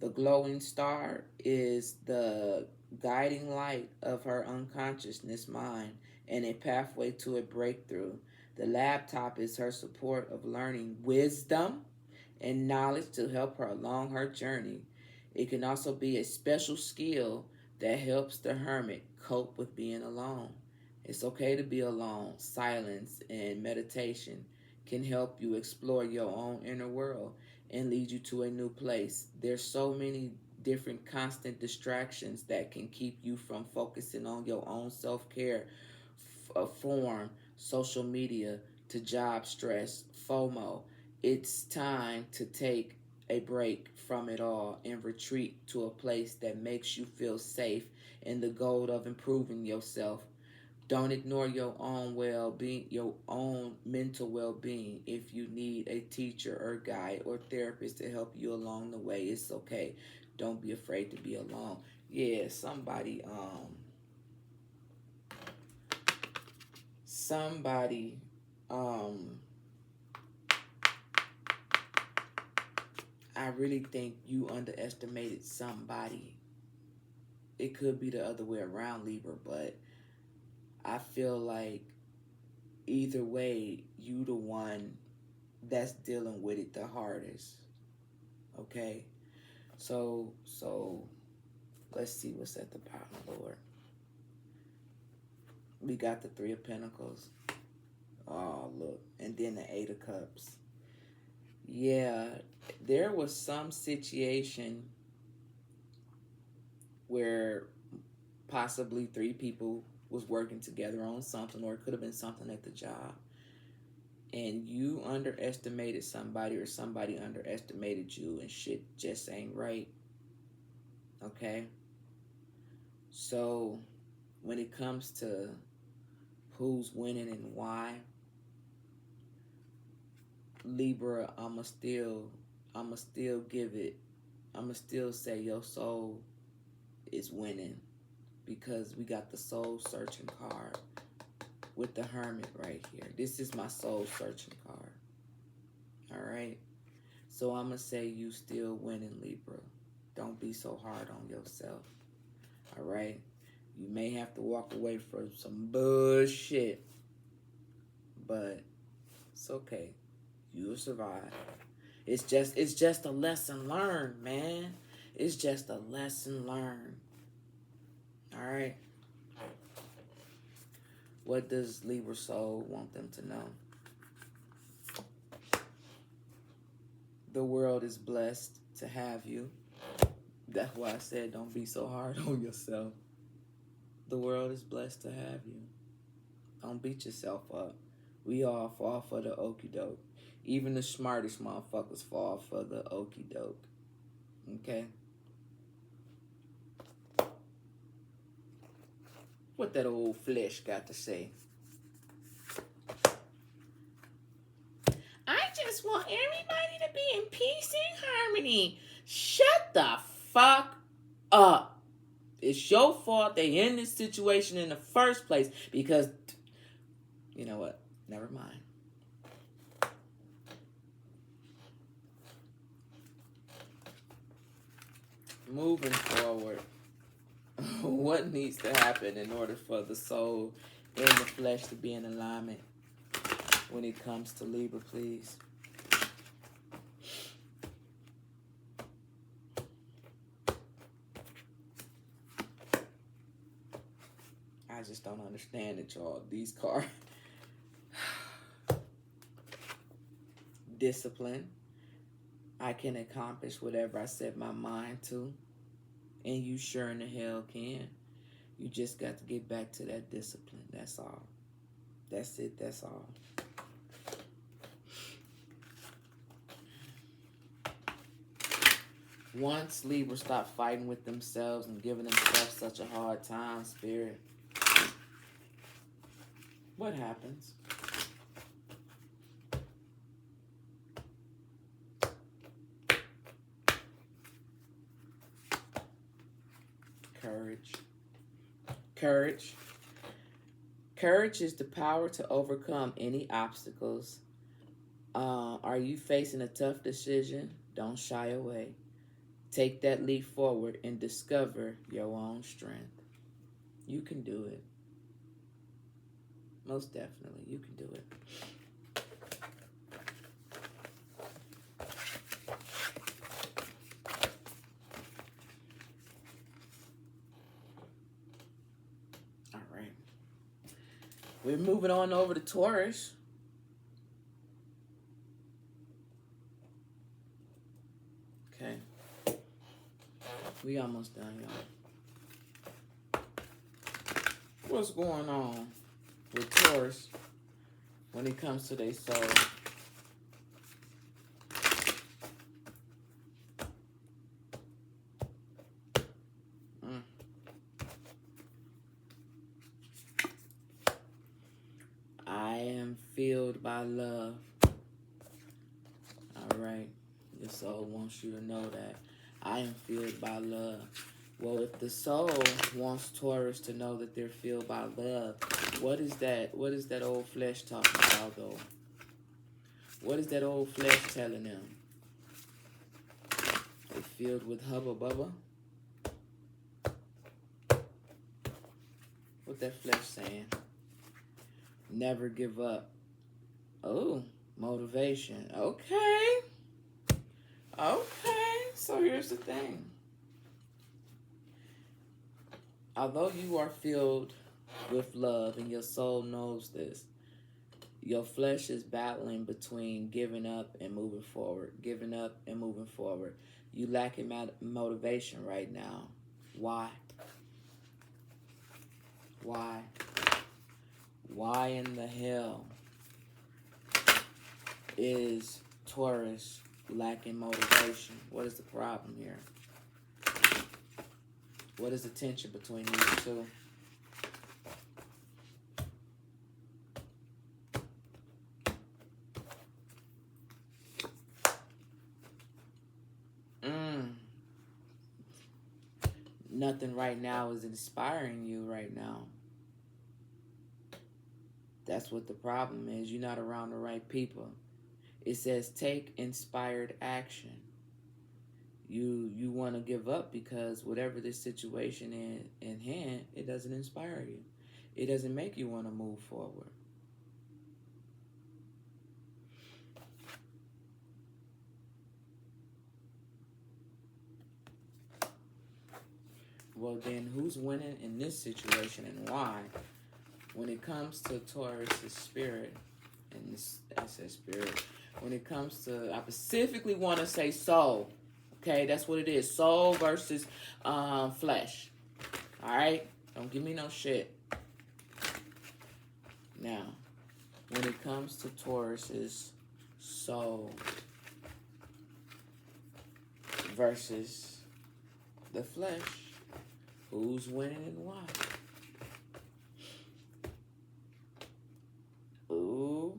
The glowing star is the guiding light of her unconsciousness mind and a pathway to a breakthrough. The laptop is her support of learning wisdom and knowledge to help her along her journey. It can also be a special skill that helps the Hermit cope with being alone. It's okay to be alone. Silence and meditation can help you explore your own inner world and lead you to a new place. There's so many different constant distractions that can keep you from focusing on your own self-care, form social media to job stress, FOMO. It's time to take a break from it all and retreat to a place that makes you feel safe in the goal of improving yourself. Don't ignore your own well-being, your own mental well-being. If you need a teacher or guide or therapist to help you along the way, it's okay. Don't be afraid to be alone. Yeah, somebody I really think you underestimated somebody. It could be the other way around, Libra, but I feel like either way, you the one that's dealing with it the hardest. Okay? So let's see what's at the bottom, Lord. We got the Three of Pentacles. Oh, look. And then the Eight of Cups. Yeah, there was some situation where possibly three people was working together on something, or it could have been something at the job, and you underestimated somebody or somebody underestimated you, and shit just ain't right. Okay? So when it comes to who's winning and why, Libra, I'ma still say your soul is winning, because we got the soul searching card with the Hermit right here. This is my soul searching card. All right. So I'm going to say you still winning, Libra. Don't be so hard on yourself. All right. You may have to walk away from some bullshit, but it's okay. You'll survive. It's just a lesson learned, man. It's just a lesson learned. All right. What does Libra soul want them to know? The world is blessed to have you. That's why I said don't be so hard on yourself. The world is blessed to have you. Don't beat yourself up. We all fall for the okie doke. Even the smartest motherfuckers fall for the okie doke. Okay? What that old flesh got to say? I just want everybody to be in peace and harmony. Shut the fuck up. It's your fault they in this situation in the first place, because, you know what? Never mind. Moving forward, what needs to happen in order for the soul and the flesh to be in alignment when it comes to Libra, please? I just don't understand it, y'all. These cards. Discipline. I can accomplish whatever I set my mind to. And you sure in the hell can. You just got to get back to that discipline. That's all. That's it. That's all. Once Libra stop fighting with themselves and giving themselves such a hard time, Spirit, what happens? Courage. Courage. Courage is the power to overcome any obstacles. Are you facing a tough decision? Don't shy away. Take that leap forward and discover your own strength. You can do it. Most definitely, you can do it. All right. We're moving on over to Taurus. Okay. We almost done, y'all. What's going on with Taurus when it comes to their soul? I am filled by love. All right. Your soul wants you to know that. I am filled by love. Well, if the soul wants Taurus to know that they're filled by love, what is that? What is that old flesh talking about, though? What is that old flesh telling them? They're filled with hubba bubba. What that flesh saying? Never give up. Oh, motivation. Okay. Okay. So here's the thing. Although you are filled with love and your soul knows this, your flesh is battling between giving up and moving forward. Giving up and moving forward. You lacking motivation right now. Why? Why? Why in the hell is Taurus lacking motivation? What is the problem here? What is the tension between these two? Nothing right now is inspiring you right now. That's what the problem is. You're not around the right people. It says take inspired action. You want to give up because whatever this situation in hand, it doesn't inspire you. It doesn't make you want to move forward. Well, then who's winning in this situation and why? When it comes to Taurus's spirit, and this, I said spirit, when it comes to, I specifically want to say soul. Okay, that's what it is. Soul versus flesh. All right? Don't give me no shit. Now, when it comes to Taurus's soul versus the flesh, who's winning and why? Ooh.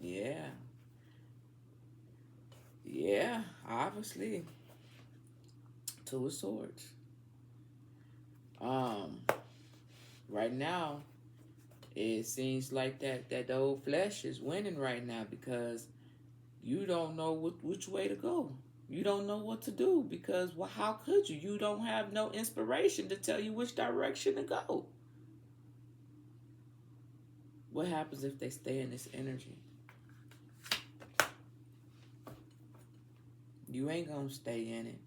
Yeah. Yeah, obviously. Two of Swords. Right now, it seems like that the old flesh is winning right now because you don't know which way to go. You don't know what to do because, well, how could you? You don't have no inspiration to tell you which direction to go. What happens if they stay in this energy? You ain't gonna stay in it.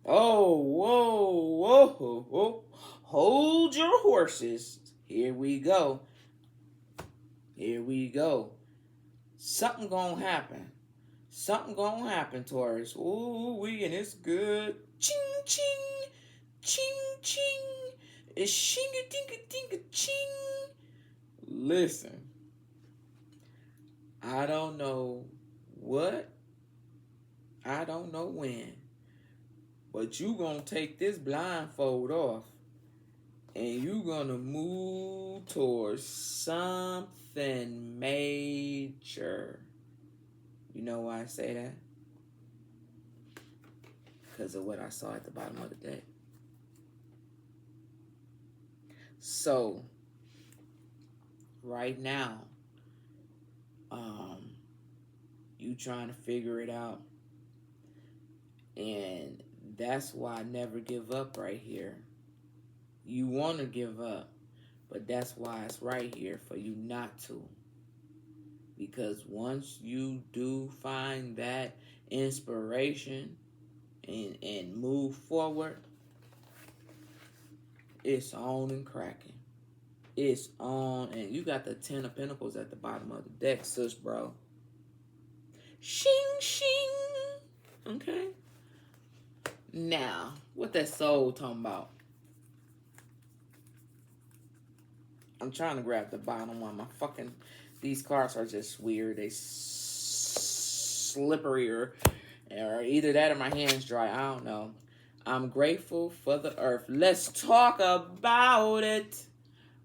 Oh, whoa, whoa, whoa. Hold your horses. Here we go. Here we go. Something gonna happen. Something gonna happen, Taurus. Ooh, and it's good. Ching, ching, ching, ching. It's shinga, dinga, dinga, ching. Listen, I don't know what, I don't know when, but you gonna take this blindfold off and you gonna move towards something major. You know why I say that? Because of what I saw at the bottom of the deck. So, right now, you trying to figure it out. And that's why I never give up right here. You want to give up, but that's why it's right here for you not to. Because once you do find that inspiration and move forward, it's on and cracking. It's on, and you got the 10 of Pentacles at the bottom of the deck, sis, bro. Shing, shing. Okay? Now, what that soul talking about? I'm trying to grab the bottom one. These cards are just weird. They slippery or either that or my hand's dry. I don't know. I'm grateful for the earth. Let's talk about it.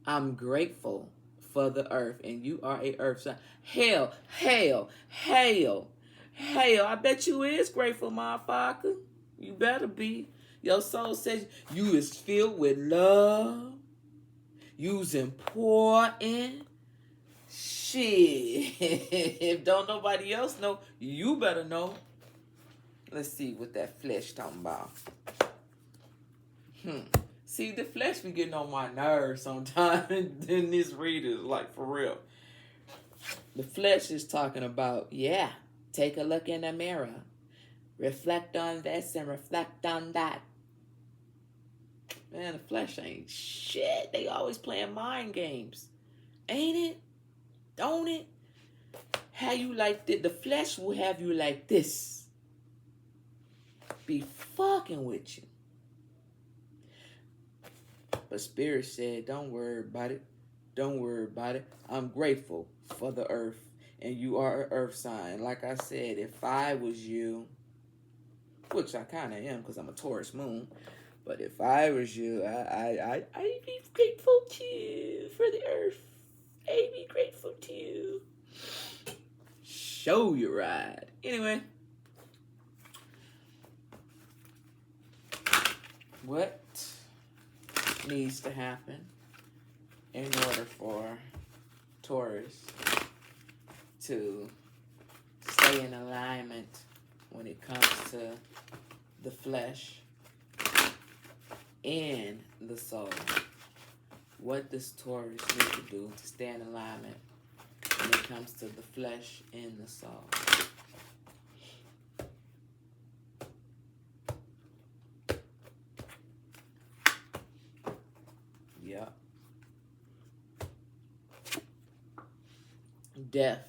I'm grateful for the earth, and you are a earth sign. Hail, hail, hail, hail. I bet you is grateful, motherfucker. You better be. Your soul says you is filled with love. You's important. Shit. If don't nobody else know, you better know. Let's see what that flesh talking about. See, the flesh be getting on my nerves sometimes. Then this reader, like, for real. The flesh is talking about, yeah, take a look in the mirror. Reflect on this and reflect on that. Man, the flesh ain't shit. They always playing mind games. Ain't it? Don't it? How you like this? The flesh will have you like this. Be fucking with you. But Spirit said, don't worry about it. Don't worry about it. I'm grateful for the earth. And you are an earth sign. Like I said, if I was you, which I kind of am because I'm a Taurus moon. But if I was you, I'd be grateful too for the earth. I'd be grateful too. Show you right. Anyway. What needs to happen in order for Taurus to stay in alignment when it comes to the flesh and the soul? What does Taurus need to do to stay in alignment when it comes to the flesh and the soul? Yep. Death.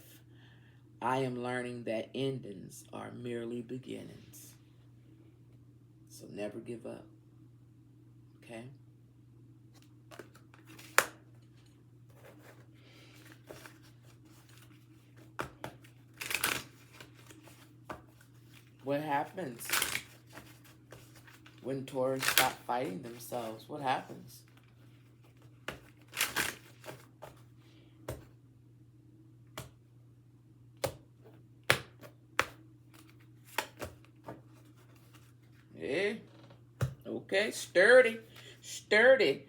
I am learning that endings are merely beginnings. So never give up. Okay? What happens when Taurus stop fighting themselves? What happens? Yeah. Okay, sturdy. Sturdy.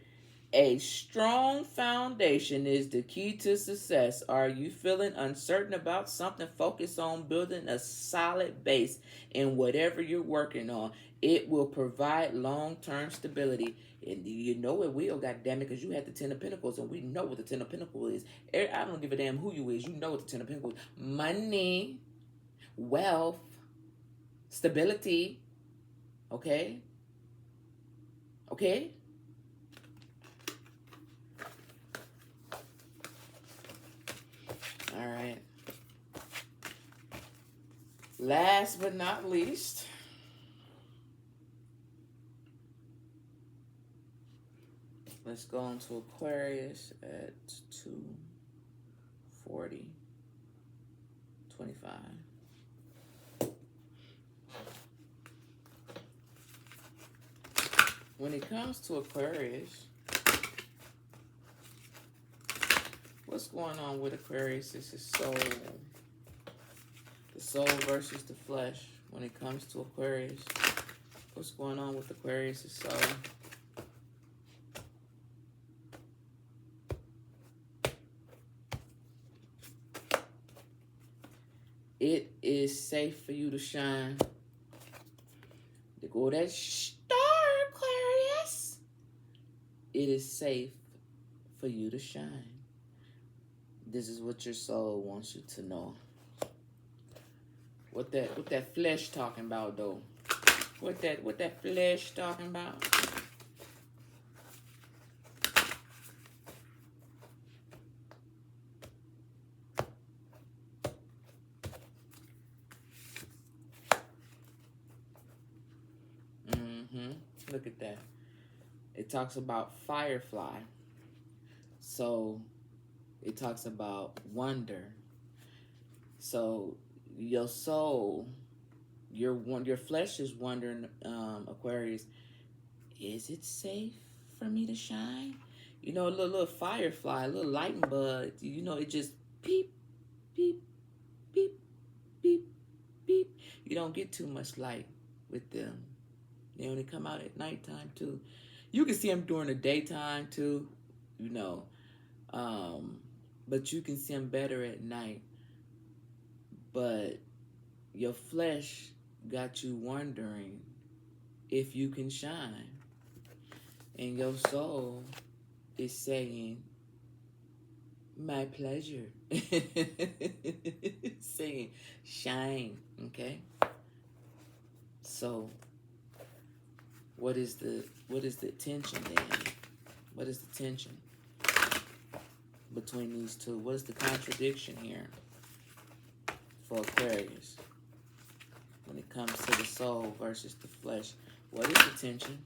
A strong foundation is the key to success. Are you feeling uncertain about something? Focus on building a solid base in whatever you're working on. It will provide long-term stability. And you know it will, goddammit, because you had the 10 of Pentacles, and we know what the 10 of Pentacles is. I don't give a damn who you is. You know what the 10 of Pentacles is. Money, wealth, stability. Okay? Okay? All right. Last but not least, let's go on to Aquarius at 2:40:25. When it comes to Aquarius, what's going on with Aquarius is his soul. The soul versus the flesh. When it comes to Aquarius, what's going on with Aquarius' soul? It is safe for you to shine. To go that star, Aquarius. It is safe for you to shine. This is what your soul wants you to know. What that flesh talking about though? What that flesh talking about? Look at that. It talks about firefly. So it talks about wonder. So your soul, your flesh is wondering, Aquarius, is it safe for me to shine? You know, a little firefly, a little lightning bug, you know, it just peep, peep, peep, peep, peep. You don't get too much light with them. They only come out at nighttime too. You can see them during the daytime too, you know. But you can see them better at night. But your flesh got you wondering if you can shine. And your soul is saying, my pleasure. Saying, shine, okay? So, what is the tension then? What is the tension between these two? What is the contradiction here for Aquarius when it comes to the soul versus the flesh? What is the tension?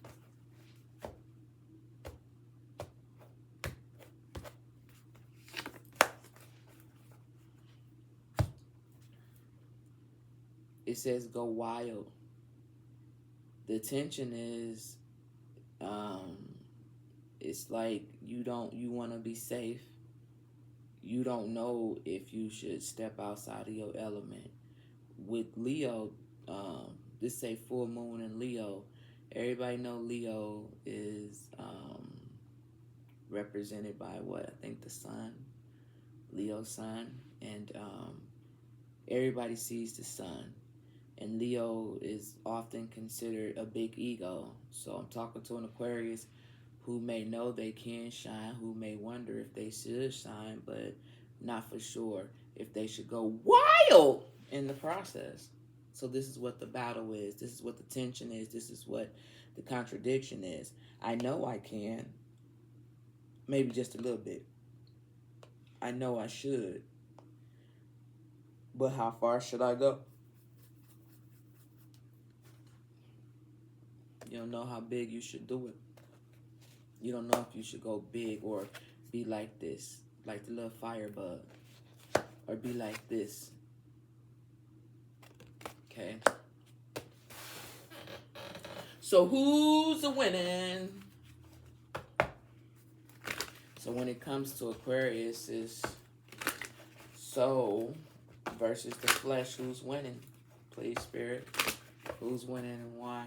It says go wild. The tension is, it's like you want to be safe. You don't know if you should step outside of your element. With Leo, this say full moon in Leo. Everybody know Leo is represented by what? I think the sun, Leo sun, and everybody sees the sun. And Leo is often considered a big ego. So I'm talking to an Aquarius who may know they can shine, who may wonder if they should shine, but not for sure if they should go wild in the process. So this is what the battle is. This is what the tension is. This is what the contradiction is. I know I can. Maybe just a little bit. I know I should. But how far should I go? You don't know how big you should do it. You don't know if you should go big or be like this, like the little firebug, or be like this. Okay. So who's winning? So when it comes to Aquarius, it's soul versus the flesh. Who's winning? Please, Spirit. Who's winning and why?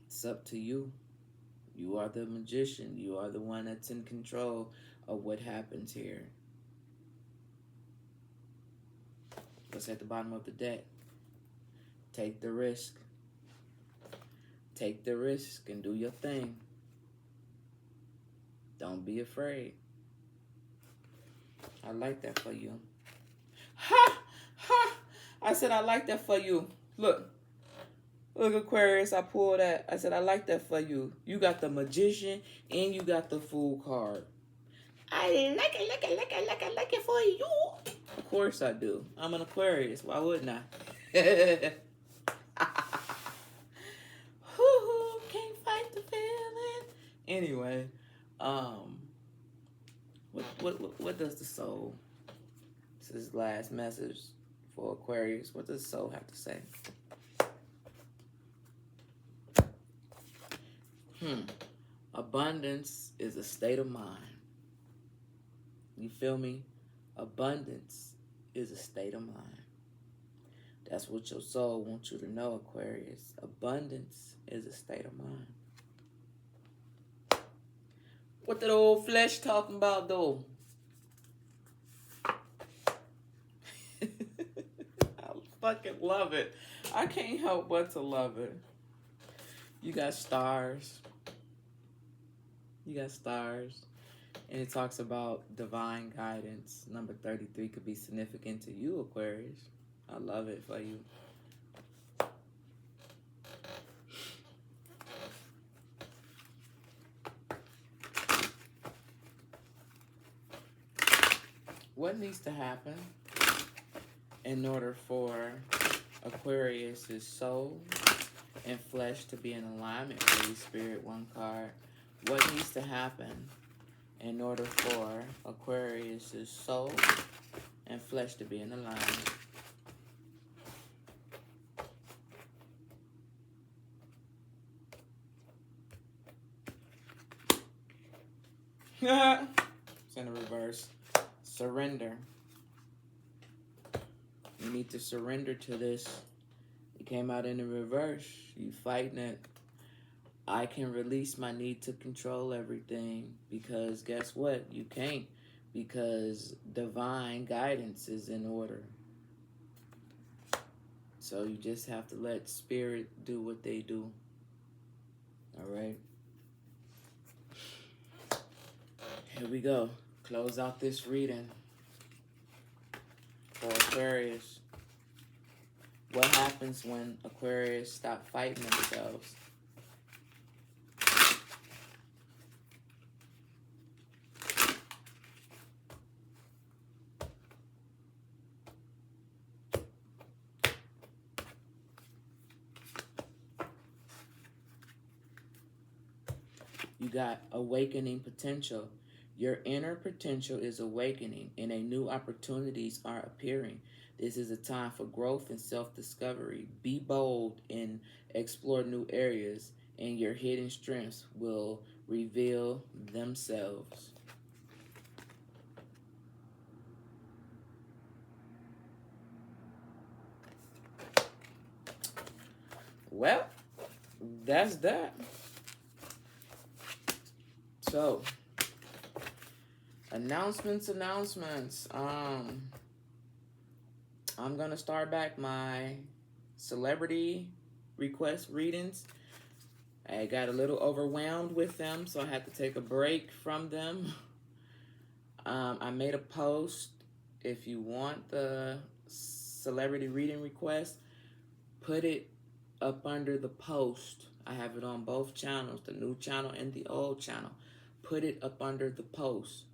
It's up to you. You are the magician. You are the one that's in control of what happens here. What's at the bottom of the deck? Take the risk. Take the risk and do your thing. Don't be afraid. I like that for you. Ha! Ha! I said I like that for you. Look. Look, Aquarius, I pulled that. I said, I like that for you. You got the Magician and you got the Fool card. I like it, like it, like it, like it, like it for you. Of course I do. I'm an Aquarius. Why wouldn't I? Can't fight the feeling. Anyway, what does the soul? This is last message for Aquarius. What does the soul have to say? Abundance is a state of mind. You feel me? Abundance is a state of mind. That's what your soul wants you to know, Aquarius. Abundance is a state of mind. What that old flesh talking about, though? I fucking love it. I can't help but to love it. You got stars. You got stars. And it talks about divine guidance. Number 33 could be significant to you, Aquarius. I love it for you. What needs to happen in order for Aquarius's soul and flesh to be in alignment with the Spirit One card? What needs to happen in order for Aquarius's soul and flesh to be in alignment? It's in the reverse. Surrender. You need to surrender to this. It came out in the reverse. You fighting it. I can release my need to control everything because guess what? You can't, because divine guidance is in order. So you just have to let spirit do what they do. All right. Here we go. Close out this reading for Aquarius. What happens when Aquarius stop fighting themselves? You got awakening potential. Your inner potential is awakening and new opportunities are appearing. This is a time for growth and self-discovery. Be bold and explore new areas, and your hidden strengths will reveal themselves. Well, that's that. So, announcements. I'm gonna start back my celebrity request readings. I got a little overwhelmed with them, so I had to take a break from them. I made a post. If you want the celebrity reading request, put it up under the post. I have it on both channels, the new channel and the old channel. Put it up under the post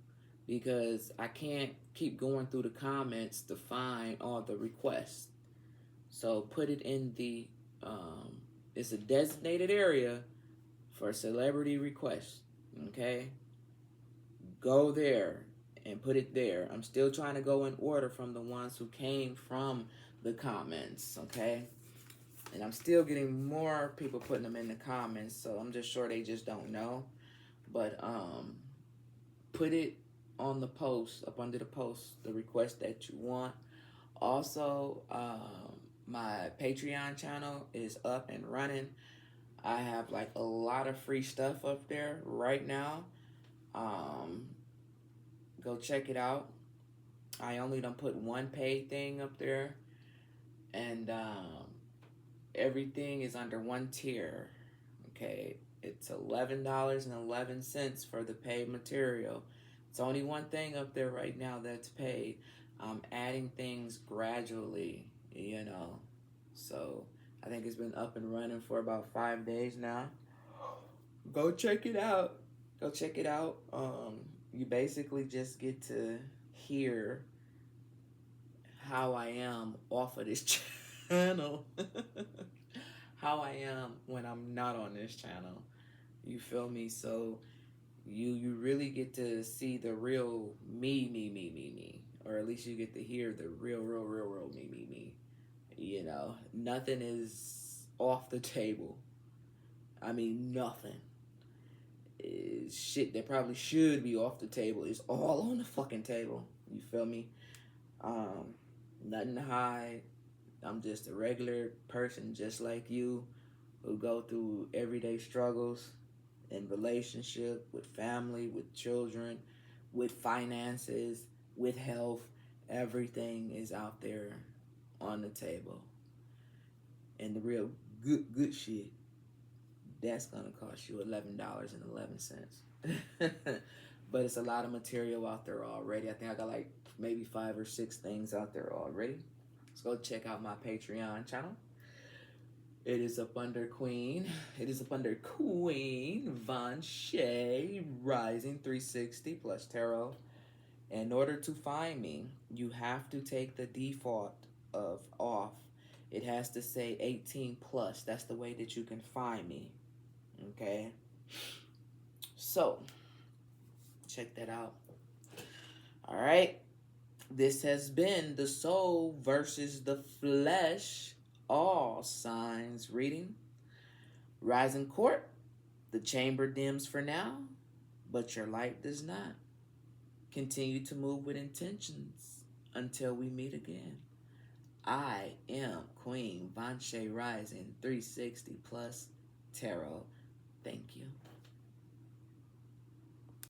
because I can't keep going through the comments to find all the requests. So put it in the, it's a designated area for celebrity requests, okay? Go there and put it there. I'm still trying to go in order from the ones who came from the comments, okay? And I'm still getting more people putting them in the comments, so I'm just sure they just don't know. But put it on the post, up under the post, the request that you want. Also, my Patreon channel is up and running. I have like a lot of free stuff up there right now. Go check it out. I only done put one paid thing up there, and everything is under one tier. Okay, it's $11.11 for the paid material. It's only one thing up there right now that's paid. I'm adding things gradually, you know. So I think it's been up and running for about 5 days now. Go check it out. Go check it out. You basically just get to hear how I am off of this channel. How I am when I'm not on this channel. You feel me? So you really get to see the real me. Or at least you get to hear the real me. You know, nothing is off the table. I mean, nothing. Shit that probably should be off the table is all on the fucking table. You feel me? Nothing to hide. I'm just a regular person just like you who go through everyday struggles in relationship, with family, with children, with finances, with health. Everything is out there on the table. And the real good shit, that's gonna cost you $11.11. But it's a lot of material out there already. I think I got like maybe 5 or 6 things out there already. Let's go check out my Patreon channel. It is up under Queen. It is up under Queen Von Shay Rising 360 plus Tarot. In order to find me, you have to take the default of off. It has to say 18 plus. That's the way that you can find me. Okay? So, check that out. All right. This has been the soul versus the flesh, all signs reading. Rising court, the chamber dims for now, but your light does not. Continue to move with intentions until we meet again. I am Queen Vanche Rising 360 plus Tarot. Thank you.